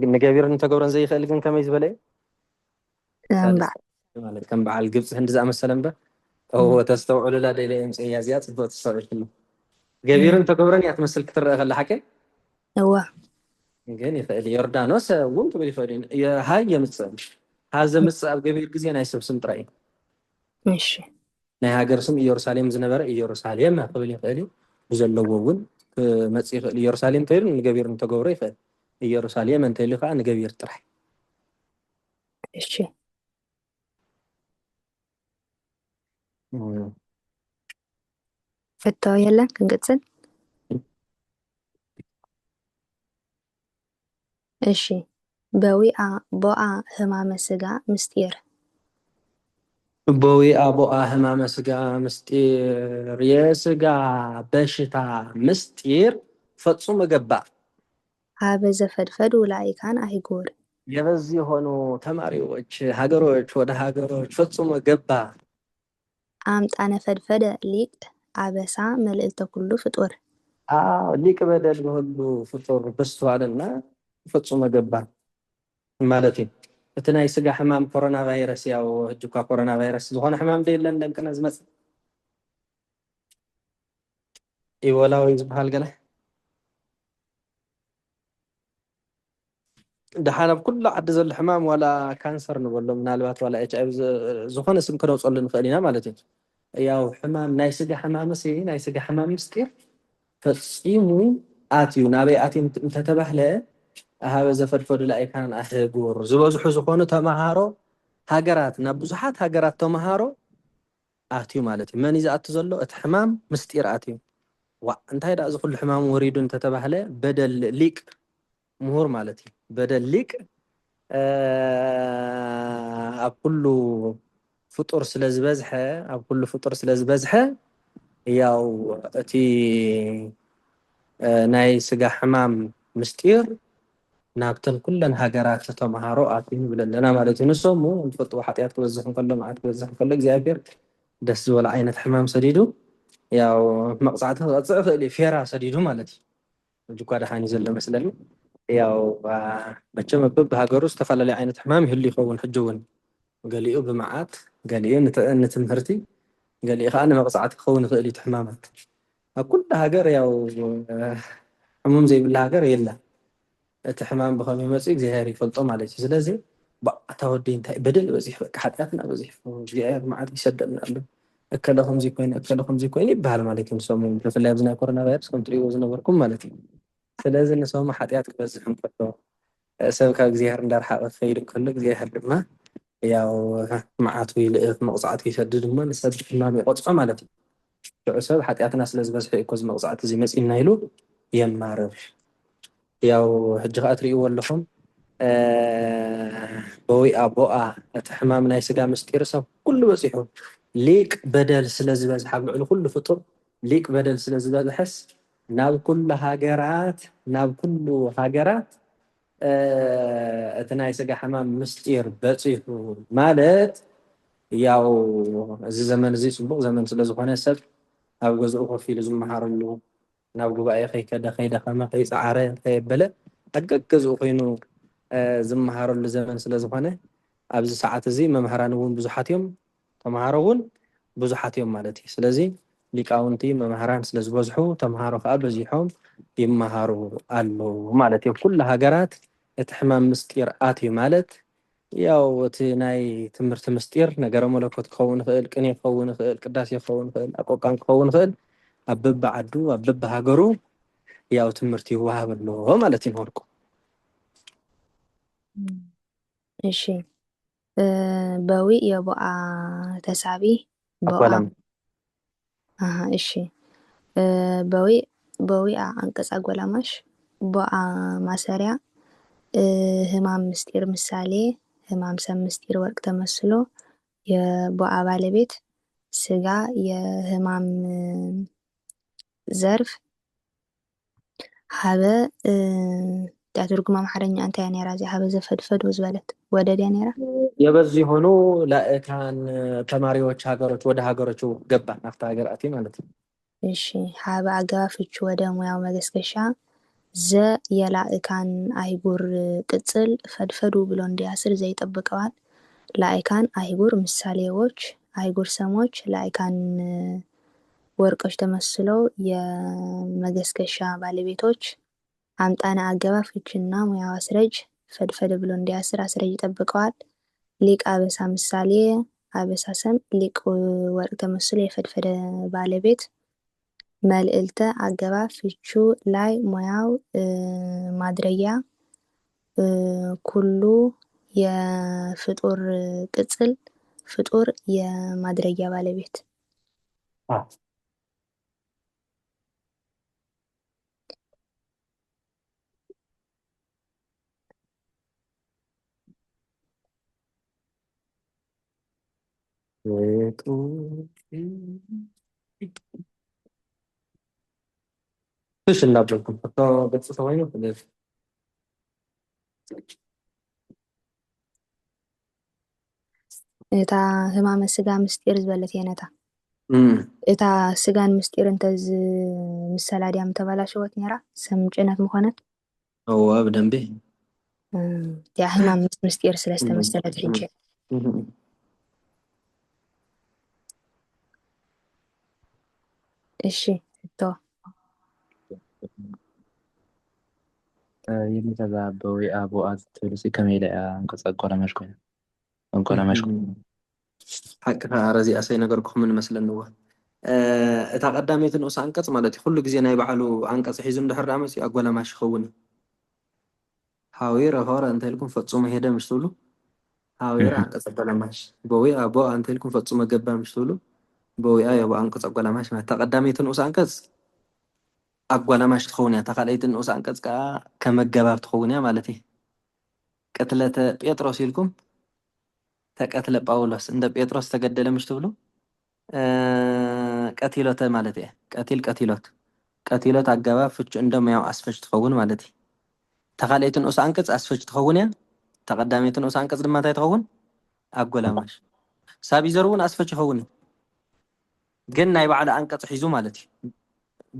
Speaker 1: ግን ገቢር እንተገብረን ዘይኽእል ግን ከመይ ዝበለ ማለት ከም በዓል ግብጽ ህንድ ዝኣመሰለ እምበር او ተስተውዕሉ ላ ደለ እምጽያ ዝያ ጽብቕት ተስተውዕሉ ገቢርን ተገብረን ያ ትመስል ክትረአ ከላ ሓቀይ
Speaker 4: እዋ
Speaker 1: ግን ይኽእል ዮርዳኖስ እውን ትብል ይኽእል ሃይ የምጽእ ሃዘ ምጽእ ኣብ ገቢር ግዜ ናይ ሰብ ስም ጥራይ
Speaker 4: እሺ
Speaker 1: ናይ ሃገር ስም ኢየሩሳሌም ዝነበረ ኢየሩሳሌም ክብል ይኽእል ብዘለዎ እውን መጽእ ይኽእል ኢየሩሳሌም ተይሩ ንገቢር እንተገብሮ ይኽእል ኢየሩሳሌም እንተይሉ ከዓ ንገቢር ጥራይ
Speaker 4: እሺ ፍቶ የለን ክንቅጽል እሺ በዊአ ቦአ ህማመ ስጋ ምስጢር
Speaker 1: በዊአ ቦአ ህማመ ስጋ ምስጢር የስጋ በሽታ ምስጢር ፈጽሞ ገባእ
Speaker 4: ሀበ ዘፈድፈዱ ላይካን አይጎር
Speaker 1: የበዚህ የሆኑ ተማሪዎች ሀገሮች ወደ ሀገሮች ፈጽሞ ገባ
Speaker 4: አምጣነ ፈድፈደ ሊቅ አበሳ መልእልተ ኩሉ ፍጡር
Speaker 1: ሊቅ በደል በሁሉ ፍጡር በዝተዋልና ፈጽሞ ገባ ማለት እዩ እቲ ናይ ስጋ ሕማም ኮሮና ቫይረስ ያው ሕጂ እኳ ኮሮና ቫይረስ ዝኾነ ሕማም ደየለን ደንቅና ዝመፅእ ኢቦላዊ ዝበሃል ገለ ድሓን ኣብ ኩሉ ዓዲ ዘሎ ሕማም ዋላ ካንሰር ንበሎ ምናልባት ዋላ ኤች ኣይቪ ዝኾነ ስም ክነውፀሉ ንኽእል ኢና ማለት እዩ ያው ሕማም ናይ ስጋ ሕማም ናይ ስጋ ሕማም ምስጢር ፈፂሙ ኣትዩ ናበይ ኣትዩ እንተተባህለ ሃበ ዘፈድፈዱ ላይካን ኣህጉር ዝበዝሑ ዝኾኑ ተምሃሮ ሃገራት ናብ ብዙሓት ሃገራት ተምሃሮ ኣትዩ ማለት እዩ መን እዩ ዝኣቱ ዘሎ እቲ ሕማም ምስጢር ኣትዩ እንታይ ዳ እዚ ኩሉ ሕማም ወሪዱ እንተተባህለ በደል ሊቅ ምሁር ማለት እዩ በደል ሊቅ ኣብ ኩሉ ፍጡር ስለ ዝበዝሐ ኣብ ኩሉ ፍጡር ስለ ዝበዝሐ ያው እቲ ናይ ስጋ ሕማም ምስጢር ናብተን ኩለን ሃገራት ተምሃሮ ኣትዩ ንብል ኣለና ማለት እዩ ንሶም እንትፈልጥዎ ሓጢኣት ክበዝሕ እንከሎ መዓት ክበዝሕ እንከሎ እግዚኣብሔር ደስ ዝበለ ዓይነት ሕማም ሰዲዱ ያው መቕፃዕቲ ክቐፅዕ ይኽእል እዩ ፌራ ሰዲዱ ማለት እዩ እጅ እኳ ደሓን እዩ ዘሎ መስለኒ ያው መቸም በብሃገሩ ዝተፈላለዩ ዓይነት ሕማም ይህሉ ይኸውን ሕጂ እውን ገሊኡ ብመዓት ገሊኡ ንትምህርቲ ገሊኡ ከዓ ንመቕፃዕቲ ክኸውን ይኽእል እዩ እቲ ሕማማት ኣብ ኩሉ ሃገር ያው ሕሙም ዘይብላ ሃገር የለን እቲ ሕማም ብኸመይ መፅኡ እግዚኣብሔር ይፈልጦ ማለት እዩ ስለዚ ባእታ ወዲ እንታይ በደል በፂሑ በቃ ሓጢኣትና በፂሑ እግዚኣብሔር መዓት ይሰደድና ኣሎ እከለ ከምዚ ኮይኑ እከለ ከምዚ ኮይኑ ይበሃል ማለት እዩ ንሶም ብፍላይ ኣብዚ ናይ ኮሮና ቫይረስ ከም ትሪእዎ ዝነበርኩም ማለት እዩ ስለዚ ንሶም ሓጢኣት ክበዝሕ እንከሎ ሰብ ካብ እግዚኣብሔር እንዳረሓቐ ክኸይድ እንከሎ እግዚኣብሔር ድማ ያው መዓቱ ይልእኽ መቕፃዕቲ ይሰድድ እሞ ንሰብ ሕማም ይቆፅዖ ማለት እዩ ሽዑ ሰብ ሓጢኣትና ስለ ዝበዝሐ እኮ እዚ መቕፃዕቲ እዚ መፂልና ኢሉ የማርር ያው ሕጂ ከዓ ትሪእዎ ኣለኹም በዊኣ ቦኣ እቲ ሕማም ናይ ስጋ ምስጢር ሰብ ኩሉ በፂሑ ሊቅ በደል ስለ ዝበዝሐ ኣብ ልዕሊ ኩሉ ፍጡር ሊቅ በደል ስለ ዝበዝሐስ ናብ ኩሉ ሃገራት እቲ ናይ ስጋ ሕማም ምስጢር በፂሑ ማለት ያው እዚ ዘመን እዚ ፅቡቕ ዘመን ስለ ዝኾነ ሰብ ኣብ ገዝኡ ኮፍ ኢሉ ዝመሃረሉ ናብ ጉባኤ ከይከደ ከይደኸመ ከይፀዓረ ከየበለ ኣብ ገገዝኡ ኮይኑ ዝመሃረሉ ዘመን ስለ ዝኾነ ኣብዚ ሰዓት እዚ መምሃራን እውን ብዙሓት እዮም ተምሃሮ እውን ብዙሓት እዮም ማለት እዩ ስለዚ ሊቃውንቲ መምሃራን ስለ ዝበዝሑ ተምሃሮ ከዓ በዚሖም ይመሃሩ ኣለዉ ማለት እዩ ኩሉ ሃገራት እቲ ሕማም ምስጢር ኣትዩ ማለት ያው እቲ ናይ ትምህርቲ ምስጢር ነገረ መለኮት ክኸውን ይኽእል ቅኔ ክኸውን ይኽእል ቅዳሴ ክኸውን ይኽእል ኣቆቃን ክኸውን ይኽእል ኣብ በቢዓዱ ኣብ በቢሃገሩ ያው ትምህርቲ ይወሃብ ኣለዎ ማለት እዩ ንወርቁ
Speaker 4: እሺ በዊ የቦአ ተሳቢ
Speaker 1: ኣኮላም
Speaker 4: እሺ በዊአ አንቀጽ አጎላማሽ ቦአ ማሰሪያ ህማም ምስጢር ምሳሌ ህማም ሰብ ምስጢር ወርቅ ተመስሎ የቦአ ባለቤት ስጋ የህማም ዘርፍ ሀበ ትርጉም አማርኛ እንታይ ኔራ እዚ ሀበ ዘፈድፈዱ ዝበለት ወደድያ ኔራ
Speaker 1: የበዚህ ሆኖ ላእካን ተማሪዎች ሀገሮች ወደ ሀገሮቹ ገባ ናፍታ ሀገራት ማለት ነው
Speaker 4: እሺ ሀበ አገባፍቹ ወደ ሙያው መገስገሻ ዘ የላእካን አይጉር ቅጽል ፈድፈዱ ብሎ እንዲያስር ዘይጠብቀዋል ላእካን አይጉር ምሳሌዎች አይጉር ሰሞች ላእካን ወርቆች ተመስለው የመገስገሻ ባለቤቶች አምጣነ አገባፍችና ሙያው አስረጅ ፈድፈድ ብሎ እንዲያስር አስረጅ ይጠብቀዋል ሊቅ አበሳ ምሳሌ አበሳሰም ሊቅ ወርቅ ተመስሎ የፈድፈደ ባለቤት መልእልተ አገባብ ፍቹ ላይ ሙያው ማድረያ ኩሉ የፍጡር ቅጽል ፍጡር የማድረያ ባለቤት
Speaker 1: ايش نلعبكم حتى بس ثواني
Speaker 4: እታ ህማመ ስጋ ምስጢር ዝበለት እየን እታ ስጋን ምስጢር እንተዝ ምሰላ ድያ ምተበላሸወት ነይራ ሰም ጭነት ምኾነት
Speaker 1: هو بدن به
Speaker 4: ያ ህማም ምስጢር ስለዝተመሰለት ሕጂ እሺ እቶ
Speaker 6: የሚተዛበው የአቦ ትብልሲ ከመይ ኢላ እያ አንቀጸ ቆለመሽ ኮይና ቆለመሽ
Speaker 1: حق رزي أسي نجركم من مثلا هو تقدمت نقص عنقص مالتي كل جزء ناي بعلو عنقص حيزم دحر عمس أقوله ماش خوني هاوير هورا أنت لكم فتصوم هيدا مش تقولوا هاوير عنقص أقوله ماش بوي أبو أنت لكم فتصوم جبا مش تقولوا بوي أبو عنقص أقوله ماش ما تقدمت نقص عنقص أقوله ماش تخوني تقليت نقص عنقص كم الجباب تخوني مالتي قتلت بيتروس لكم تقتل باولوس عند بيتروس تقدل مش تقولوا ቀቲሎተ ማለት እየ ቀቲሎት ኣገባብ ፍቹ እንደሙያው ኣስፈች ትኸውን ማለት እዩ ተኻልአይቲ ንኡስ አንቀጽ ኣስፈች ትኸውን እያ ተቐዳሚት ንኡስ አንቀጽ ድማ እንታይ ትኸውን ኣጎላማሽ ሳቢዘር እውን ኣስፈች ይኸውን ግን ናይ ባዕሉ አንቀጽ ሒዙ ማለት እዩ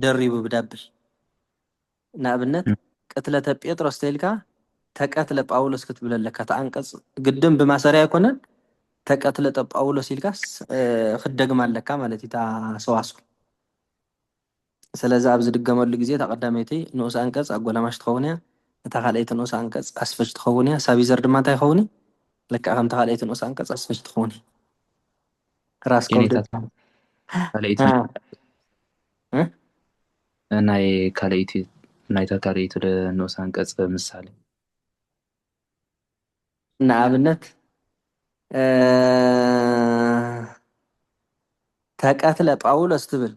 Speaker 1: ደሪቡ ብዳብል ንኣብነት ቅትለተ ጴጥሮስ ተይልካ ተቀትለ ጳውሎስ ክትብለለካ ተአንቀጽ ግድም ብማሰሪያ ኣይኮነን ተቀትለ ጳውሎስ ኢልካስ ክደግም ኣለካ ማለት እዩ ተሰዋስው ስለዚ ኣብዚ ድገመሉ ግዜ ተቀዳመይቲ ንኡስ አንቀጽ ኣጎላማሽ ትኸውን እያ እታ ካልአይቲ ንኡስ አንቀጽ ኣስፈች ትኸውን እያ ሳቢዘር ድማ እንታይ ይኸውን ልክዕ ከም ተኻልአይቲ ንኡስ አንቀጽ ኣስፈች ትኸውን ራስ
Speaker 6: ናይ ካልአይቲ ናይታ ካልአይቲ ንኡስ አንቀጽ ምሳሌ
Speaker 1: ንኣብነት ተቀትለ ጳውሎስ ትብል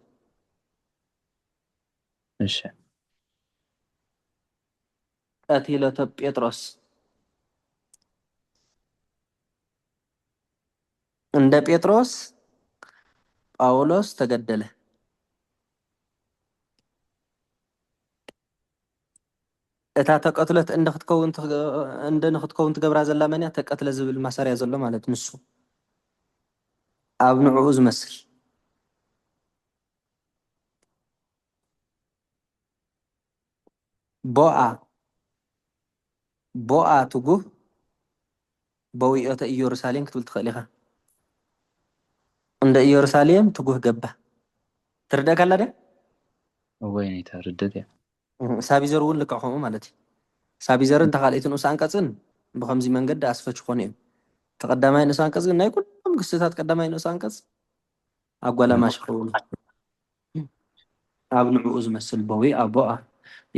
Speaker 6: እሺ
Speaker 1: ቀቲለተ ጴጥሮስ እንደ ጴጥሮስ ጳውሎስ ተገደለ እታ ተቀትለት እንደ ንኽትከውን ትገብራ ዘላ መን እያ ተቀትለ ዝብል ማሰርያ ዘሎ ማለት ንሱ ኣብ ንዕኡ ዝመስል ቦኣ ትጉህ በዊኦተ ኢየሩሳሌም ክትብል ትኽእል ኢኻ እንደ ኢየሩሳሌም ትጉህ ገባ ትርዳእ ካላ ድያ
Speaker 6: ወይኔ ተርድት እያ
Speaker 1: ሳቢዘር እውን ልክዕ ከምኡ ማለት እዩ ሳቢዘርን ተኻልአይቲ ንኡስ አንቀጽን ብከምዚ መንገዲ ኣስፈች ኮኑ እዮም ተቀዳማይ ንኡስ አንቀጽ ግን ናይ ኩሎም ክስታት ቀዳማይ ንኡስ አንቀጽ ኣጓላማሽ ይኸውን ኣብ ንዕኡ ዝመስል በዊ ኣቦኣ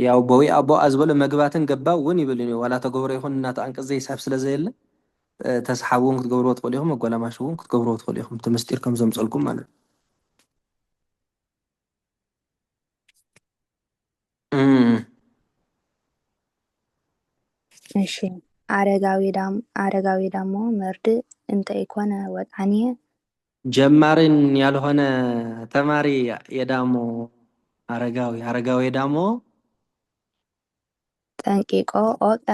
Speaker 1: ያው በዊ ኣቦኣ ዝበለ መግባትን ገባ እውን ይብል እዩ ዋላ ተገብሮ ይኹን እናተ አንቀጽ ዘይሳብ ስለ ዘየለ ተስሓብ እውን ክትገብርዎ ትኽእሉ ኢኹም ኣጓላማሽ እውን ክትገብርዎ ትኽእሉ ኢኹም እቲ ምስጢር ከም ዘምፀልኩም ማለት
Speaker 4: እሺ አረጋዊ ዳሞ መርድእ እንተ ኢኮነ ወጣንየ
Speaker 1: ጀማሪን ያልሆነ ተማሪ የዳሞ አረጋዊ የዳሞ
Speaker 4: ጠንቂቆ ኦቀ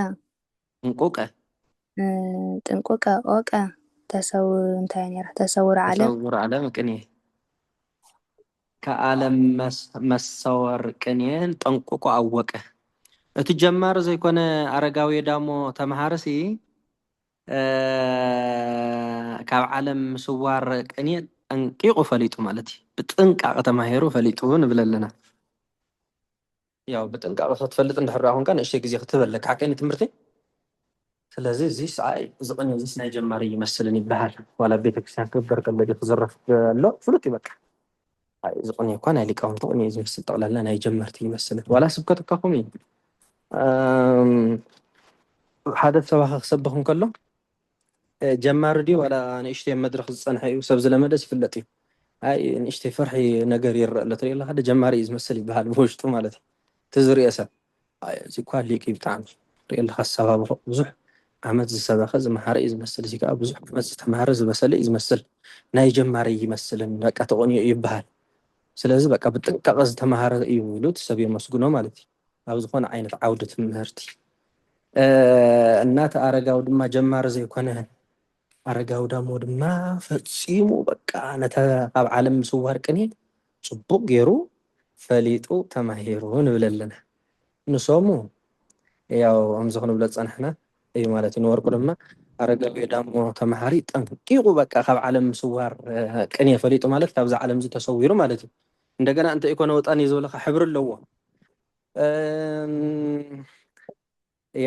Speaker 4: ጥንቁቀ ኦቀ እንታይ ነይራ ተሰውር
Speaker 1: ዓለም ቅኔ ከዓለም መሰወር ቅኔን ጠንቁቆ አወቀ እቲ ጀማር ዘይኮነ አረጋዊ ዳሞ ተማሃርሲ ካብ ዓለም ስዋር ቅኔ ጠንቂቁ ፈሊጡ ማለት እዩ ብጥንቃቐ ተማሂሩ ፈሊጡ ንብል ኣለና ያው ብጥንቃቐ ክትፈልጥ እንድሕር ኮንካ ንእሽተይ ግዜ ክትበለካ ቅኔ ትምህርቲ ስለዚ እዚ ሰዓይ ዝቅኔ እዚ ናይ ጀማሪ ይመስልን ይበሃል ዋላ ቤተክርስትያን ክበር ከሎ ክዝረፍ ኣሎ ፍሉጥ ይበቃ ዝቅኔ እኳ ናይ ሊቃውንቲ ቅኔ ዝመስል ጠቕላላ ናይ ጀመርቲ ይመስልን ዋላ ስብከት እኳ ከምኡ እዩ ሓደ ሰባኺ ክሰብኽ እንከሎ ጀማሪ ድዩ ዋላ ንእሽተይ መድረክ ዝፀንሐ እዩ ሰብ ዝለመደስ ይፍለጥ እዩ ኣይ ንእሽተይ ፍርሒ ነገር ይረአ ኣሎ ትሪኢ ኣለካ ጀማሪ እዩ ዝመስል ይበሃል ብውሽጡ ማለት እዩ እቲ ዝርኦ ሰብ እዚ እኳ ሊቅ እዩ ብጣዕሚ ሪኢ ኣለካ ኣሰባብኾ ብዙሕ ዓመት ዝሰበኸ ዝመሃረ እዩ ዝመስል እዚ ከዓ ብዙሕ ዓመት ዝተምሃረ ዝበሰለ እዩ ዝመስል ናይ ጀማሪ ይመስልን በቃ ተቆኒኡ ይበሃል ስለዚ በቃ ብጥንቃቐ ዝተምሃረ እዩ ኢሉ ሰብ የመስግኖ ማለት እዩ ኣብ ዝኾነ ዓይነት ዓውዲ ትምህርቲ እናተ ኣረጋዊ ድማ ጀማሪ ዘይኮነ ኣረጋዊ ዳሞ ድማ ፈፂሙ በቃ ነታ ኣብ ዓለም ምስዋር ቅኔ ፅቡቅ ገይሩ ፈሊጡ ተማሂሩ ንብል ኣለና ንሶሙ ያው ከምዚ ክንብሎ ፀናሕና እዩ ማለት እዩ ንወርቁ ድማ ኣረጋዊ ዳሞ ተማሃሪ ጠንቂቁ በቃ ካብ ዓለም ምስዋር ቅኔ ፈሊጡ ማለት ካብዚ ዓለም እዚ ተሰዊሩ ማለት እዩ እንደገና እንተ ኢኮነ ወጣኒ ዝብለካ ሕብሪ ኣለዎ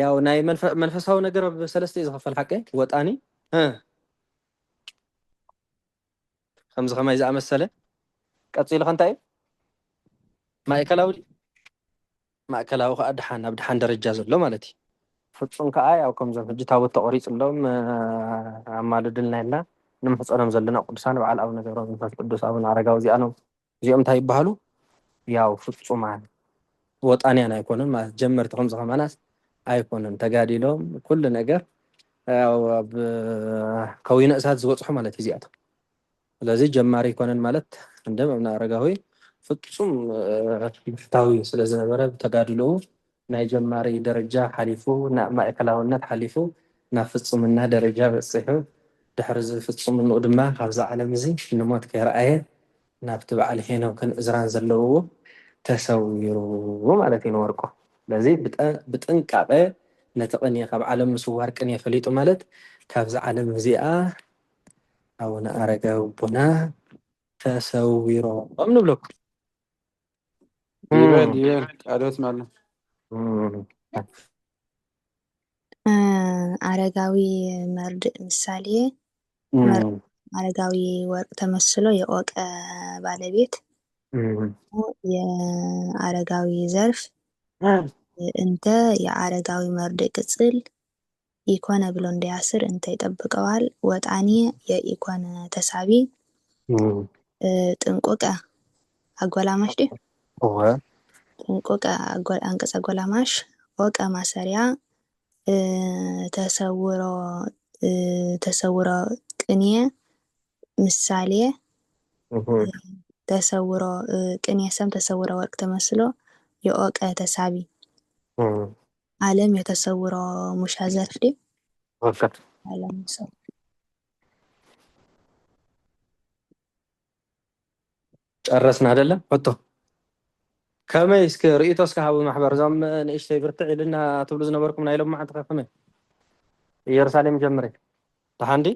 Speaker 1: ያው ናይ መንፈሳዊ ነገር በሰለስተ እዩ ዝኽፈል ሓቀ ወጣኒ ከምዚ ከማይ ዝኣመሰለ ቀፂሉ ከ እንታይ እዩ ማእከላዊ ከዓ ድሓን ኣብ ድሓን ደረጃ ዘሎ ማለት እዩ ፍፁም ከዓ ያው ከምዞም ሕጂ ታቦት ተቆሪፅሎም ኣማልድልና ኢልና ንምሕፀኖም ዘለና ቅዱሳን በዓል ኣቡነ ገብረ መንፈስ ቅዱስ ኣቡነ ኣረጋዊ እዚኦም እንታይ ይበሃሉ ያው ፍፁማን ወጣንያን ኣይኮኑን ማለት ጀመርቲ ከምዚ ከማናስ ኣይኮኑን ተጋዲሎም ኩሉ ነገር ያው ኣብ ከዊነ እሳት ዝበፅሑ ማለት እዩ እዚኣቶም ስለዚ ጀማሪ ይኮነን ማለት እንደም ኣቡነ ኣረጋዊ ፍፁም ፍታዊ ስለ ዝነበረ ተጋድልኡ ናይ ጀማሪ ደረጃ ሓሊፉ ናብ ማእከላውነት ሓሊፉ ናብ ፍፁምና ደረጃ በፂሑ ድሕሪ ዝፍፁምንኡ ድማ ካብዚ ዓለም እዚ ንሞት ከይረኣየ ናብቲ በዓል ሄኖክ እዝራን ዘለውዎ ተሰዊሩ ማለት እዩ ንወርቆ ስለዚ ብጥንቃቐ ነቲ ቅኔ ካብ ዓለም ምስዋር ቅኔ ፈሊጡ ማለት ካብዚ ዓለም እዚኣ ኣቡነ ኣረጋዊ ኣቦና ተሰዊሮም ንብለኩም
Speaker 2: ይበል ቃልዮት ማለት
Speaker 4: አረጋዊ መርድእ ምሳሌ አረጋዊ ወርቅ ተመስሎ የቆቀ ባለቤት የአረጋዊ ዘርፍ እንተ የአረጋዊ መርድእ ቅጽል ኢኮነ ብሎ እንዲያስር እንተ ይጠብቀዋል ወጣኒ የኢኮነ ተሳቢ ጥንቁቀ አጎላማሽ ዲ ጥንቁቀ አንቀጸ አጎላማሽ ወቀ ማሰሪያ ተሰውሮ ቅኔ ምሳሌ ተሰውሮ ቅኔ ሰም ተሰውሮ ወርቅ ተመስሎ የኦቀ ተሳቢ ዓለም የተሰውሮ ሙሻ ዘርፍ ዲ ዓለም ሰው
Speaker 1: ጨረስና አይደለም ወጥቶ ከመይ እስከ ርእይቶስ ከሃቡ ማሕበር ዞም ንእሽተይ ብርትዕ ኢልና ትብሉ ዝነበርኩም ናይ ሎም ማዓንተ ከመይ ኢየሩሳሌም ጀምረ ተሓንዲ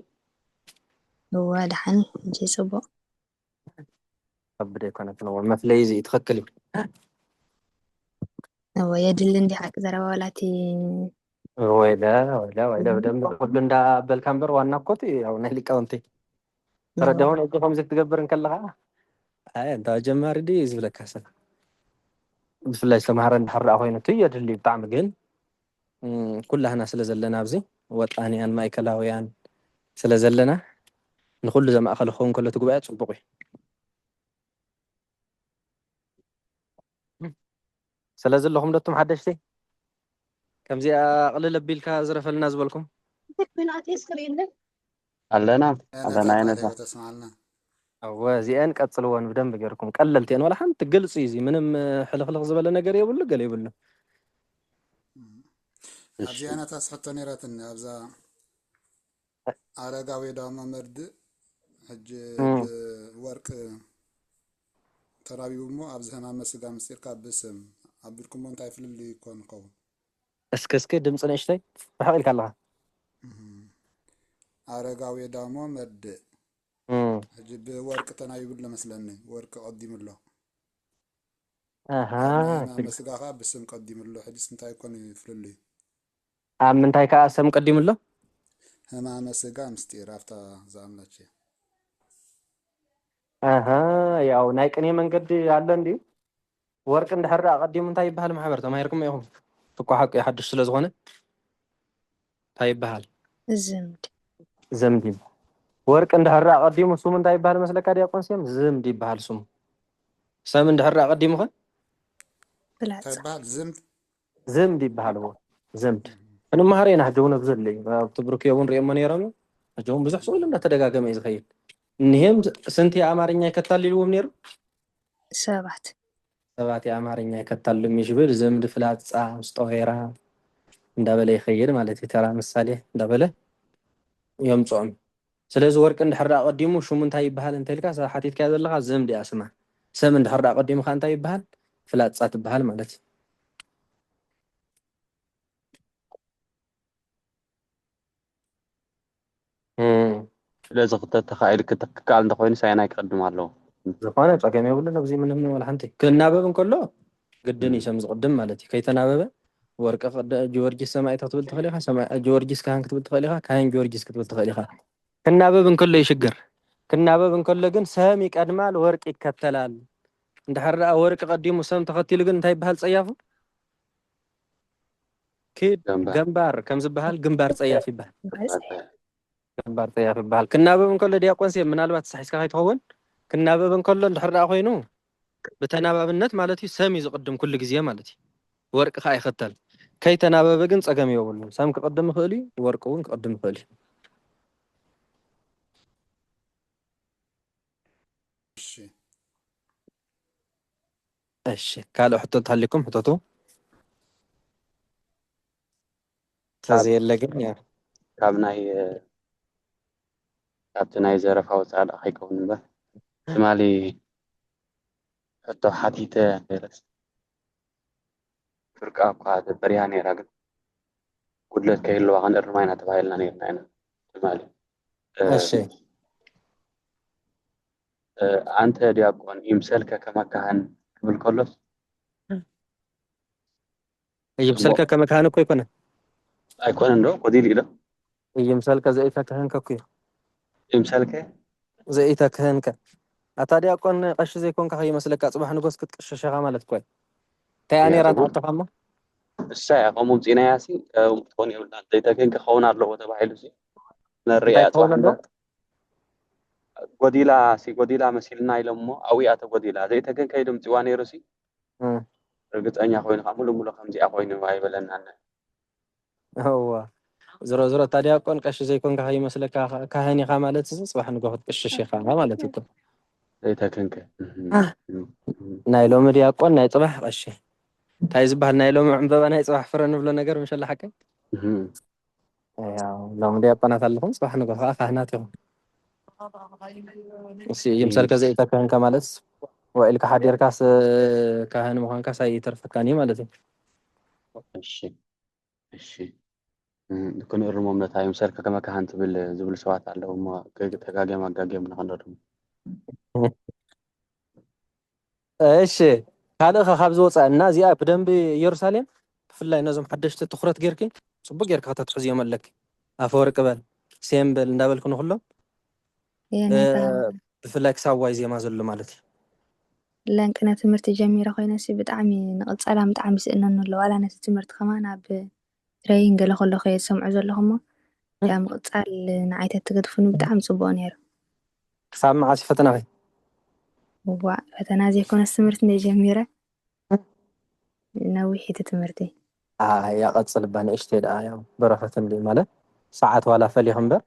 Speaker 4: ወድሓኒ እንጂ ጽቡቅ
Speaker 1: ከብደ ይኮነት ነው መፍለይ እዚ ትኽክል
Speaker 4: ነው የድል እንዲ ሓቂ ዘረባ ወላቲ
Speaker 1: ወይዳ በደንብ ሁሉ እንዳበልካ እምበር ዋና ኮት ያው ናይ ሊቃውንቲ ተረዳሁን እኮ ከምዚ ትገብር እንከለኻ ኣይ እንታ ጀማሪ ዲ ዝብለካ ሰብ ብፍላይ ዝተምሃረ እንዳሕረኣ ኮይኑ የድሊ ብጣዕሚ ግን ኩላህና ስለ ዘለና ኣብዚ ወጣንያን ማእከላውያን ስለ ዘለና ንኩሉ ዘማእኸለ ክኸውን ከሎ እቲ ጉባኤ ፅቡቅ እዩ ስለዚ ኣለኹም ደቱም ሓደሽቲ ከምዚኣ ቅልል ኣቢልካ ዝረፈልና ዝበልኩም
Speaker 2: ኣለና
Speaker 9: አይነት
Speaker 1: ኣወ እዚአን ቀፅልዎን ብደንብ ገይርኩም ቀለልቲአን ወላ ሓንቲ ግልፂ እዚ ምንም ሕልኽልኽ ዝበለ ነገር የብሉ ገለ የብሉ
Speaker 9: ኣብዚኣና ተስሕቶ ነይራትን ኣብዛ ኣረጋዊ ዳሞ መርድእ ሕጂ ወርቅ ተራቢቡ እሞ ኣብዚ ህማመ ስጋ ምስጢርካ ብስም ኣቢልኩሞ እንታይ ፍልል ይኮን ይኸውን
Speaker 1: እስኪ ድምፂ ንእሽተይ ርሕቕ ኢልካ ኣለኻ
Speaker 9: ኣረጋዊ ዳሞ መርድእ ሕጂ ብወርቂ ተናቢቡሎ መስለኒ ወርቂ ቀዲሙሎ ህማመ ስጋ ከዓ ብስም ቀዲሙሎ ሕጂ እንታይ ይኮን ይፍልል እዩ
Speaker 1: ኣብ ምንታይ ከዓ ሰም ቀዲሙሎ
Speaker 9: ህማመ ስጋ ምስጢር ኣፍታ ዝኣምላች
Speaker 1: ያው ናይ ቅኔ መንገዲ ኣለ እንዲ ወርቂ እንድሕር ቀዲሙ እንታይ ይበሃል ማሕበር ተማሂርኩም ኢኹም ፍኳ ሓቂ ሓድሽ ስለ ዝኾነ እንታይ ይበሃል ዘምዲ ወርቂ እንድሕር ቀዲሙ ስሙ እንታይ ይበሃል መስለካ ዲያቆን ስም ዝምዲ ይበሃል ስሙ ሰም እንድሕር ቀዲሙ ኸ
Speaker 9: እንታይ ይበሃል ዝምዲ
Speaker 1: ዝምዲ ይበሃል ዝምዲ أنا ما هرينا حجونا بزلي تبرك يوم ريم من يرمي حجون بزح سؤال إنه تدقاقم يزخيل إنهم سنتي أمارين يكتالي لو منير
Speaker 4: 7
Speaker 1: سبعتي أمارين يكتالي ميشبل زمد فلات ساعة مستوهيرها دابل يخير مالتي ترى مسالي دابل يوم صوم سلازو ورك عند حرق قديمو شو من تاي بحال انت لك حتيت كذا لغا زم دي اسمع سم عند حرق قديمو خان تاي بحال فلات صات بحال مالتي
Speaker 2: ስለዚ ክልተ ተኻኢሉ ክትከኣል እንተኮይኑ ሳይና ይቀድም ኣለዎ
Speaker 1: ዝኾነ ፀገም የብሉን ኣብዚ ምንም ወላ ሓንቲ ክናበብ እንከሎ ግድን እዩ ሰም ዝቅድም ማለት እዩ ከይተናበበ ወርቂ ጊዮርጊስ ሰማዕታ ክትብል ትኽእል ኢኻ ጊዮርጊስ ካህን ክትብል ትኽእል ኢኻ ካህን ጊዮርጊስ ክትብል ትኽእል ኢኻ ክናበብ እንከሎ ይሽግር ክናበብ እንከሎ ግን ሰም ይቀድማል ወርቂ ይከተላል እንድሕር ደኣ ወርቂ ቀዲሙ ሰም ተኸቲሉ ግን እንታይ ይበሃል ፀያፉ كيد جنبار كم زبهال جنبار صياف يبهال جنبار صياف يبهال كنا بابن كله دياقون سي من الوقت صحيح كاي تهون كنا بابن كله ندحر اخوينو بتنابابنت مالتي سامي زقدم كل غزيه مالتي ورق خاي ختل كي تنابب ግን ጸገም ይወሉ ሳም ከቀደም خالي ወርቁን ከቀደም خالي እሺ ካለ حطت لكم حطتو ተዘየለግን ያ
Speaker 2: ካብቲ ናይ ዘረፋ ወፃኢ ኣይከውን እምበር ትማሊ ሕቶ ሓቲተ ነይረስ ፍርቃ እኳ በሪሃ ነይራ ግን ጉድለት ከይህልዋ ክንእርማ ኢና ተባሂልና ነይርና ኢና ትማሊ
Speaker 1: እሺ
Speaker 2: አንተ ዲያቆን ይምሰልከ ከመካህን ክብል ከሎስ
Speaker 1: ይምሰልከ ከመካህን እኮ ይኮነ
Speaker 2: ኣይኮነን ዶ ቆዲል ኢሎ
Speaker 1: ይምሰልከ ዘኢታ ካህን ከኩ
Speaker 2: ይምሰልከ
Speaker 1: ዘኢታ ካህን ከ ኣታ ዲያቆን ቀሽ ዘይኮንካ ይመስለካ ጽባሕ ንጎስ ክትቅሸሸኻ ማለት ኮይ ታያኔ ራት አጥፋማ
Speaker 2: እሳ ያቆሙም ጺናያሲ ትኮን ይብላ ዘይተከን ከኸውን ኣለዎ ተባሂሉ ሲ ነርያ ጽባሕ ጎዲላ ጎዲላ መሲልና ኢሎሞ ኣዊኣ ተጎዲላ ዘይተከን ከይዶም ጽዋ ነይሩ ሲ እርግጠኛ ኮይኑ ሙሉ ሙሉ ከምዚ ኮይኑ ኣይበለናነ
Speaker 1: هو زرو زرو ታዲያ ቆን ቀሽ ዘይኮንካ ይመስለካ ካህን ኢኻ ማለት ጽባሕ ንጎ ክትቅሸሽ ኢኻ ማለት እኮ
Speaker 2: ዘይተከንከ
Speaker 1: ናይ ሎሚ ዲያቆን ናይ ጽባሕ ቀሽ እንታይ ዝበሃል ናይ ሎሚ ዕንበባ ናይ ጽባሕ ፍረ ንብሎ ነገር ምሸላ ሓቀይ ያው ሎሚ ዲያቆናት ኣለኹም ጽባሕ ንጎ ካህናት ኢኹም እሺ ይምሰልከ ዘይታ ካህን ከማለት ወኢልካ ሓዲርካስ ካህን ምዃንካ ሳይተርፈካኒ ማለት እዩ
Speaker 2: እሺ እሺ ክንእርሞም ነታ ይምሰልከ ከመ ካህን ትብል ዝብል ሰዋት ኣለዉ እሞ ተጋገም ኣጋገም ንኽንርም
Speaker 1: እሺ ካልእ ካብ ዝወፃእና እዚኣ ብደንቢ ኢየሩሳሌም ብፍላይ ነዞም ሓደሽቲ ትኩረት ጌርኪ ጽቡቅ ጌርካ ተትሕዝዮም ኣለኪ ኣፈወርቂ በል ሴምብል እንዳበልኩ ንኹሎም ብፍላይ ክሳብ ዋይ ዜማ ዘሎ ማለት እዩ
Speaker 4: ለንቅነ ትምህርቲ ጀሚረ ኮይነሲ ብጣዕሚ ንቕፀላ ብጣዕሚ ስእነን ኣሎ ዋላ ነቲ ትምህርቲ ከማን ኣብ ረይን ገለ ከሎ ከየ ሰምዑ ዘለኹሞ ያ ምቕፃል ንዓይተት ትገድፍኑ ብጣዕሚ ጽቡቕ ነይሩ
Speaker 1: ክሳብ መዓስ ፈተና ኸ
Speaker 4: ዋ ፈተና ዘይኮነስ ትምህርቲ እንደጀሚረ ነዊሕ እቲ ትምህርቲ
Speaker 1: ያ ቀጽል ባንእሽተይ ደኣ ያው በረኸት እንዲ ማለት ሰዓት ዋላ ፈሊኹ እምበር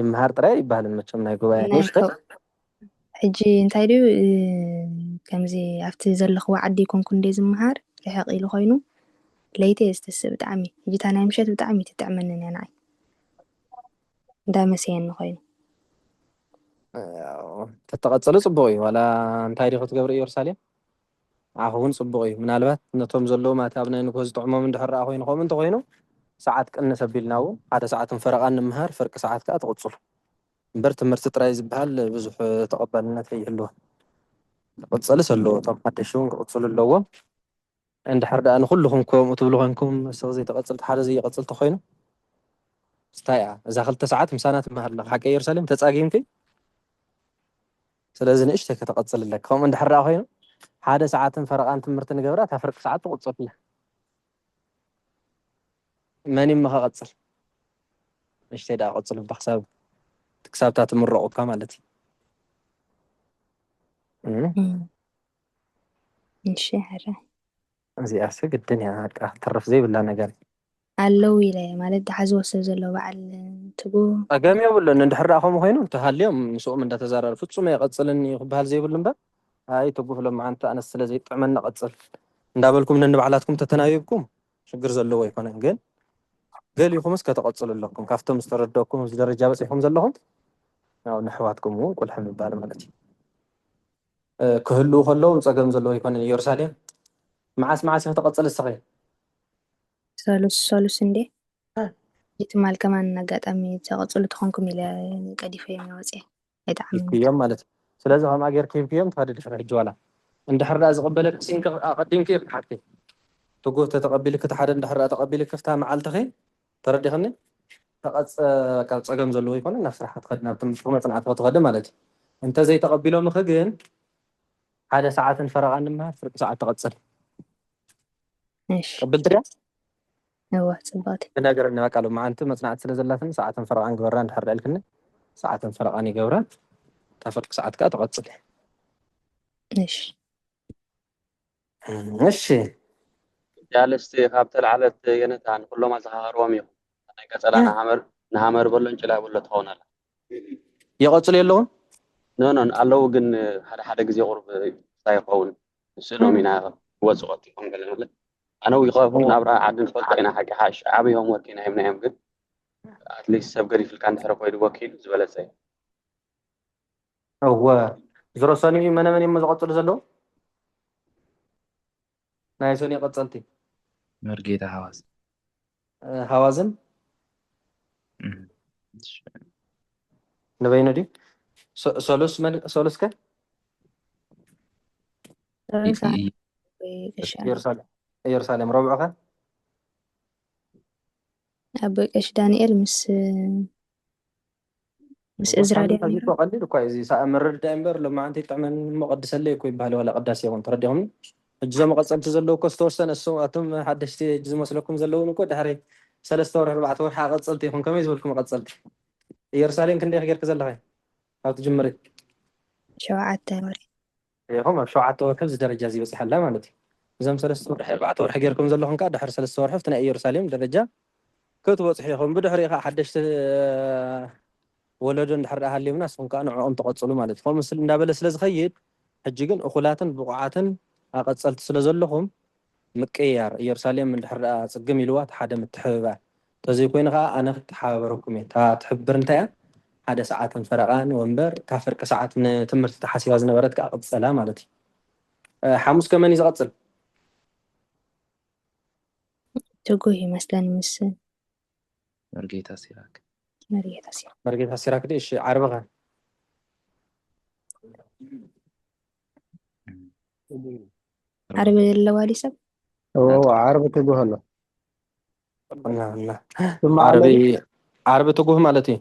Speaker 1: ይምሃር ጥራይ ይባሃል መቸም ናይ ጉባኤ ንእሽተይ
Speaker 4: ሕጂ እንታይ ድዩ ከምዚ ኣብቲ ዘለኽዎ ዓዲ ይኮንኩ እንደ ዝምሃር ርሕቕ ኢሉ ኮይኑ ለይቲ ዝተስብ ብጣዕሚ ሕጂ እታ ናይ ምሸት ብጣዕሚ ትጥዕመንን እያ ንዓይ እንዳመሰየኒ ኮይኑ
Speaker 1: ተተቐፅሉ ጽቡቕ እዩ ዋላ እንታይ ዲ ክትገብሪ ኢየሩሳሌም ኣኹ እውን ጽቡቕ እዩ ምናልባት ነቶም ዘለዉ ማት ኣብ ናይ ንግሆ ዝጥዕሞም እንድሕር ኣ ኮይኑ ከምኡ እንተኮይኑ ሰዓት ቅንስ ኣቢልና እውን ሓደ ሰዓትን ፈረቓ ንምሃር ፍርቂ ሰዓት ከዓ ትቕፅሉ እምበር ትምህርቲ ጥራይ ዝበሃል ብዙሕ ተቐባልነት ከይህልዎ ክቕፅልስ ኣለዎ እቶም ሓደሽ እውን ክቕፅሉ ኣለዎም እንድሕር ደኣ ንኩልኹም ከምኡ ትብሉ ኮይንኩም ሰብ ዘይተቐፅልቲ ሓደ ዘይቐፅል ተኮይኑ ስታይ እዛ 2 ሰዓት ምሳና ትመሃር ኣለኻ ሓቂ ኢየሩሳሌም ተጻጊምኪ ስለዚ ንእሽተይ ከተቐፅል ኣለካ ከምኡ እንድሕር ደኣ ኮይኑ ሓደ ሰዓትን ፈረቓን ትምህርቲ ንገብራ እታ ፍርቂ ሰዓት ትቕፅል ኣላ መን እሞ ከቐፅል ንእሽተይ ደኣ ቀፅል ብክሳብ ክሳብታ ትምረቑካ ማለት እዩ
Speaker 4: እሺ ሕረ
Speaker 1: እዚኣስ ግድን እያ ተረፍ ዘይብላ ነገር
Speaker 4: ኣለው ኢለ ማለት ድሓዚ ወሰብ ዘሎ በዓል ትጉህ
Speaker 1: ፀገም የብሉን እንድሕር ረኣኸም ኮይኑ እንተሃልዮም ምስኦም እንዳተዛረሩ ፍፁም የቐፅልን ክበሃል ዘይብሉ እምበር ኣይ ትጉህ ሎማዓንቲ ኣነ ስለ ዘይጥዕመና ቀፅል እንዳበልኩም ነንባዕላትኩም ተተናቢብኩም ሽግር ዘለዎ ይኮነን ግን ገሊኹምስ ከተቐፅሉ ኣለኩም ካብቶም ዝተረደእኩም እዚ ደረጃ በፂሕኩም ዘለኹም ያው ንሕዋትኩም እውን ቁልሕ ምባል ማለት እዩ ክህልው ከለዉ ፀገም ዘለዎ ይኮነን ኢየሩሳሌም መዓስ ኢኻ ተቐፅል እስኸ
Speaker 4: ሰሉስ እንዴ የትማል ከማን ኣጋጣሚ ተቐፅሉ ትኾንኩም ኢለ ቀዲፈ እዮም ወፅየ ኣይጣዕምን
Speaker 1: እዮም ማለት ስለዚ ከምኣ ጌርካ ሂብክዮም ትኸዲ ድሕሪ ሕጂ ዋላ እንድሕር ዳ ዝቕበለክ ሲንከ ኣቐዲምክ ኢልክ ሓንቲ ትጉህ ተተቐቢልክ እቲ ሓደ እንድሕር ተቐቢልክ ክፍታ መዓልትኺ ተረዲኽኒ ተቐፅ ፀገም ዘለዎ ይኮነን ናብ ስራሕ ትኸድ ናብ ትምህርቲ መፅናዕቲ ክትኸዲ ማለት እዩ እንተዘይተቐቢሎምኺ ግን ሓደ ሰዓትን ፈረቓን ንምሃር ፍርቂ ሰዓት ተቐፅል ቅብል ድያ
Speaker 4: እዋ ፅቡቕቲ
Speaker 1: ብነገረኒ በቃ ሎማዓንቲ መፅናዕቲ ስለ ዘላትኒ ሰዓትን ፈረቓን ግበራ እንድሕር ዳ ኢልክኒ ሰዓትን ፈረቓን ይገብራ ተፍርቂ ሰዓት ከዓ ተቐፅል እሺ
Speaker 2: ጃለስቲ ካብ ተለዓለት የነታ ንኩሎም ኣዘኻኽርዎም እዮም ናይ ቀፀላ ንሃመር በሎ እንጭላ በሎ ትኸውን ኣላ
Speaker 1: የቐፅሉ የለውን
Speaker 2: ኖኖን ኣለዉ ግን ሓደ ሓደ ግዜ ቁርብ ሳይኸውን ንስእኖም ኢና ክወፁ ቀጢፎም ገለ ማለት ኣነ ይኸፉን ናብራ ዓዲ ንፈልጦ ኢና ሓቂ ሓሽ ዓብዮም ወርቂ ኢና ይብናዮም ግን ኣትሊስት ሰብ ገዲፍልካ እንድሕሪ ኮይዱ ወኪል ዝበለፀ እዩ
Speaker 1: እወ ዝረሰኒ መነመን እዮም ዝቐፅሉ ዘለዉ ናይ ሶኒ ቀፀልቲ
Speaker 6: መርጌታ
Speaker 1: ሃዋዝን ንበይኑ ድዩ ሰሉስ ከ ኢየሩሳሌም ረብዑ ኸ
Speaker 4: ኣቦ ቀሽ ዳንኤል ምስ እዝራ
Speaker 1: ቀሊል እኳ እዚ ምርድዳእ እምበር ሎማዓንቲ ጥዕመን መቐድሰለይ እኮ ይበሃል ዋላ ቅዳሴ ይኹን ተረዲኹም ሕጂ ዞም መቐፀልቲ ዘለዉ እኮ ዝተወሰነ እቶም ሓደሽቲ ሕጂ ዝመስለኩም ዘለውን እኮ ድሕሪ 3 ወርሒ 4 ወርሒ ኣቐፀልቲ ይኹን ከመይ ዝበልኩም መቐፀልቲ ኢየሩሳሌም ክንደይ ጌርክ ዘለኸ ኣብቲ ጅምሪ
Speaker 4: 7 ወርሒ
Speaker 1: ኢኹም ኣብ 7 ወርሒ እዚ ደረጃ እዚ በፂሓላ ማለት እዩ እዞም 3 ወርሒ 4 ወርሒ ጌርኩም ዘለኹም ከዓ ድሕሪ 3 ወርሒ ናይ ኢየሩሳሌም ደረጃ ክትበፅሑ ኢኹም ብድሕሪ ኢኻ ሓደሽቲ ወለዶ እንድሕር ሃልዩምና ንስኹም ከዓ ንዕኦም ተቐፅሉ ማለት እዩ ከምኡ እንዳበለ ስለ ዝኸይድ ሕጂ ግን እኹላትን ብቑዓትን ኣቐፀልቲ ስለ ዘለኹም ምቅያር ኢየሩሳሌም እንድሕር ፅግም ኢልዋ እቲ ሓደ ምትሕብባር እንተዘይኮይኑ ከዓ ኣነ ክትሓባበረኩም እየ እታ ትሕብር እንታይ እያ ሓደ ሰዓትን ፈረቓን ወንበር ካብ ፍርቂ ሰዓት ንትምህርቲ ተሓሲባ ዝነበረት ከዓ ቅፅላ ማለት እዩ ሓሙስ ከመን እዩ ዝቐፅል
Speaker 4: ትጉህ ይመስለኒ ምስ
Speaker 6: መርጌታ ሲራክ
Speaker 1: መርጌታ ሲራክ ዲ እሺ ዓርቢ ኸ
Speaker 4: ዓርቢ ኣለዋ ዲ ሰብ
Speaker 10: ዓርቢ ትጉህ ኣሎ
Speaker 1: ዓርቢ ትጉህ ማለት እዩ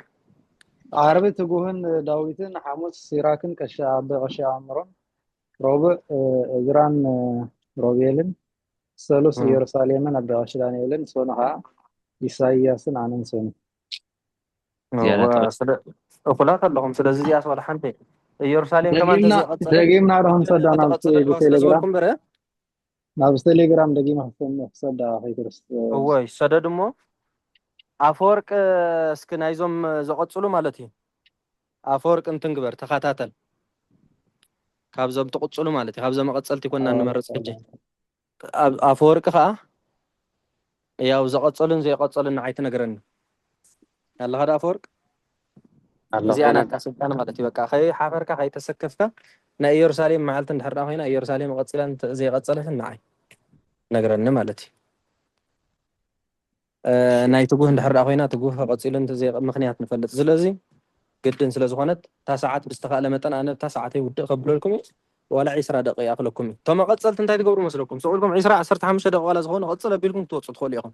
Speaker 10: ዓርቢ ትጉህን ዳዊትን ሓሙስ ሲራክን ኣቦ ቀሺ ኣእምሮን ረቡዕ እዝራን ሮቤልን ሰሉስ ኢየሩሳሌምን ኣቦ ቀሺ ዳንኤልን ሶኒ ከዓ ኢሳይያስን ኣነን ሶኒ
Speaker 1: እኩላት ኣለኹም ስለዚ እዚኣስ ዋላ ሓንቲ ኢየሩሳሌም ከማን
Speaker 10: ደጊምና ረኹም ሰዳ ናብ ቴሌግራም ደጊማ ክሰዳ ከይክርስቶስ
Speaker 1: እወይ ሰደድ እሞ ኣፈወርቅ እስኪ ናይዞም ዘቐፅሉ ማለት እዩ ኣፈወርቅ እንትን ግበር ተኸታተል ካብዞም ትቕፅሉ ማለት እዩ ካብዞም መቐፀልቲ ኮና ንመርፅ ሕጂ ኣፈወርቂ ከዓ ያው ዘቐፀሉን ዘይቐፀሉን ንዓይቲ ነገረኒ ኣለኻ ዳ ኣፈወርቅ እዚኣ ናትካ ስልጣን ማለት እዩ በቃ ከይሓፈርካ ከይተሰከፍካ ናይ ኢየሩሳሌም መዓልቲ እንድሕር ዳ ኮይና ኢየሩሳሌም ቀፂላን ዘይቐፀለትን ንዓይ ነገረኒ ማለት እዩ ናይ ትጉህ እንድሕር ዳ ኮይና ትጉህ ቀፂሉን ምክንያት ንፈልጥ ስለዚ ግድን ስለ ዝኾነት እታ ሰዓት ብዝተኻእለ መጠን ኣነ እታ ሰዓት ውድእ ከብለልኩም እዩ ዋላ 20 ደቂቃ ኣኽለኩም እዩ እቶም መቐፀልቲ እንታይ ትገብሩ መስለኩም ስቑልኩም 20 15 ደቂቃ ዋላ ዝኾኑ ቅፅል ኣቢልኩም ክትወፁ ትኽእሉ ኢኹም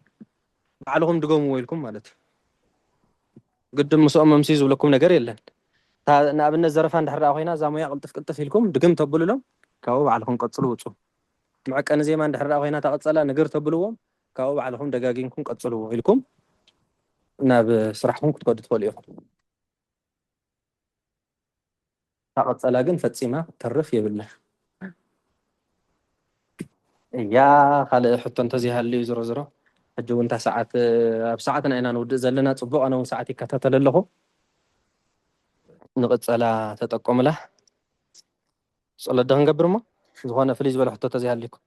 Speaker 1: ባዕልኹም ድገምዎ ኢልኩም ማለት እዩ قدم مسؤول ممسيز ولكم نجار يلا تا نقابلنا الزرفان دحرة خوينا زامويا قلتف لكم دقم تبلو لهم كاو علىهم قتصلوا وتصو معك أنا زي ما دحرة خوينا تقتصلا نجار تبلوهم كاو علىهم دقاقينكم قتصلوا لكم ناب سرحكم كنت قد تقوليهم تقتصلا جن فتسيما ترف بالله يا خالد حتى انت زي هاللي زرو ሕጂ እውን እታ ሰዓት ኣብ ሰዓትና ኢና ንውድእ ዘለና ፅቡቅ ኣነ እውን ሰዓት ይከታተል ኣለኹ ንቕፀላ ተጠቆምላ ጸሎት ዶ ክንገብር እሞ ዝኾነ ፍልይ ዝበለ ሕቶ ተዘይሃልይኩም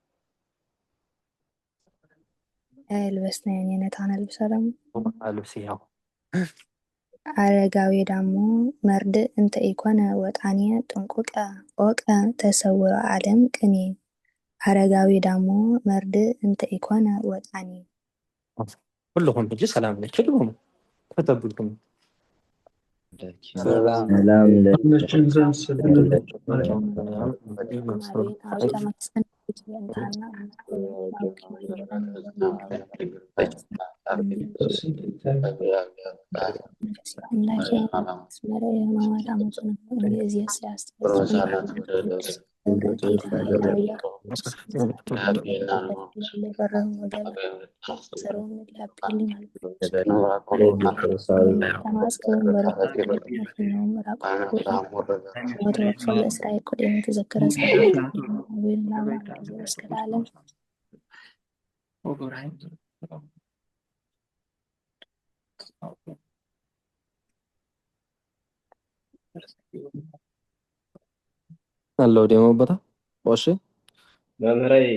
Speaker 4: ልበስና የኔነታን አልብሰለም
Speaker 1: ኣልብሲ ያው
Speaker 4: አረጋዊ ዳሞ መርድእ እንተ ኢኮነ ወጣንየ ጥንቁቀ ኦቀ ተሰውሮ ዓለም ቅኔ አረጋዊ ዳሞ መርድእ እንተ ኢኮነ ወጣንየ
Speaker 1: ኩልኩም ሕጂ ሰላም ለኪ ድኩም ከተብልኩም
Speaker 6: ሰላም
Speaker 1: ኣለዉ ደሞ ቦታ ቆሺ
Speaker 6: መምህረይ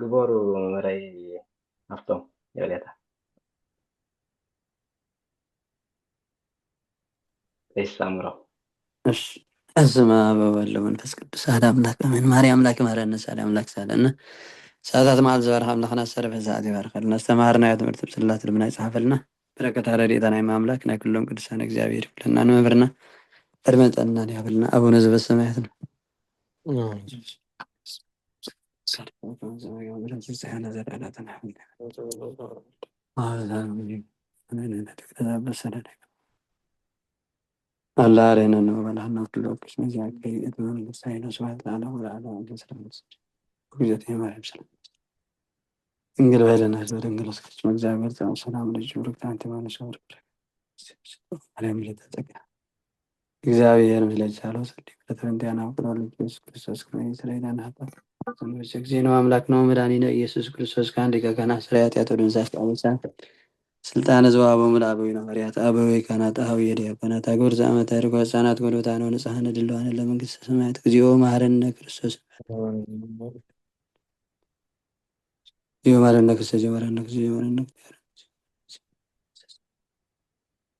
Speaker 6: ግበሩ መምህረይ ሃፍቶም የሌታ ይሳምሮ
Speaker 11: እሺ አዝማ በወለ መንፈስ ቅዱስ አሐድ አምላክ አሜን። ማርያም አምላክ ማረነ ሰላም አምላክ ሰለነ ሰዓታት መዓል ዝበርሃ አምላክና ሰረፈ ሰዓት ይባርከልና ዝተማሃርናዮ ትምህርቲ ብጽላት ልብና ይጽሐፈልና በረከታ ረድኤታ ናይ አምላክ ናይ ኩሎም ቅዱሳን እግዚአብሔር ይብለና ንመምህርና ቅድመ ጠናን ያብልና አቡነ ዘበሰማያት ነው الله علينا انه بلغنا كل وقت من ذاك اتمام المستعين سبحانه وتعالى ولا على ان سلام وجزاته ما يبسل انقل بيننا زور انقل اسكت من زاغر سلام لجورك انت ما نشور على ملة تقع እግዚአብሔር ስለቻለው ሰልክ ለተንዲያና ወቅታው ኢየሱስ ክርስቶስ ከመይሰለና ናታ ሰንበች ዜናው አምላክ ነው መድኃኒነ ኢየሱስ ክርስቶስ ከአንድ ከገና ስራያት ያተዱን ዛፍ አውሳ ስልጣነ ዘዋበ ሙላበዊ ነው ማርያት አበዊ ካናታ ሀው የዲያቆናት አገር ዘአመት አድርጎ ህፃናት ጎዶታ ነው ንጽሐነ ድልዋነ ለመንግስተ ሰማያት እግዚኦ መሐረነ ክርስቶስ ይማረነ ክርስቶስ ይማረነ ክርስቶስ ይማረነ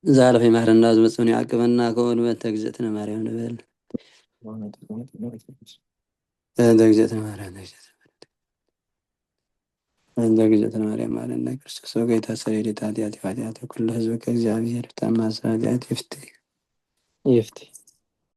Speaker 11: زعل في مهر الناس مسوني عقبنا كون وتجزتنا مريم نبل تجزتنا مريم تجزتنا مريم على النك كريستوس وقيت سريري تاتياتي فاتياتي كل حزبك እግዚአብሔር ተማሳዲያት ይፍቲ